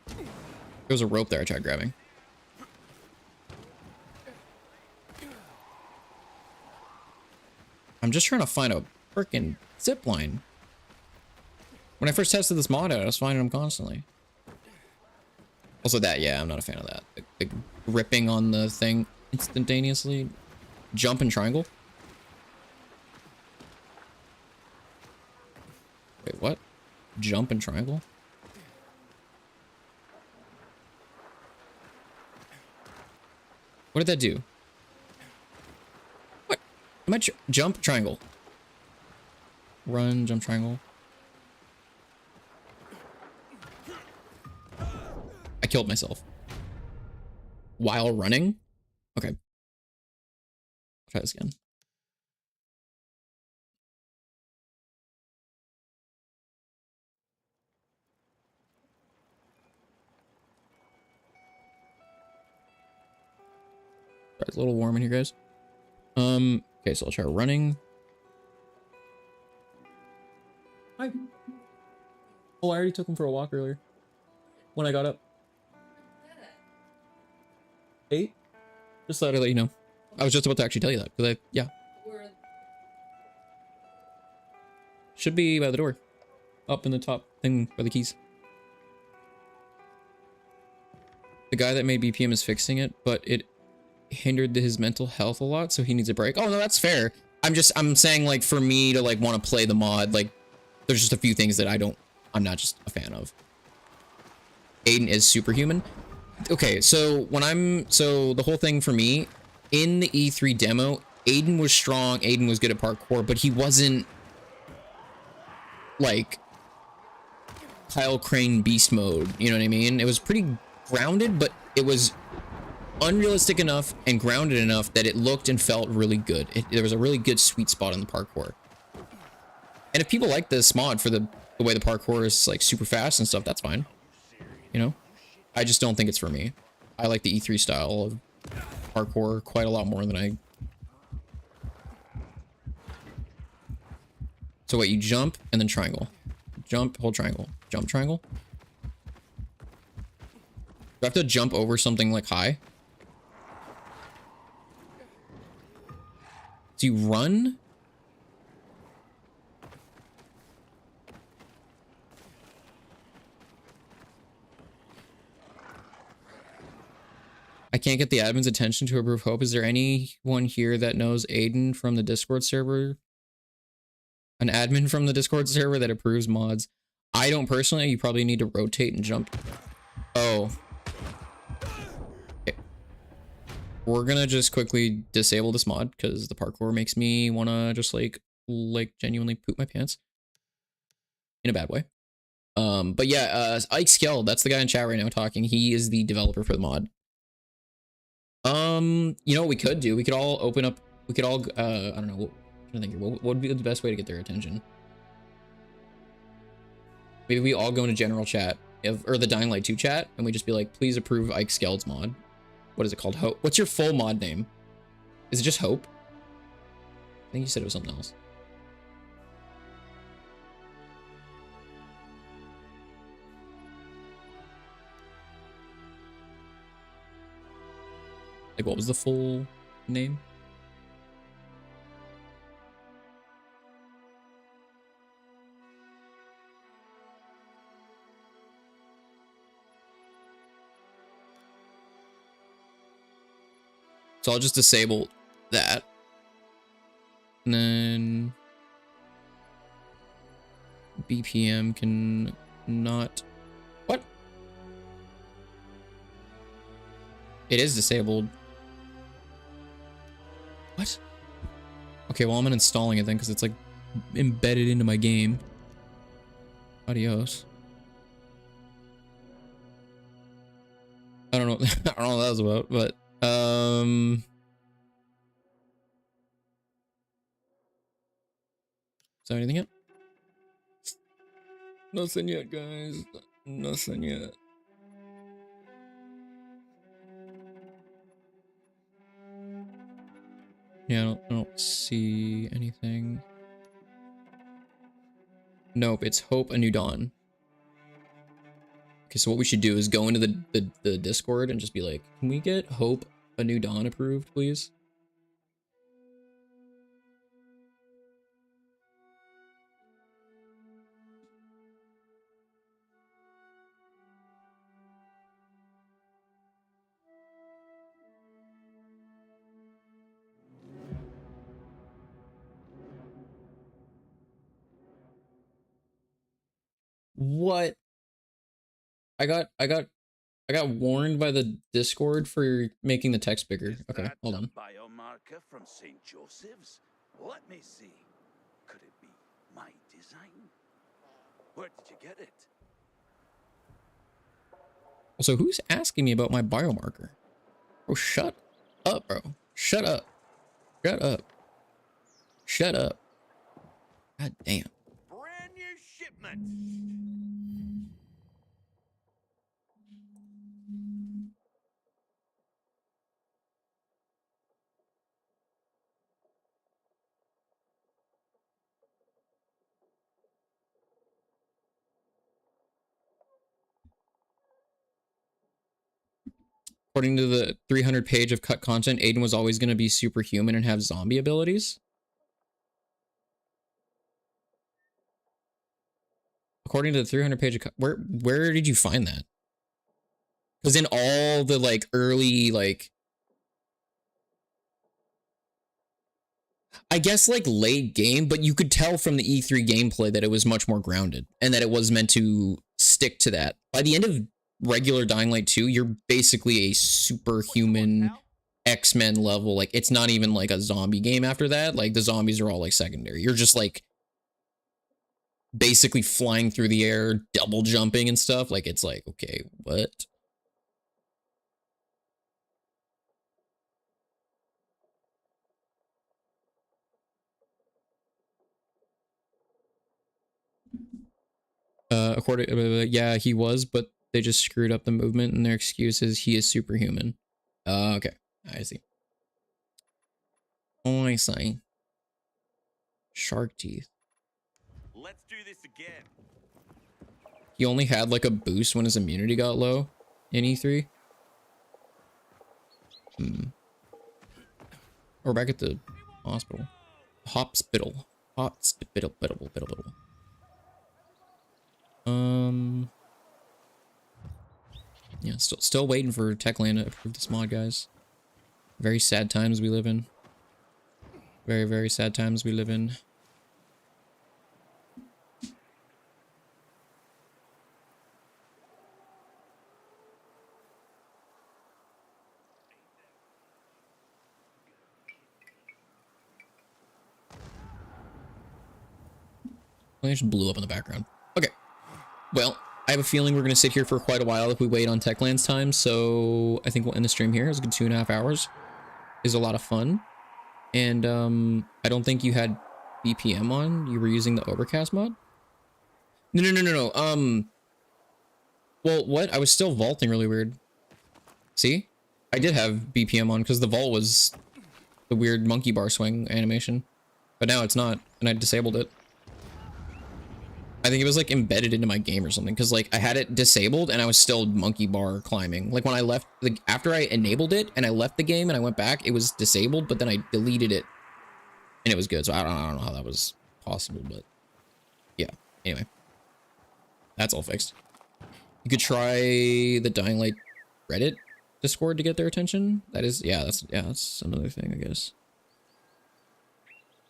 S1: There was a rope there I tried grabbing. I'm just trying to find a freaking zip line. When I first tested this mod out, I was finding them constantly. Also that, yeah, I'm not a fan of that. The gripping on the thing instantaneously. Jump and triangle. Wait, what? Jump and triangle? What did that do? What? Am I jump, triangle? Run, jump, triangle. I killed myself. While running? Okay. Try this again. It's a little warm in here, guys. Okay, so I'll try running. Hi. Oh, I already took him for a walk earlier. When I got up. 8? Just thought I'd let you know. I was just about to actually tell you that, because yeah. Should be by the door. Up in the top thing by the keys. The guy that made BPM is fixing it, but it hindered his mental health a lot, so he needs a break. Oh, no, that's fair. I'm saying, like, for me to, like, want to play the mod, like, there's just a few things that I'm not just a fan of. Aiden is superhuman. Okay, so the whole thing for me, in the E3 demo, Aiden was strong, Aiden was good at parkour, but he wasn't, like, Kyle Crane beast mode, you know what I mean? It was pretty grounded, but it was unrealistic enough and grounded enough that it looked and felt really good. There was a really good sweet spot in the parkour. And if people like this mod for the way the parkour is like super fast and stuff, that's fine. You know? I just don't think it's for me. I like the E3 style of parkour quite a lot more than I... So wait, you jump and then triangle. Jump, hold triangle. Jump, triangle. Do I have to jump over something like high? Do you run? I can't get the admin's attention to approve Hope. Is there anyone here that knows Aiden from the Discord server? An admin from the Discord server that approves mods? I don't personally. You probably need to rotate and jump. Oh. Okay. We're gonna just quickly disable this mod because the parkour makes me wanna just like genuinely poop my pants. In a bad way. But yeah, Ike Skell, that's the guy in chat right now talking. He is the developer for the mod. You know what we could do? We could all open up, we could all, I don't know, I think what would be the best way to get their attention? Maybe we all go into general chat, or the Dying Light 2 chat, and we just be like, please approve Ike Skeld's mod. What is it called? Hope. What's your full mod name? Is it just Hope? I think you said it was something else. Like, what was the full name? So I'll just disable that. And then BPM can not... What? It is disabled. What? Okay, well, I'm uninstalling it then because it's like embedded into my game. Adios. I don't know. I don't know what that was about, but is there anything yet? Nothing yet, guys. Nothing yet. Yeah, I don't see anything. Nope, it's Hope A New Dawn. Okay, so what we should do is go into the Discord and just be like, can we get Hope A New Dawn approved, please? What? I got warned by the Discord for making the text bigger. Okay, hold on.
S7: Biomarker from St. Joseph's? Let me see. Could it be my design? Where did you get it?
S1: So who's asking me about my biomarker? Oh, shut up, bro. Shut up. Shut up. Shut up. God damn.
S7: Brand new shipment.
S1: According to the 300 page of cut content, Aiden was always going to be superhuman and have zombie abilities. According to the 300 page of cut, where did you find that? Because in all the like early like, I guess like late game, but you could tell from the E3 gameplay that it was much more grounded and that it was meant to stick to that. By the end of regular Dying Light 2, you're basically a superhuman X-Men level. Like, it's not even like a zombie game after that. Like, the zombies are all like secondary. You're just like basically flying through the air, double jumping and stuff. Like, it's like, okay, what? Yeah, he was, but they just screwed up the movement, and their excuse is he is superhuman. Okay, I see. Oh, I see. Shark teeth.
S7: Let's do this again.
S1: He only had like a boost when his immunity got low in E3. Or back at the hospital. Hospital. Hospital. Yeah, still waiting for Techland to approve this mod, guys. Very sad times we live in. Very, very sad times we live in. Well, it just blew up in the background. Okay. Well, I have a feeling we're going to sit here for quite a while if we wait on Techland's time, so I think we'll end the stream here. It's a good 2.5 hours. Is a lot of fun. And I don't think you had BPM on. You were using the Overcast mod? No. Well, what? I was still vaulting really weird. See? I did have BPM on because the vault was the weird monkey bar swing animation. But now it's not, and I disabled it. I think it was like embedded into my game or something, because like I had it disabled and I was still monkey bar climbing. Like when I left, like after I enabled it and I left the game and I went back, it was disabled, but then I deleted it and it was good. So I don't know how that was possible, but yeah. Anyway, that's all fixed. You could try the Dying Light Reddit Discord to get their attention. That is, that's another thing, I guess.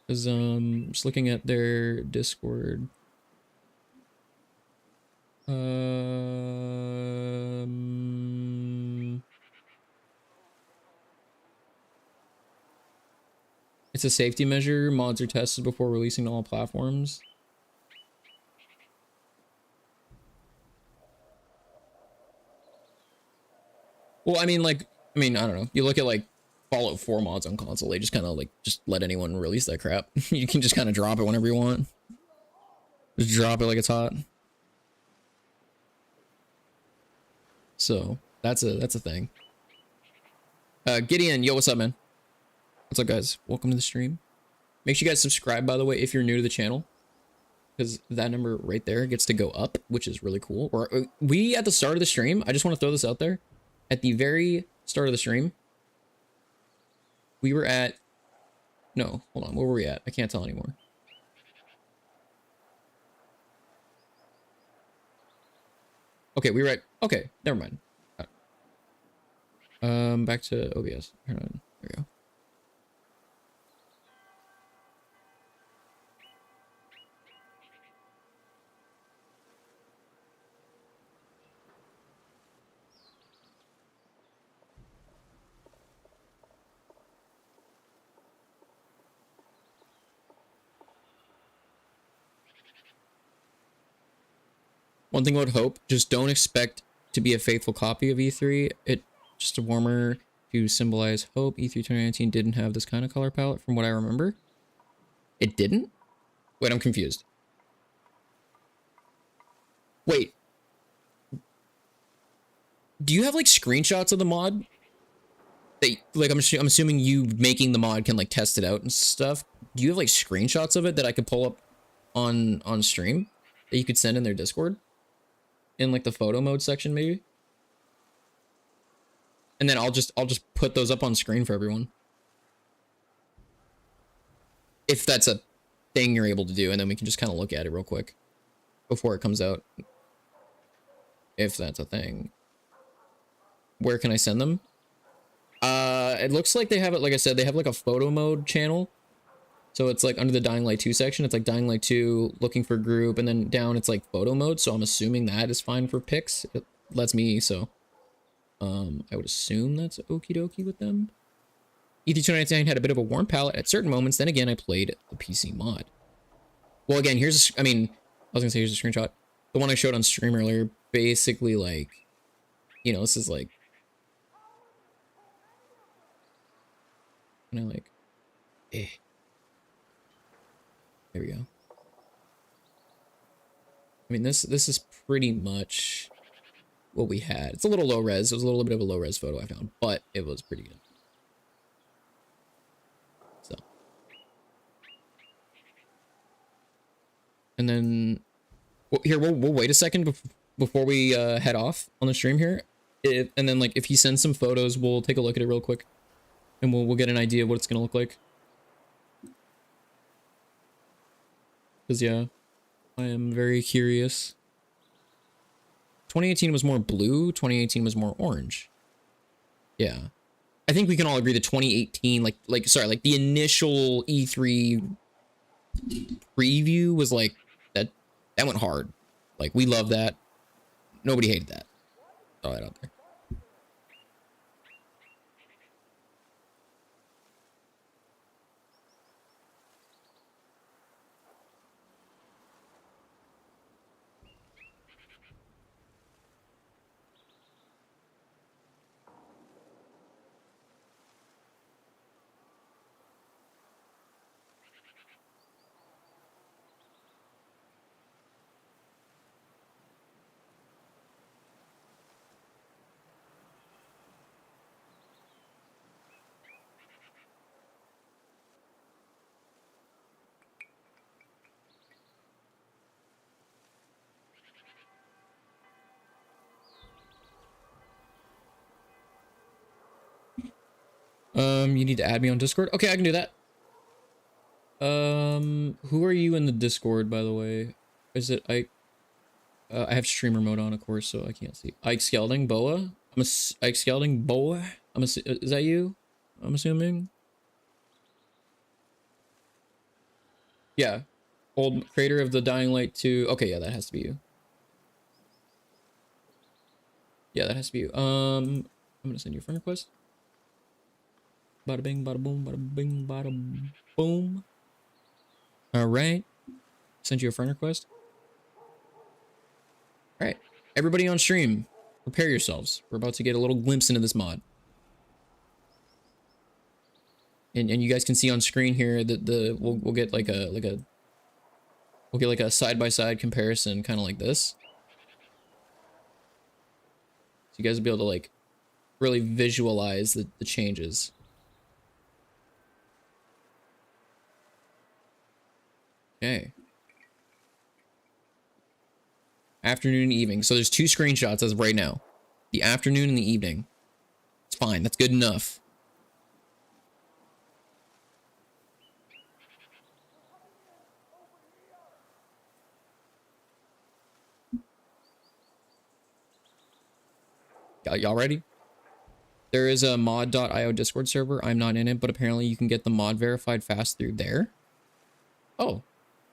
S1: Cause just looking at their Discord. It's a safety measure. Mods are tested before releasing to all platforms. Well, I mean, I don't know. You look at like Fallout 4 mods on console, they just kind of like just let anyone release that crap. You can just kind of drop it whenever you want. Just drop it like it's hot. So that's a thing. Gideon, yo, what's up, man? What's up, guys? Welcome to the stream. Make sure you guys subscribe, by the way, if you're new to the channel, because that number right there gets to go up, which is really cool. Or we at the start of the stream, I just want to throw this out there. At the very start of the stream, we were at, no, hold on, where were we at? I can't tell anymore. Okay, we were at, okay, never mind. Back to OBS. There we go. One thing I would hope, just don't expect to be a faithful copy of E3. It just a warmer to symbolize hope. E3 2019 didn't have this kind of color palette from what I remember. It didn't? Wait, I'm confused. Wait. Do you have like screenshots of the mod? That, like I'm assuming you making the mod can like test it out and stuff. Do you have like screenshots of it that I could pull up on stream that you could send in their Discord? In like the photo mode section maybe? And then I'll just put those up on screen for everyone. If that's a thing you're able to do, and then we can just kind of look at it real quick before it comes out. If that's a thing. Where can I send them? It looks like they have it, like I said, they have like a photo mode channel. So it's like under the Dying Light 2 section, it's like Dying Light 2, looking for group, and then down it's like photo mode. So I'm assuming that is fine for pics. It lets me, so I would assume that's okie dokie with them. E3 2019 had a bit of a warm palette at certain moments. Then again, I played the PC mod. Well, again, here's a, I was gonna say here's a screenshot. The one I showed on stream earlier, basically like, you know, this is like, kind of like, There we go. I mean, this is pretty much what we had. It's a little low res. It was a little bit of a low res photo I found, but it was pretty good. So. And then, well, here, we'll wait a second before we head off on the stream here. And then, like, if he sends some photos, we'll take a look at it real quick. And we'll get an idea of what it's going to look like. Because, yeah, I am very curious. 2018 was more blue. 2018 was more orange. Yeah. I think we can all agree that 2018, like the initial E3 preview was like, that went hard. Like, we love that. Nobody hated that. Throw that out there. You need to add me on Discord. Okay, I can do that. Who are you in the Discord, by the way? Is it Ike? I have streamer mode on, of course, so I can't see. Ike Skelding, Boa. Ike Skelding, Boa. Is that you? I'm assuming. Yeah. Old creator of the Dying Light 2. Okay, yeah, that has to be you. Yeah, that has to be you. I'm gonna send you a friend request. Bada bing, bada boom, bada bing, bada boom. All right. Send you a friend request. All right. Everybody on stream, prepare yourselves. We're about to get a little glimpse into this mod. And you guys can see on screen here that we'll get like a side-by-side comparison, kind of like this. So you guys will be able to like really visualize the changes. Okay. Afternoon and evening. So there's two screenshots as of right now. The afternoon and the evening. It's fine. That's good enough. Y'all ready? There is a mod.io Discord server. I'm not in it, but apparently you can get the mod verified fast through there. Oh.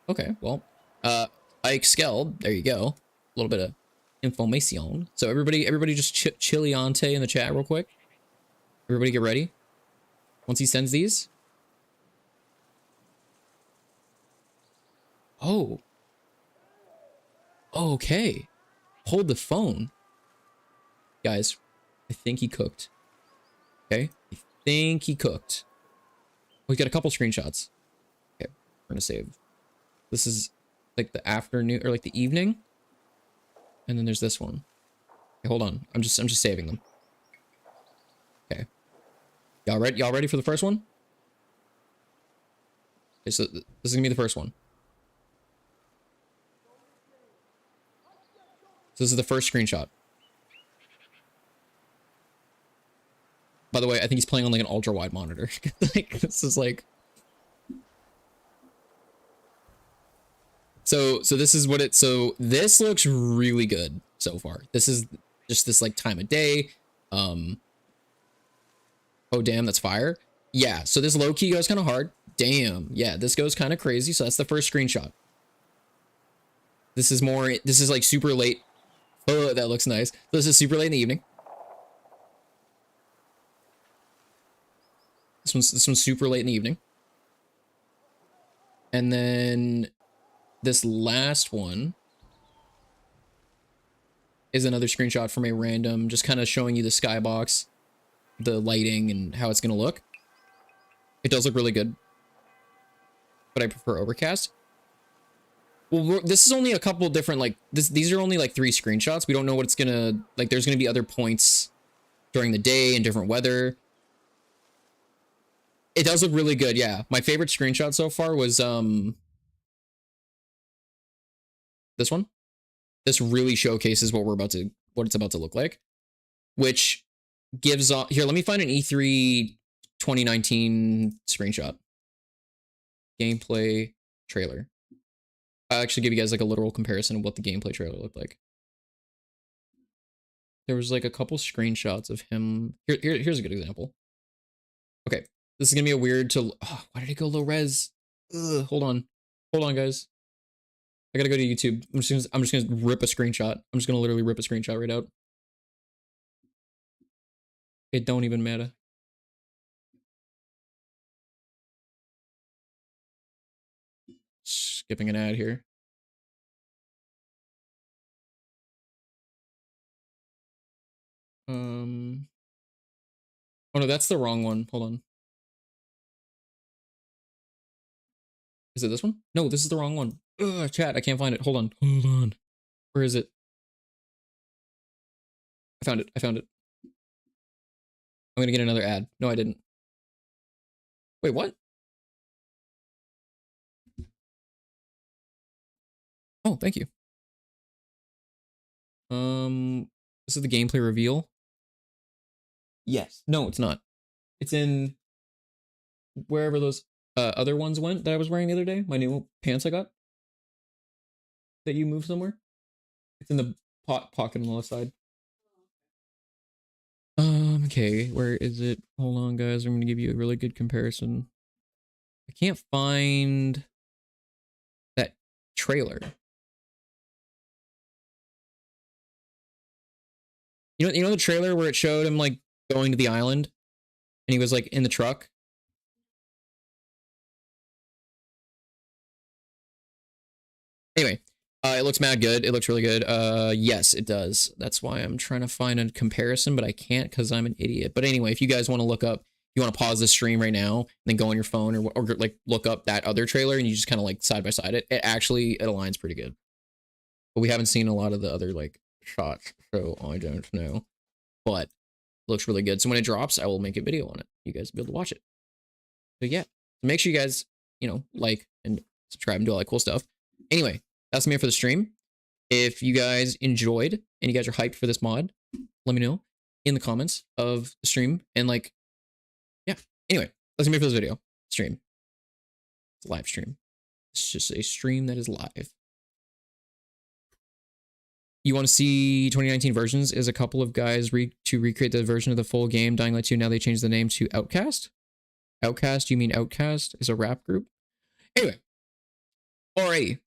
S1: Okay, well, Ike Skeld, there you go. A little bit of information. So everybody just chiliante in the chat real quick. Everybody get ready. Once he sends these. Oh. Okay. Hold the phone. Guys, I think he cooked. Okay, I think he cooked. We got a couple screenshots. Okay, we're gonna save. This is like the afternoon or like the evening. And then there's this one. Okay, hold on. I'm just saving them. Okay. Y'all ready for the first one? Okay, so this is gonna be the first one. So this is the first screenshot. By the way, I think he's playing on like an ultra wide monitor. Like this is like. So this is what it, so this looks really good so far. This is just this like time of day. Oh damn, that's fire. Yeah, so this low key goes kind of hard. Damn, yeah, this goes kind of crazy. So that's the first screenshot. This is like super late. Oh, that looks nice. So this is super late in the evening. This one's super late in the evening. And then this last one is another screenshot from a random, just kind of showing you the skybox, the lighting, and how it's going to look. It does look really good, but I prefer overcast. Well, this is only a couple different, like, these are only like 3 screenshots. We don't know what it's gonna, like, there's gonna be other points during the day and different weather. It does look really good, yeah. My favorite screenshot so far was, this one. This really showcases what it's about to look like, which gives off, here, let me find an E3 2019 screenshot. Gameplay trailer. I'll actually give you guys like a literal comparison of what the gameplay trailer looked like. There was like a couple screenshots of him. Here's a good example. Okay, this is gonna be a weird to. Oh, why did it go low res? Ugh, hold on, guys. I gotta go to YouTube. I'm just gonna rip a screenshot. I'm just gonna literally rip a screenshot right out. It don't even matter. Skipping an ad here. Oh no, that's the wrong one. Hold on. Is it this one? No, this is the wrong one. Ugh, chat, I can't find it. Hold on. Hold on. Where is it? I found it. I found it. I'm gonna get another ad. No, I didn't. Wait, what? Oh, thank you. This is the gameplay reveal. Yes. No, it's not. It's in wherever those other ones went that I was wearing the other day. My new pants I got. That you moved somewhere. It's in the pocket on the left side. Okay, where is it? Hold on, guys. I'm gonna give you a really good comparison. I can't find that trailer. You know the trailer where it showed him like going to the island and he was like in the truck? Anyway, it looks mad good. It looks really good. Yes, it does. That's why I'm trying to find a comparison, but I can't because I'm an idiot. But anyway, if you guys want to look up, you want to pause the stream right now and then go on your phone or like look up that other trailer and you just kind of like side by side it. It aligns pretty good. But we haven't seen a lot of the other like shots, so I don't know. But it looks really good. So when it drops, I will make a video on it. You guys will be able to watch it. But yeah, make sure you guys, like and subscribe and do all that cool stuff. Anyway, that's me for the stream. If you guys enjoyed and you guys are hyped for this mod, let me know in the comments of the stream. And like, yeah. Anyway, that's me for this video. Stream. It's a live stream. It's just a stream that is live. You want to see 2019 versions? Is a couple of guys to recreate the version of the full game, Dying Light 2. Now they changed the name to Outcast. Outcast? You mean Outcast is a rap group? Anyway. Alrighty.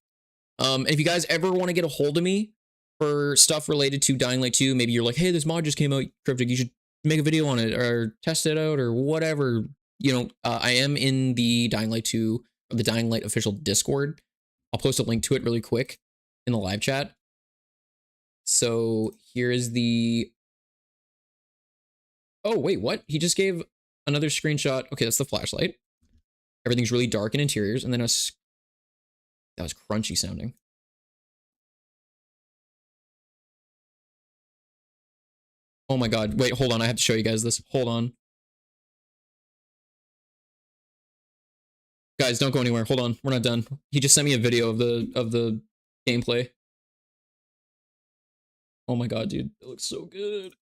S1: If you guys ever want to get a hold of me for stuff related to Dying Light 2, maybe you're like, hey, this mod just came out, Cryptic, you should make a video on it or test it out or whatever. I am in the Dying Light 2, or the Dying Light official Discord. I'll post a link to it really quick in the live chat. So here is the... Oh, wait, what? He just gave another screenshot. Okay, that's the flashlight. Everything's really dark in interiors. And then that was crunchy sounding. Oh my god. Wait, hold on. I have to show you guys this. Hold on. Guys, don't go anywhere. Hold on. We're not done. He just sent me a video of the gameplay. Oh my god, dude. It looks so good.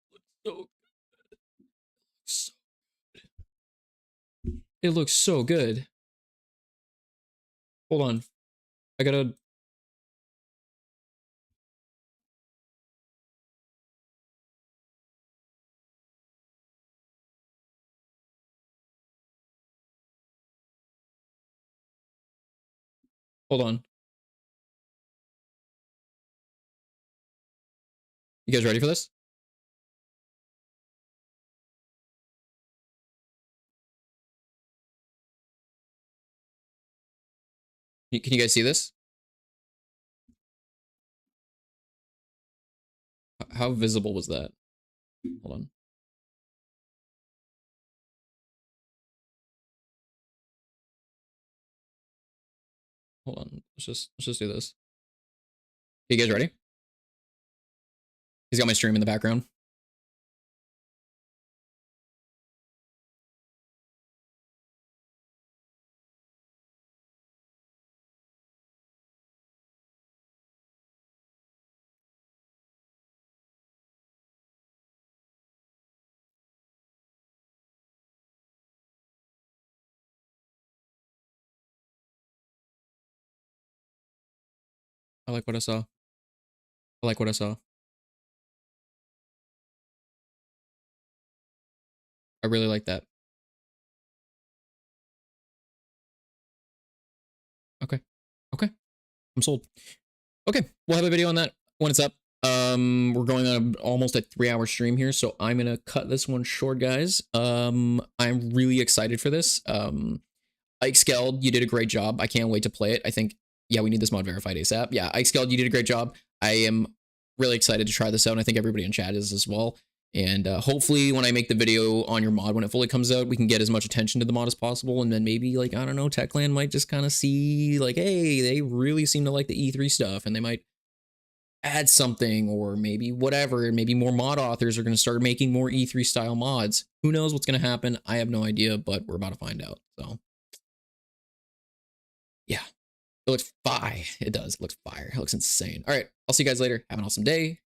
S1: It looks so good. Hold on. I gotta... Hold on. You guys ready for this? Can you guys see this? How visible was that? Hold on. Hold on. Let's just do this. You guys ready? He's got my stream in the background. I like what I saw. I like what I saw. I really like that. Okay. Okay. I'm sold. Okay. We'll have a video on that when it's up. We're going on almost a 3-hour stream here, so I'm gonna cut this one short, guys. I'm really excited for this. Ike Skeld, you did a great job. I can't wait to play it. I think, yeah, we need this mod verified ASAP. Yeah, Ike Skeld, you did a great job. I am really excited to try this out, and I think everybody in chat is as well. And hopefully when I make the video on your mod, when it fully comes out, we can get as much attention to the mod as possible. And then maybe, like, I don't know, Techland might just kind of see, like, hey, they really seem to like the E3 stuff, and they might add something, or maybe whatever. Maybe more mod authors are going to start making more E3 style mods. Who knows what's going to happen? I have no idea, but we're about to find out. So yeah, it looks fire. It does. It looks fire. It looks insane. All right, I'll see you guys later. Have an awesome day.